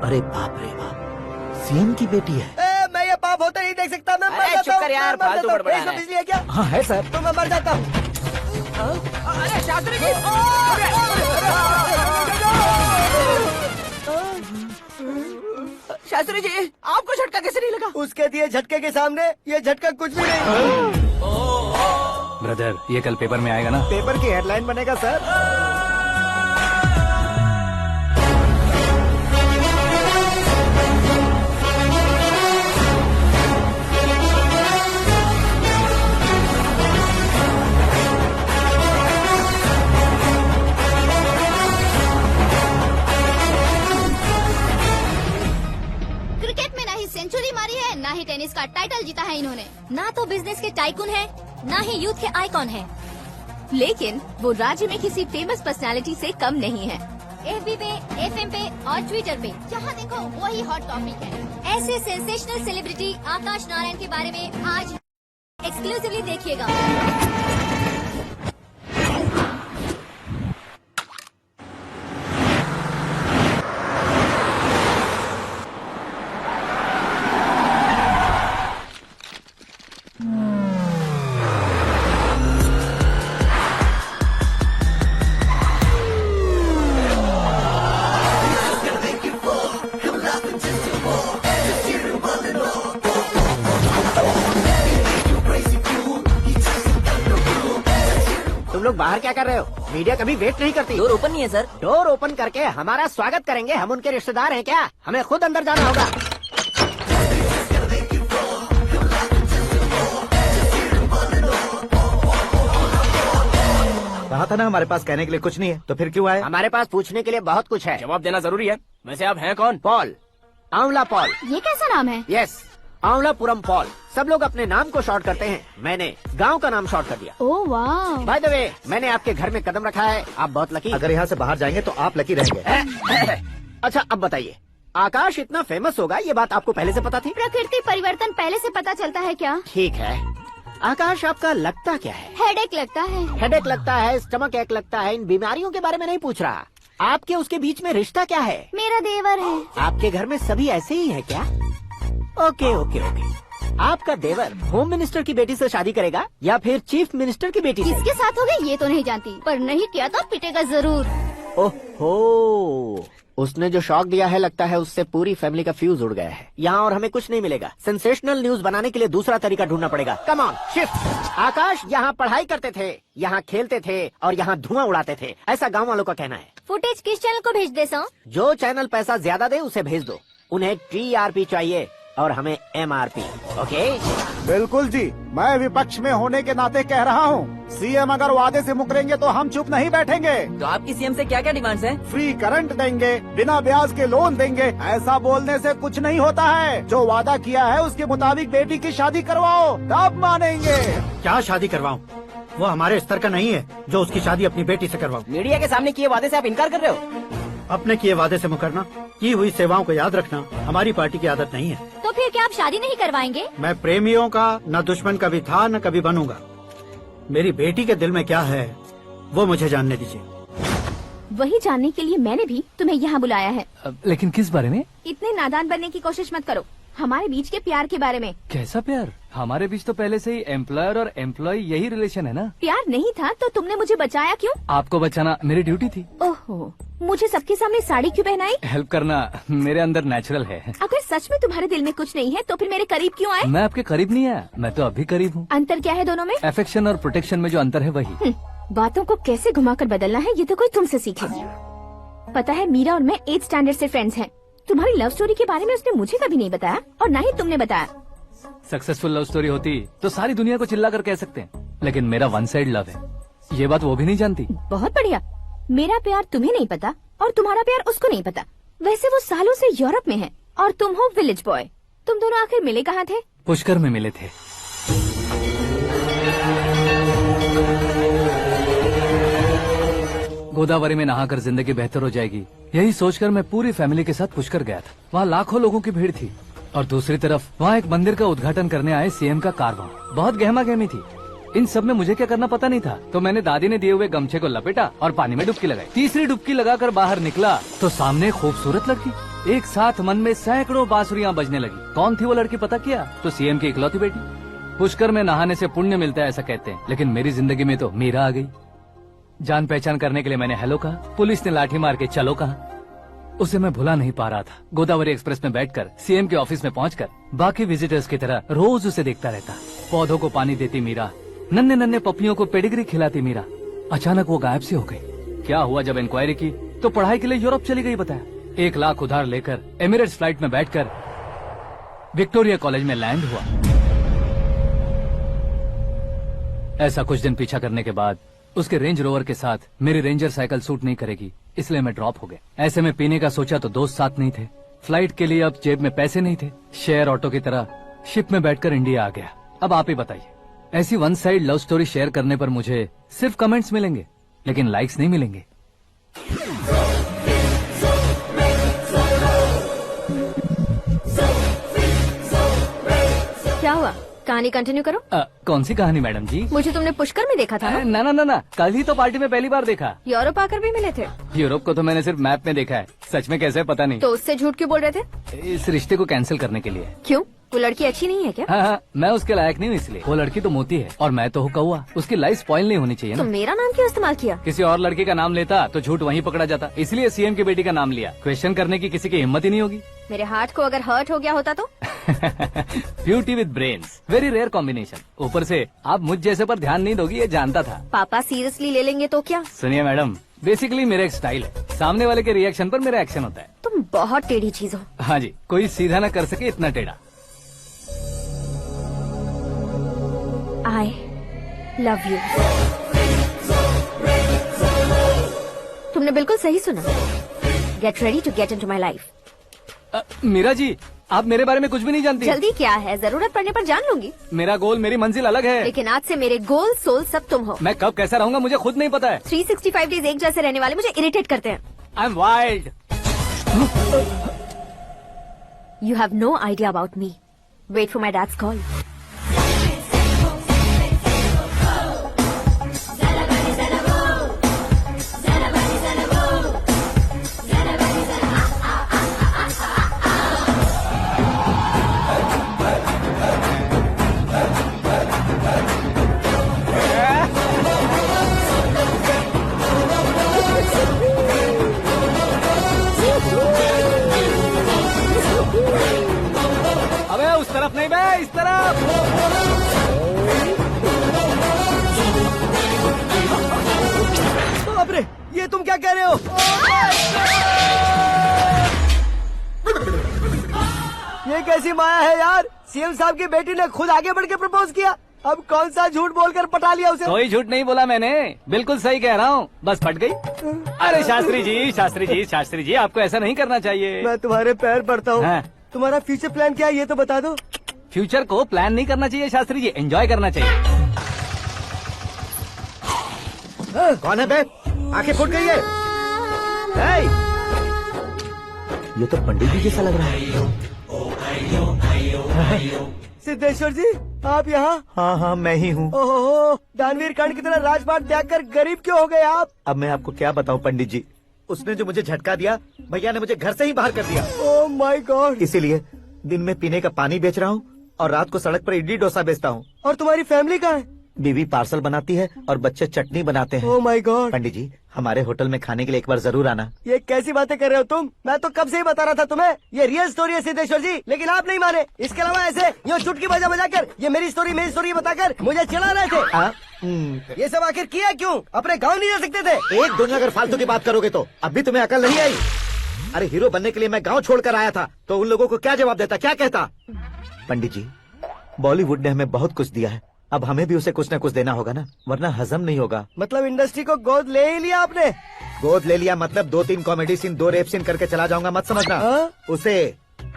अरे बाप रे बाप, सीएम की बेटी है। मैं ये पाप होते नहीं देख सकता। मैं मर अरे जाता चुप कर हूँ, यार, मैं मर फालतू जाता हूँ। बड़बड़ा इसमें रहा है। बिजली है क्या? हाँ है सर। तो मैं मर जाता हूँ। अरे शास्त्री जी, शास्त्री जी आपको झटका कैसे नहीं लगा? उसके दिए झटके के सामने ये झटका कुछ भी नहीं। ब्रदर, ये कल पेपर में आएगा ना? पेपर की हेडलाइन बनेगा सर। क्रिकेट में ना ही सेंचुरी मारी है, ना ही टेनिस का टाइटल जीता है इन्होंने। ना तो बिजनेस के टाइकून है, ना ही यूथ के आइकॉन है, लेकिन वो राज्य में किसी फेमस पर्सनालिटी से कम नहीं है। FB पे, FM पे और ट्विटर पे जहाँ देखो वही हॉट टॉपिक है। ऐसे सेंसेशनल सेलिब्रिटी आकाश नारायण के बारे में आज एक्सक्लूसिवली देखिएगा। तुम लोग बाहर क्या कर रहे हो? मीडिया कभी वेट नहीं करती। डोर ओपन नहीं है सर। डोर ओपन करके हमारा स्वागत करेंगे? हम उनके रिश्तेदार हैं क्या? हमें खुद अंदर जाना होगा। कहा था ना हमारे पास कहने के लिए कुछ नहीं है, तो फिर क्यों आए? हमारे पास पूछने के लिए बहुत कुछ है। जवाब देना जरूरी है। वैसे आप हैं कौन? पॉल, आंवला पॉल। ये कैसा नाम है? Yes, Anwalapuram Paul. सब लोग अपने नाम को शॉर्ट करते हैं, मैंने गांव का नाम शॉर्ट कर दिया। ओह वाह। बाय द वे, मैंने आपके घर में कदम रखा है, आप बहुत लकी। अगर यहाँ से बाहर जाएंगे तो आप लकी रहेंगे। अच्छा अब बताइए, आकाश इतना फेमस होगा ये बात आपको पहले से पता थी? प्रकृति परिवर्तन पहले से पता चलता है क्या? ठीक है, आकाश आपका लगता क्या है? हेडेक लगता है। हेडेक लगता है, स्टमक एक लगता है, इन बीमारियों के बारे में नहीं पूछ रहा। आपके उसके बीच में रिश्ता क्या है? मेरा देवर है। आपके घर में सभी ऐसे ही है क्या? Okay okay okay. आपका देवर होम मिनिस्टर की बेटी से शादी करेगा या फिर चीफ मिनिस्टर की बेटी से? किसके साथ होगा ये तो नहीं जानती, पर नहीं किया तो पिटेगा जरूर। ओहो, उसने जो शॉक दिया है लगता है उससे पूरी फैमिली का फ्यूज उड़ गया है। यहाँ और हमें कुछ नहीं मिलेगा। सेंसेशनल न्यूज बनाने के लिए दूसरा तरीका ढूंढना पड़ेगा। Come on shift. आकाश यहाँ पढ़ाई करते थे, यहाँ खेलते थे और यहाँ धुआं उड़ाते थे, ऐसा गाँव वालों का कहना है। फुटेज किस चैनल को भेज दे सो? जो चैनल पैसा ज्यादा दे उसे भेज दो। उन्हें TRP चाहिए और हमें MRP। ओके? बिल्कुल जी, मैं विपक्ष में होने के नाते कह रहा हूँ, सीएम अगर वादे से मुकरेंगे तो हम चुप नहीं बैठेंगे। तो आपकी सीएम से क्या क्या डिमांड्स हैं? फ्री करंट देंगे, बिना ब्याज के लोन देंगे। ऐसा बोलने से कुछ नहीं होता है। जो वादा किया है उसके मुताबिक बेटी की शादी करवाओ, तब मानेंगे। क्या शादी करवाऊं? वो हमारे स्तर का नहीं है जो उसकी शादी अपनी बेटी से करवाऊं। मीडिया के सामने किए वादे से आप इनकार कर रहे हो? अपने किए वादे से मुकरना, की हुई सेवाओं को याद रखना हमारी पार्टी की आदत नहीं है। तो फिर क्या आप शादी नहीं करवाएंगे? मैं प्रेमियों का न दुश्मन कभी था न कभी बनूंगा। मेरी बेटी के दिल में क्या है वो मुझे जानने दीजिए। वही जानने के लिए मैंने भी तुम्हें यहाँ बुलाया है। लेकिन किस बारे में? इतने नादान बनने की कोशिश मत करो। हमारे बीच के प्यार के बारे में। कैसा प्यार? हमारे बीच तो पहले से ही एम्प्लॉयर और एम्प्लॉय यही रिलेशन है ना। प्यार नहीं था तो तुमने मुझे बचाया क्यों? आपको बचाना मेरी ड्यूटी थी। ओहो, मुझे सबके सामने साड़ी क्यों पहनाई? हेल्प करना मेरे अंदर नेचुरल है। अगर सच में तुम्हारे दिल में कुछ नहीं है तो फिर मेरे करीब क्यों आए? मैं आपके करीब नहीं आया, मैं तो अभी करीब हूँ। अंतर क्या है दोनों में? अफेक्शन और प्रोटेक्शन में जो अंतर है वही। बातों को कैसे घुमाकर बदलना है ये तो कोई तुमसे सीखे। पता है मीरा और मैं 8th स्टैंडर्ड से फ्रेंड्स हैं। तुम्हारी लव स्टोरी के बारे में उसने मुझे कभी नहीं बताया और न ही तुमने बताया। सक्सेसफुल लव स्टोरी होती तो सारी दुनिया को चिल्ला कर कह सकते हैं, लेकिन मेरा वन साइड लव है। ये बात वो भी नहीं जानती। बहुत बढ़िया। मेरा प्यार तुम्हें नहीं पता और तुम्हारा प्यार उसको नहीं पता। वैसे वो सालों से यूरोप में है और तुम हो विलेज बॉय। तुम दोनों आखिर मिले कहाँ थे? पुष्कर में मिले थे। गोदावरी में नहाकर जिंदगी बेहतर हो जाएगी, यही सोचकर मैं पूरी फैमिली के साथ पुष्कर गया था। वहाँ लाखों लोगों की भीड़ थी और दूसरी तरफ वहाँ एक मंदिर का उद्घाटन करने आए सीएम का कारवां। बहुत गहमा गहमी थी। इन सब में मुझे क्या करना पता नहीं था, तो मैंने दादी ने दिए हुए गमछे को लपेटा और पानी में डुबकी लगाई। तीसरी डुबकी लगाकर बाहर निकला तो सामने खूबसूरत लड़की। एक साथ मन में सैकड़ों बांसुरियां बजने लगी। कौन थी वो लड़की पता किया? तो सीएम की इकलौती बेटी। पुष्कर में नहाने से पुण्य मिलता है ऐसा कहते हैं, लेकिन मेरी जिंदगी में तो मीरा आ गई। जान पहचान करने के लिए मैंने हेलो कहा, पुलिस ने लाठी मार के चलो कहा। उसे मैं भुला नहीं पा रहा था। गोदावरी एक्सप्रेस में बैठकर सीएम के ऑफिस में पहुंचकर बाकी विजिटर्स की तरह रोज उसे देखता रहता। पौधों को पानी देती मीरा, नन्हे नन्हे पपियों को पेडिग्री खिलाती मीरा। अचानक वो गायब सी हो गई। क्या हुआ? जब इंक्वायरी की तो पढ़ाई के लिए यूरोप चली गई बताया। 1 लाख उधार लेकर एमिरेट्स फ्लाइट में बैठकर विक्टोरिया कॉलेज में लैंड हुआ। ऐसा कुछ दिन पीछा करने के बाद उसके रेंज रोवर के साथ मेरी रेंजर साइकिल सूट नहीं करेगी, इसलिए मैं ड्रॉप हो गया। ऐसे में पीने का सोचा तो दोस्त साथ नहीं थे। फ्लाइट के लिए अब जेब में पैसे नहीं थे। शेयर ऑटो की तरह शिप में बैठकर इंडिया आ गया। अब आप ही बताइए, ऐसी one side love story share करने पर मुझे सिर्फ कमेंट्स मिलेंगे, लेकिन लाइक्स नहीं मिलेंगे। क्या हुआ? कहानी कंटिन्यू करो। कौन सी कहानी मैडम जी? मुझे तुमने पुष्कर में देखा था ना? ना, कल ही तो पार्टी में पहली बार देखा। यूरोप आकर भी मिले थे? यूरोप को तो मैंने सिर्फ मैप में देखा है, सच में कैसे पता नहीं। तो उससे झूठ क्यों बोल रहे थे? इस रिश्ते को कैंसिल करने के लिए। क्यों? वो लड़की अच्छी नहीं है क्या? हाँ, मैं उसके लायक नहीं हूँ इसलिए। वो लड़की तो मोती है और मैं तो हूँ कौवा। उसकी लाइफ स्पॉइल नहीं होनी चाहिए ना। तो मेरा नाम क्यों इस्तेमाल किया? किसी और लड़की का नाम लेता तो झूठ वहीं पकड़ा जाता, इसलिए सीएम की बेटी का नाम लिया। क्वेश्चन करने की किसी की हिम्मत ही नहीं होगी। मेरे हार्ट को अगर हर्ट हो गया होता तो? Beauty with brains, very rare combination. ऊपर से आप मुझ जैसे पर ध्यान नहीं दोगी ये जानता था। पापा सीरियसली ले लेंगे तो क्या? सुनिए मैडम, बेसिकली मेरा एक स्टाइल है, सामने वाले के रिएक्शन पर मेरा एक्शन होता है। तुम बहुत टेढ़ी चीज हो। हाँ जी, कोई सीधा न कर सके इतना टेढ़ा। I love you। तुमने बिल्कुल सही सुना। Get ready to get into my life। Meera ji, आप मेरे बारे में कुछ भी नहीं जानती। जल्दी क्या है, जरूरत पड़ने पर जान लूंगी। मेरा गोल, मेरी मंजिल अलग है। लेकिन आज से मेरे गोल सोल सब तुम हो। मैं कब कैसा रहूंगा मुझे खुद नहीं पता है। 365 डेज एक जैसे रहने वाले मुझे इरिटेट करते हैं। I'm wild। You have no idea about me। Wait for my dad's call। अबे उस तरफ नहीं बे, इस तरफ। बाप रे, ये तुम क्या कह रहे हो? ये कैसी माया है यार, सीएम साहब की बेटी ने खुद आगे बढ़ के प्रपोज किया, अब कौन सा झूठ बोलकर पटा लिया उसे। कोई झूठ नहीं बोला मैंने, बिल्कुल सही कह रहा हूँ, बस फट गई। अरे शास्त्री जी, शास्त्री जी, शास्त्री जी, आपको ऐसा नहीं करना चाहिए। मैं तुम्हारे पैर पड़ता हूँ। हाँ। तुम्हारा फ्यूचर प्लान क्या है ये तो बता दो। फ्यूचर को प्लान नहीं करना चाहिए शास्त्री जी, एंजॉय करना चाहिए। कौन है बे? आंखें फूट गई है। ये तो पंडित जी जैसा लग रहा है। सिद्धेश्वर जी आप यहाँ? हाँ मैं ही हूँ। ओहो, दानवीर कांड की तरह राजपाट त्याग कर गरीब क्यों हो गए आप? अब मैं आपको क्या बताऊँ पंडित जी, उसने जो मुझे झटका दिया, भैया ने मुझे घर से ही बाहर कर दिया। Oh my God. इसीलिए दिन में पीने का पानी बेच रहा हूँ और रात को सड़क पर इडली डोसा बेचता हूँ। और तुम्हारी फैमिली कहाँ है? बीवी पार्सल बनाती है और बच्चे चटनी बनाते हैं। Oh my God. पंडित जी हमारे होटल में खाने के लिए एक बार जरूर आना। ये कैसी बातें कर रहे हो तुम? मैं तो कब से ही बता रहा था तुम्हें, ये रियल स्टोरी है सिद्धेश्वर जी, लेकिन आप नहीं माने। इसके अलावा ऐसे यूँ चुटकी बजा बजा कर ये मेरी स्टोरी बताकर मुझे चिढ़ा रहे थे। ये सब आखिर किया क्यों? अपने गाँव नहीं जा सकते थे? एक दुनिया अगर फालतू की बात करोगे तो अब भी तुम्हें अकल नहीं आई। अरे हीरो बनने के लिए मैं गाँव छोड़कर आया था तो उन लोगों को क्या जवाब देता, क्या कहता? पंडित जी बॉलीवुड ने हमें बहुत कुछ दिया है, अब हमें भी उसे कुछ न कुछ देना होगा ना, वरना हजम नहीं होगा। मतलब इंडस्ट्री को गोद ले ही लिया आपने? गोद ले लिया मतलब 2-3 कॉमेडी सीन 2 रेप सीन करके चला जाऊंगा मत समझना। उसे,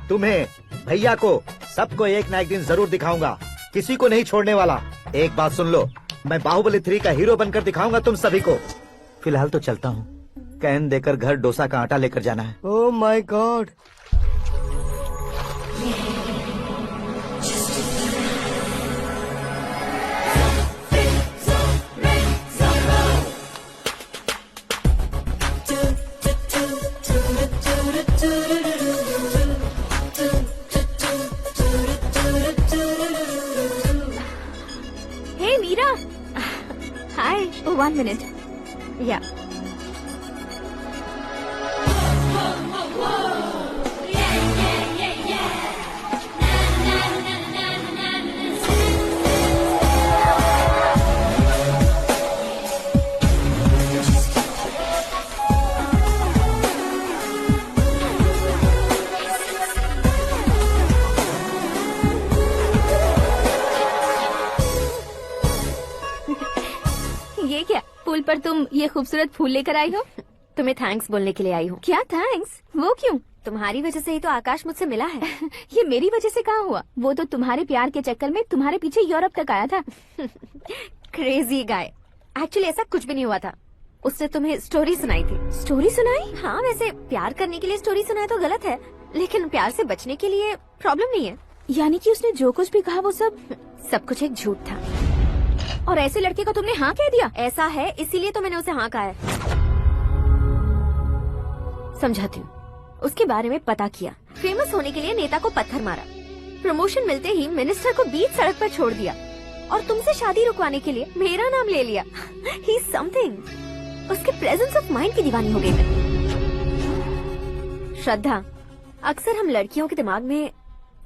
तुम्हें, भैया को, सबको एक ना एक दिन जरूर दिखाऊंगा, किसी को नहीं छोड़ने वाला। एक बात सुन लो, मैं बाहुबली 3 का हीरो बनकर दिखाऊंगा तुम सभी को। फिलहाल तो चलता हूँ, कैन देकर घर डोसा का आटा लेकर जाना है। Oh my God. Hey Meera. Hi. Oh, 1 minute. Yeah. ये क्या, पुल पर तुम ये खूबसूरत फूल लेकर आई हो? तुम्हें थैंक्स बोलने के लिए आई हूँ। क्या थैंक्स? वो क्यों? तुम्हारी वजह से ही तो आकाश मुझसे मिला है। ये मेरी वजह से कहाँ हुआ? वो तो तुम्हारे प्यार के चक्कर में तुम्हारे पीछे यूरोप तक आया था। Crazy guy. एक्चुअली ऐसा कुछ भी नहीं हुआ था, उसने तुम्हें स्टोरी सुनाई थी। स्टोरी सुनाई? हाँ, वैसे प्यार करने के लिए स्टोरी सुनाए तो गलत है, लेकिन प्यार से बचने के लिए प्रॉब्लम नहीं है। यानी कि उसने जो कुछ भी कहा वो सब कुछ एक झूठ था। और ऐसे लड़के को तुमने हाँ कह दिया? ऐसा है, इसीलिए तो मैंने उसे हाँ कहा है। समझाती हूँ। उसके बारे में पता किया, फेमस होने के लिए नेता को पत्थर मारा, प्रमोशन मिलते ही मिनिस्टर को बीच सड़क पर छोड़ दिया, और तुमसे शादी रुकवाने के लिए मेरा नाम ले लिया। He is something. उसके प्रेजेंस ऑफ माइंड की दीवानी हो गई मैं। श्रद्धा, अक्सर हम लड़कियों के दिमाग में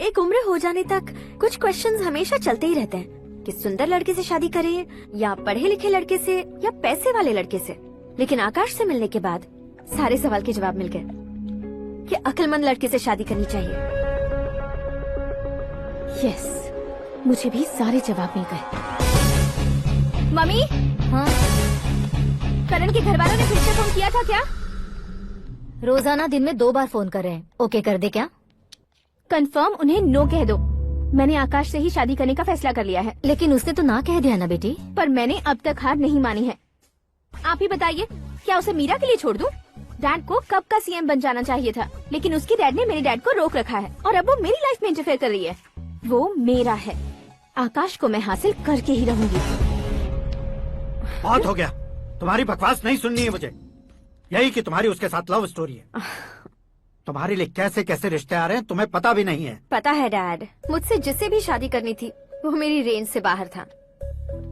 एक उम्र हो जाने तक कुछ क्वेश्चंस हमेशा चलते ही रहते हैं कि सुंदर लड़के से शादी करें या पढ़े लिखे लड़के से या पैसे वाले लड़के से। लेकिन आकाश से मिलने के बाद सारे सवाल के जवाब मिल गए कि अक्लमंद लड़के से शादी करनी चाहिए। यस, मुझे भी सारे जवाब मिल गए। मम्मी? हाँ? करण के घर वालों ने फिर से फोन किया था क्या? रोजाना दिन में 2 बार फोन कर रहे हैं। ओके कर दे क्या? कंफर्म उन्हें नो कह दो। मैंने आकाश से ही शादी करने का फैसला कर लिया है। लेकिन उसने तो ना कह दिया ना बेटी। पर मैंने अब तक हार नहीं मानी है। आप ही बताइए, क्या उसे मीरा के लिए छोड़ दूं? डैड को कब का सीएम बन जाना चाहिए था, लेकिन उसकी डैड ने मेरे डैड को रोक रखा है और अब वो मेरी लाइफ में इंटरफेयर कर रही है। वो मेरा है, आकाश को मैं हासिल करके ही रहूंगी। बहुत हो गया, तुम्हारी बकवास नहीं सुननी है मुझे। यही कि तुम्हारी उसके साथ लव स्टोरी है। तुम्हारे लिए कैसे कैसे रिश्ते आ रहे हैं तुम्हें पता भी नहीं है। पता है डैड, मुझसे जिससे भी शादी करनी थी वो मेरी रेंज से बाहर था।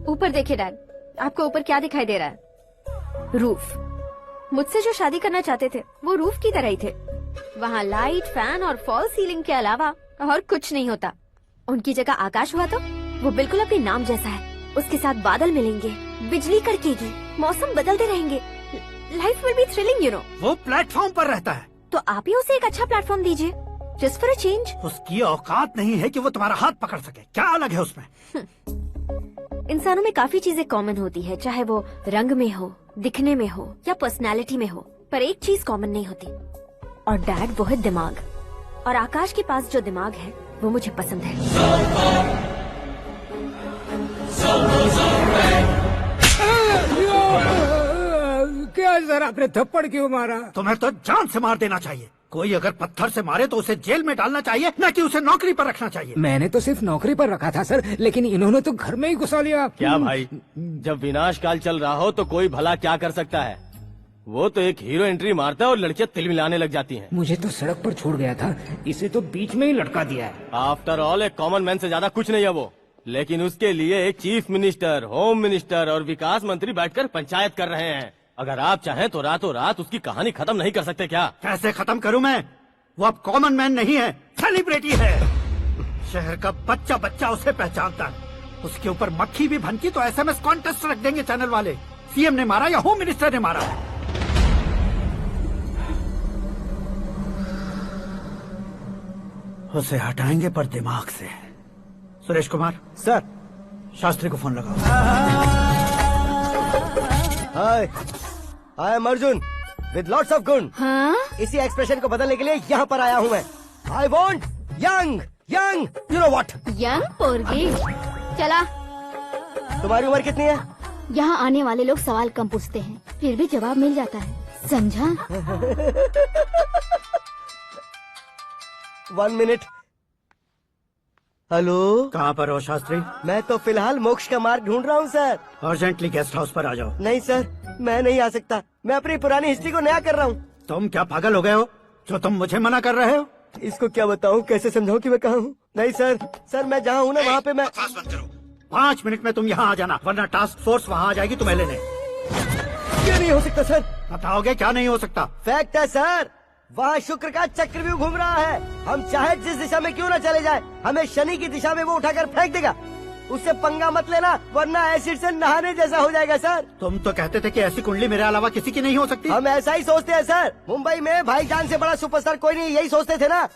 ऊपर देखिए डैड, आपको ऊपर क्या दिखाई दे रहा है? रूफ। मुझसे जो शादी करना चाहते थे वो रूफ की तरह ही थे। वहाँ लाइट, फैन और फॉल सीलिंग के अलावा और कुछ नहीं होता। उनकी जगह आकाश हुआ तो वो बिल्कुल अपने नाम जैसा है। उसके साथ बादल मिलेंगे, बिजली कड़केगी, मौसम बदलते रहेंगे, life will be thrilling, you know. वो प्लेटफॉर्म पर रहता है तो आप ही उसे एक अच्छा प्लेटफॉर्म दीजिए। Just for a change. उसकी औकात नहीं है कि वो तुम्हारा हाथ पकड़ सके। क्या अलग है उसमें? इंसानों में काफी चीजें कॉमन होती है, चाहे वो रंग में हो, दिखने में हो या पर्सनालिटी में हो, पर एक चीज कॉमन नहीं होती, और डैड वो है दिमाग। और आकाश के पास जो दिमाग है वो मुझे पसंद है। क्या सर, आपने थप्पड़ क्यों मारा? तुम्हें तो जान से मार देना चाहिए। कोई अगर पत्थर से मारे तो उसे जेल में डालना चाहिए, न कि उसे नौकरी पर रखना चाहिए। मैंने तो सिर्फ नौकरी पर रखा था सर, लेकिन इन्होंने तो घर में ही घुसा लिया। क्या भाई, जब विनाश काल चल रहा हो तो कोई भला क्या कर सकता है? वो तो एक हीरो एंट्री मारता है और लड़कियां तिलमिलाने लग जाती हैं। मुझे तो सड़क पर छोड़ गया था, इसे तो बीच में ही लटका दिया है। आफ्टर ऑल एक कॉमन मैन से ज्यादा कुछ नहीं है वो, लेकिन उसके लिए एक चीफ मिनिस्टर, होम मिनिस्टर और विकास मंत्री बैठकर पंचायत कर रहे हैं। अगर आप चाहें तो रातों रात उसकी कहानी खत्म नहीं कर सकते क्या? कैसे खत्म करूं मैं? वो अब कॉमन मैन नहीं है, सेलिब्रिटी है। शहर का बच्चा बच्चा उसे पहचानता है। उसके ऊपर मक्खी भी भनकी तो एसएमएस कॉन्टेस्ट रख देंगे चैनल वाले। सीएम ने मारा या होम मिनिस्टर ने मारा। उसे हटाएंगे पर दिमाग से। सुरेश कुमार सर, शास्त्री को फोन लगाओ। Hi, I am Arjun with lots of गुण। हाँ? इसी एक्सप्रेशन को बदलने के लिए यहाँ पर आया हूँ मैं। I want young young, you know what? Young पोरगी। चला। तुम्हारी उम्र कितनी है? यहाँ आने वाले लोग सवाल कम पूछते हैं, फिर भी जवाब मिल जाता है, समझा? 1 मिनट। हेलो, कहाँ पर हो शास्त्री? मैं तो फिलहाल मोक्ष का मार्ग ढूंढ रहा हूँ सर। अर्जेंटली गेस्ट हाउस पर आ जाओ। नहीं सर, मैं नहीं आ सकता। मैं अपनी पुरानी हिस्ट्री को नया कर रहा हूँ। तुम क्या पागल हो गए हो जो तुम मुझे मना कर रहे हो? इसको क्या बताऊँ, कैसे समझाऊँ कि मैं कहाँ हूँ? नहीं सर, सर मैं जहाँ हूँ ना वहाँ पे मैं। 5 मिनट में तुम यहाँ आ जाना, वरना टास्क फोर्स वहाँ आ जाएगी तुम्हें लेने। क्यों नहीं हो सकता सर? बताओगे क्या नहीं हो सकता? फैक्ट है सर, वहाँ शुक्र का चक्रव्यूह घूम रहा है। हम चाहे जिस दिशा में क्यों न चले जाए, हमें शनि की दिशा में वो उठाकर फेंक देगा। उससे पंगा मत लेना, वरना एसिड से नहाने जैसा हो जाएगा सर। तुम तो कहते थे कि ऐसी कुंडली मेरे अलावा किसी की नहीं हो सकती। हम ऐसा ही सोचते हैं सर। मुंबई में भाईजान से बड़ा सुपरस्टार कोई नहीं, यही सोचते थे ना।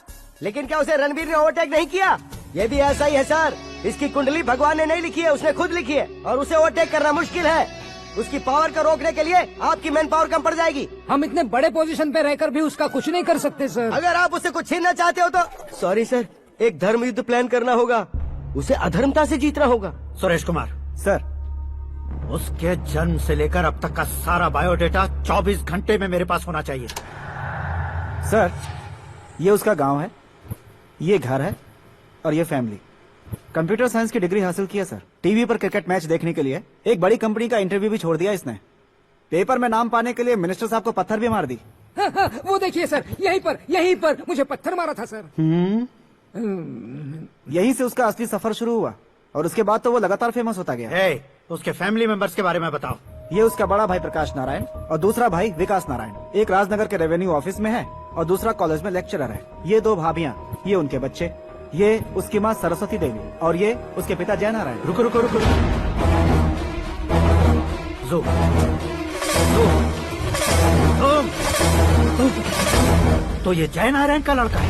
लेकिन क्या उसे रणवीर ने ओवरटेक नहीं किया? ये भी ऐसा ही है सर। इसकी कुंडली भगवान ने नहीं लिखी है, उसने खुद लिखी है, और उसे ओवरटेक करना मुश्किल है। उसकी पावर को रोकने के लिए आपकी मैन पावर कम पड़ जाएगी। हम इतने बड़े पोजीशन पे रहकर भी उसका कुछ नहीं कर सकते सर। अगर आप उससे कुछ छीनना चाहते हो तो सॉरी सर, एक धर्म युद्ध प्लान करना होगा। उसे अधर्मता से जीतना होगा। सुरेश कुमार सर, उसके जन्म से लेकर अब तक का सारा बायोडेटा 24 घंटे में मेरे पास होना चाहिए। सर, ये उसका गांव है, ये घर है और ये फैमिली। कंप्यूटर साइंस की डिग्री हासिल की है सर। टीवी पर क्रिकेट मैच देखने के लिए एक बड़ी कंपनी का इंटरव्यू भी छोड़ दिया इसने। पेपर में नाम पाने के लिए मिनिस्टर साहब को पत्थर भी मार दी। वो देखिए सर, यहीं पर मुझे पत्थर मारा था सर। यहीं से उसका असली सफर शुरू हुआ और उसके बाद तो वो लगातार फेमस होता गया। उसके फैमिली मेंबर्स के बारे में बताओ। ये उसका बड़ा भाई प्रकाश नारायण और दूसरा भाई विकास नारायण। एक राजनगर के रेवेन्यू ऑफिस में है और दूसरा कॉलेज में लेक्चरर है। ये 2 भाभियां, ये उनके बच्चे, ये उसकी माँ सरस्वती देवी और ये उसके पिता जय नारायण। रुको रुको रुको, तो ये जय नारायण का लड़का है।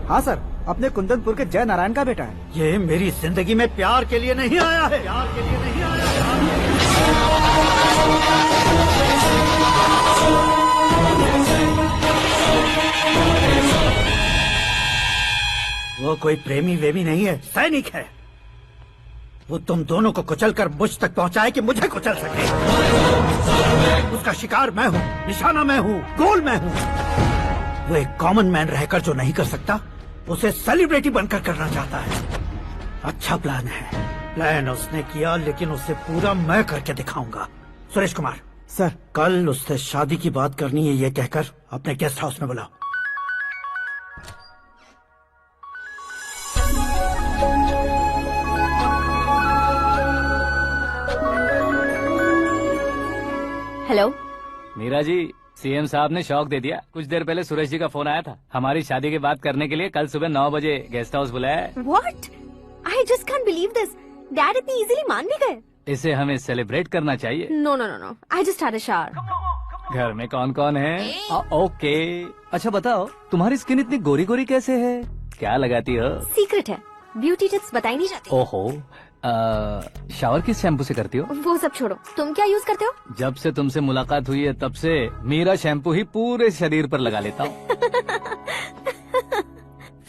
हाँ सर, अपने कुंदनपुर के जय नारायण का बेटा है। ये मेरी जिंदगी में प्यार के लिए नहीं आया है, प्यार के लिए नहीं आया है। वो कोई प्रेमी वेमी नहीं है, सैनिक है। वो तुम दोनों को कुचलकर मुझ तक पहुंचाए कि मुझे कुचल सके। उसका शिकार मैं हूँ, निशाना मैं हूँ, गोल मैं हूँ। वो एक कॉमन मैन रहकर जो नहीं कर सकता, उसे सेलिब्रिटी बनकर करना चाहता है। अच्छा प्लान है। प्लान उसने किया, लेकिन उसे पूरा मैं करके दिखाऊंगा। सुरेश कुमार सर, कल उससे शादी की बात करनी है, ये कहकर अपने गेस्ट हाउस में बुलाओ। हेलो मीरा जी, सीएम साहब ने शौक दे दिया। कुछ देर पहले सुरेश जी का फोन आया था, हमारी शादी की बात करने के लिए कल सुबह 9 बजे गेस्ट हाउस बुलाया है। What? I just can't believe this. Dad इतनी इजीली मान भी गए। इसे हमें सेलिब्रेट करना चाहिए। No no no no, I just had a shower. घर में कौन कौन है? ओके। अच्छा बताओ, तुम्हारी स्किन इतनी गोरी गोरी कैसे है? क्या लगाती हो? सीक्रेट है, ब्यूटी टिप्स बताई नहीं जाती। ओहो, शावर किस शैम्पू से करती हो? वो सब छोड़ो, तुम क्या यूज करते हो? जब से तुमसे मुलाकात हुई है तब से मेरा शैम्पू ही पूरे शरीर पर लगा लेता हूँ।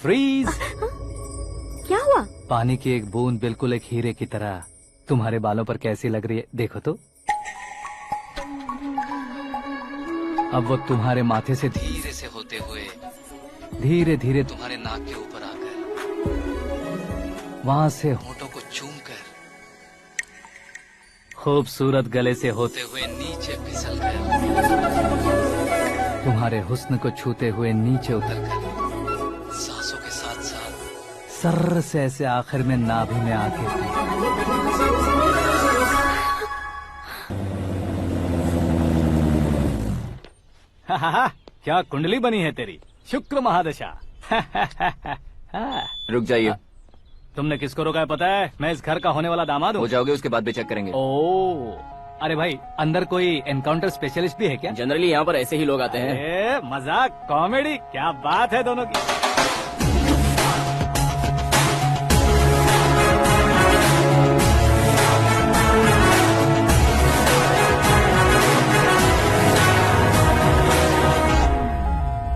फ्रीज। क्या हुआ? पानी की एक बूंद बिल्कुल एक हीरे की तरह तुम्हारे बालों पर कैसी लग रही है, देखो तो। अब वो तुम्हारे माथे से धीरे से होते हुए धीरे धीरे तुम्हारे नाक के ऊपर आकर वहां से होठों को चूमकर खूबसूरत गले से होते हुए नीचे फिसलकर तुम्हारे हुस्न को छूते हुए नीचे उतरकर सांसों के साथ साथ सर्र से ऐसे आखिर में नाभि में आके क्या कुंडली बनी है तेरी, शुक्र महादशा। रुक जाइए। तुमने किसको रोका है पता है? मैं इस घर का होने वाला दामाद हूँ। हो जाओगे उसके बाद भी चेक करेंगे। ओ, अरे भाई अंदर कोई एनकाउंटर स्पेशलिस्ट भी है क्या? जनरली यहाँ पर ऐसे ही लोग आते हैं। मजाक, कॉमेडी, क्या बात है दोनों की।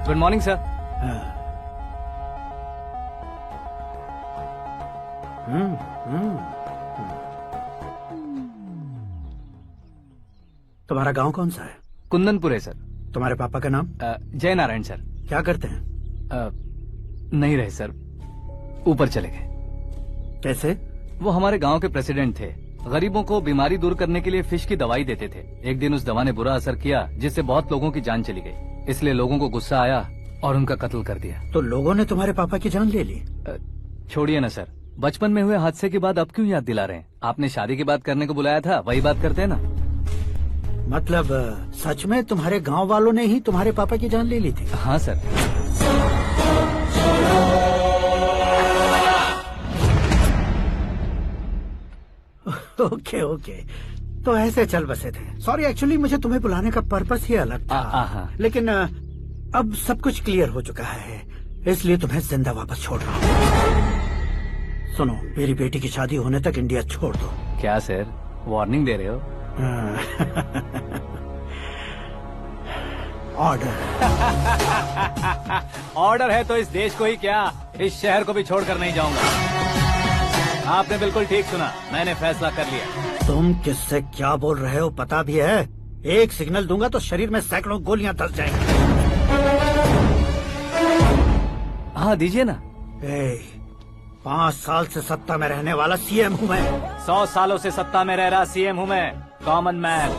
Good morning sir. तुम्हारा गांव कौन सा है? कुंदनपुर है सर। तुम्हारे पापा का नाम? जय नारायण सर। क्या करते हैं? नहीं रहे सर, ऊपर चले गए। कैसे? वो हमारे गांव के प्रेसिडेंट थे। गरीबों को बीमारी दूर करने के लिए फिश की दवाई देते थे। एक दिन उस दवा ने बुरा असर किया जिससे बहुत लोगों की जान चली गई। इसलिए लोगों को गुस्सा आया और उनका कत्ल कर दिया। तो लोगों ने तुम्हारे पापा की जान ले ली? छोड़िए ना सर, बचपन में हुए हादसे की बात अब क्यों याद दिला रहे हैं? आपने शादी की बात करने को बुलाया था, वही बात करते हैं ना। मतलब सच में तुम्हारे गांव वालों ने ही तुम्हारे पापा की जान ले ली थी? हाँ सर। ओके ओके, तो ऐसे चल बसे थे। सॉरी, एक्चुअली मुझे तुम्हें बुलाने का पर्पस ही अलग था। लेकिन अब सब कुछ क्लियर हो चुका है, इसलिए तुम्हें जिंदा वापस छोड़ रहा हूँ। सुनो, मेरी बेटी की शादी होने तक इंडिया छोड़ दो। क्या सर, वार्निंग दे रहे हो? ऑर्डर। ऑर्डर है तो इस देश को ही क्या, इस शहर को भी छोड़कर नहीं जाऊंगा। आपने बिल्कुल ठीक सुना, मैंने फैसला कर लिया। तुम किससे क्या बोल रहे हो पता भी है? एक सिग्नल दूंगा तो शरीर में सैकड़ों गोलियां धस जाएंगी। हाँ दीजिए ना। 5 साल से सत्ता में रहने वाला सीएम हूँ मैं। 100 सालों से सत्ता में रह रहा सीएम हूँ मैं। Common man,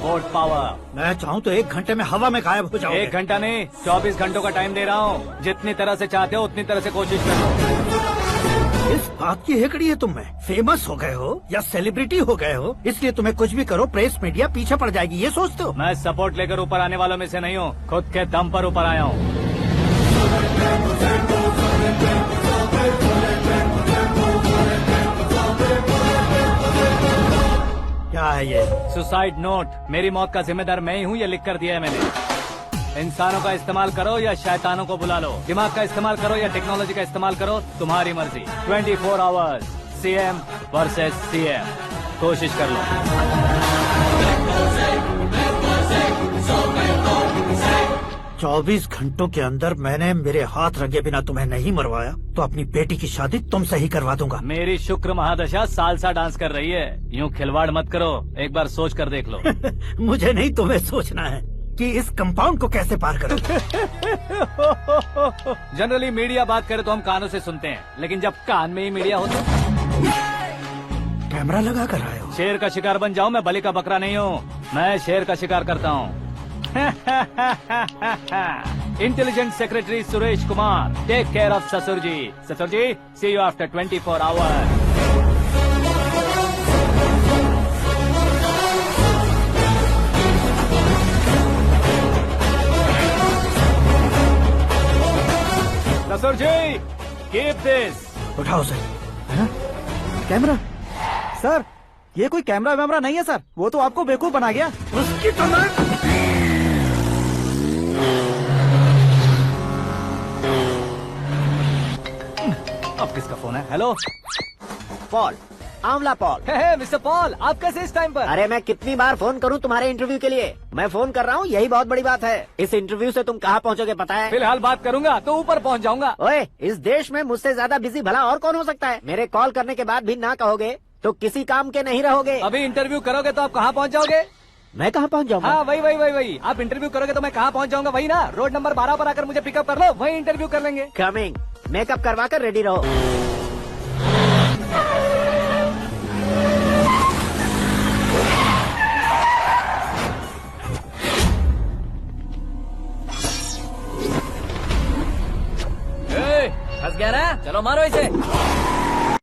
vote power. मैं चाहूँ तो 1 घंटे में हवा में गायब हो जाऊँ। 1 घंटा नहीं, 24 घंटों का टाइम दे रहा हूँ। जितनी तरह से चाहते हो उतनी तरह से कोशिश करो। इस बात की हेकड़ी है तुम में। फेमस हो गए हो या सेलिब्रिटी हो गए हो, इसलिए तुम्हें कुछ भी करो प्रेस मीडिया पीछे पड़ जाएगी, ये सोचते हो? मैं सपोर्ट लेकर ऊपर आने वालों में से नहीं हूँ, खुद के दम पर ऊपर आया हूँ। क्या है ये? Suicide note. मेरी मौत का जिम्मेदार मैं ही हूँ, ये लिख कर दिया है मैंने। इंसानों का इस्तेमाल करो या शैतानों को बुला लो, दिमाग का इस्तेमाल करो या टेक्नोलॉजी का इस्तेमाल करो, तुम्हारी मर्जी। 24 आवर्स, सीएम वर्सेस सीएम, कोशिश कर लो। 24 घंटों के अंदर मैंने मेरे हाथ रंगे बिना तुम्हें नहीं मरवाया तो अपनी बेटी की शादी तुमसे ही करवा दूंगा। मेरी शुक्र महादशा सालसा डांस कर रही है, यूँ खिलवाड़ मत करो, एक बार सोच कर देख लो। मुझे नहीं, तुम्हें सोचना है कि इस कंपाउंड को कैसे पार करो। जनरली मीडिया बात करे तो हम कानों से सुनते हैं, लेकिन जब कान में ही मीडिया हो तो कैमरा लगा कर आए हो। शेर का शिकार बन जाऊं, मैं बलि का बकरा नहीं हूँ, मैं शेर का शिकार करता हूँ। Intelligent secretary Suresh Kumar, take care of ससुर जी। ससुर जी, सी यू आफ्टर 24 आवर्स। ससुर जी, कीप दिस। उठाओ सर। कैमरा। सर ये कोई कैमरा वैमरा नहीं है सर, वो तो आपको बेवकूफ बना गया। उसकी तो मैं अब किसका फोन है? हेलो पॉल, आंवला पॉल। मिस्टर पॉल, आप कैसे इस टाइम पर? अरे मैं कितनी बार फोन करूं तुम्हारे इंटरव्यू के लिए? मैं फोन कर रहा हूं, यही बहुत बड़ी बात है। इस इंटरव्यू से तुम कहां पहुंचोगे पता है? फिलहाल बात करूंगा तो ऊपर पहुंच जाऊंगा। ओए, इस देश में मुझसे ज्यादा बिजी भला और कौन हो सकता है? मेरे कॉल करने के बाद भी ना कहोगे तो किसी काम के नहीं रहोगे। अभी इंटरव्यू करोगे तो आप कहाँ पहुँच जाओगे? मैं कहाँ पहुँच जाऊंगा? हाँ वही। आप इंटरव्यू करोगे तो मैं कहाँ पहुँच जाऊंगा? वही ना, रोड नंबर 12 पर आकर मुझे पिकअप कर लो, वही इंटरव्यू कर लेंगे। कमिंग। मेकअप करवा कर रेडी रहो। फंस गया ना? चलो मारो इसे।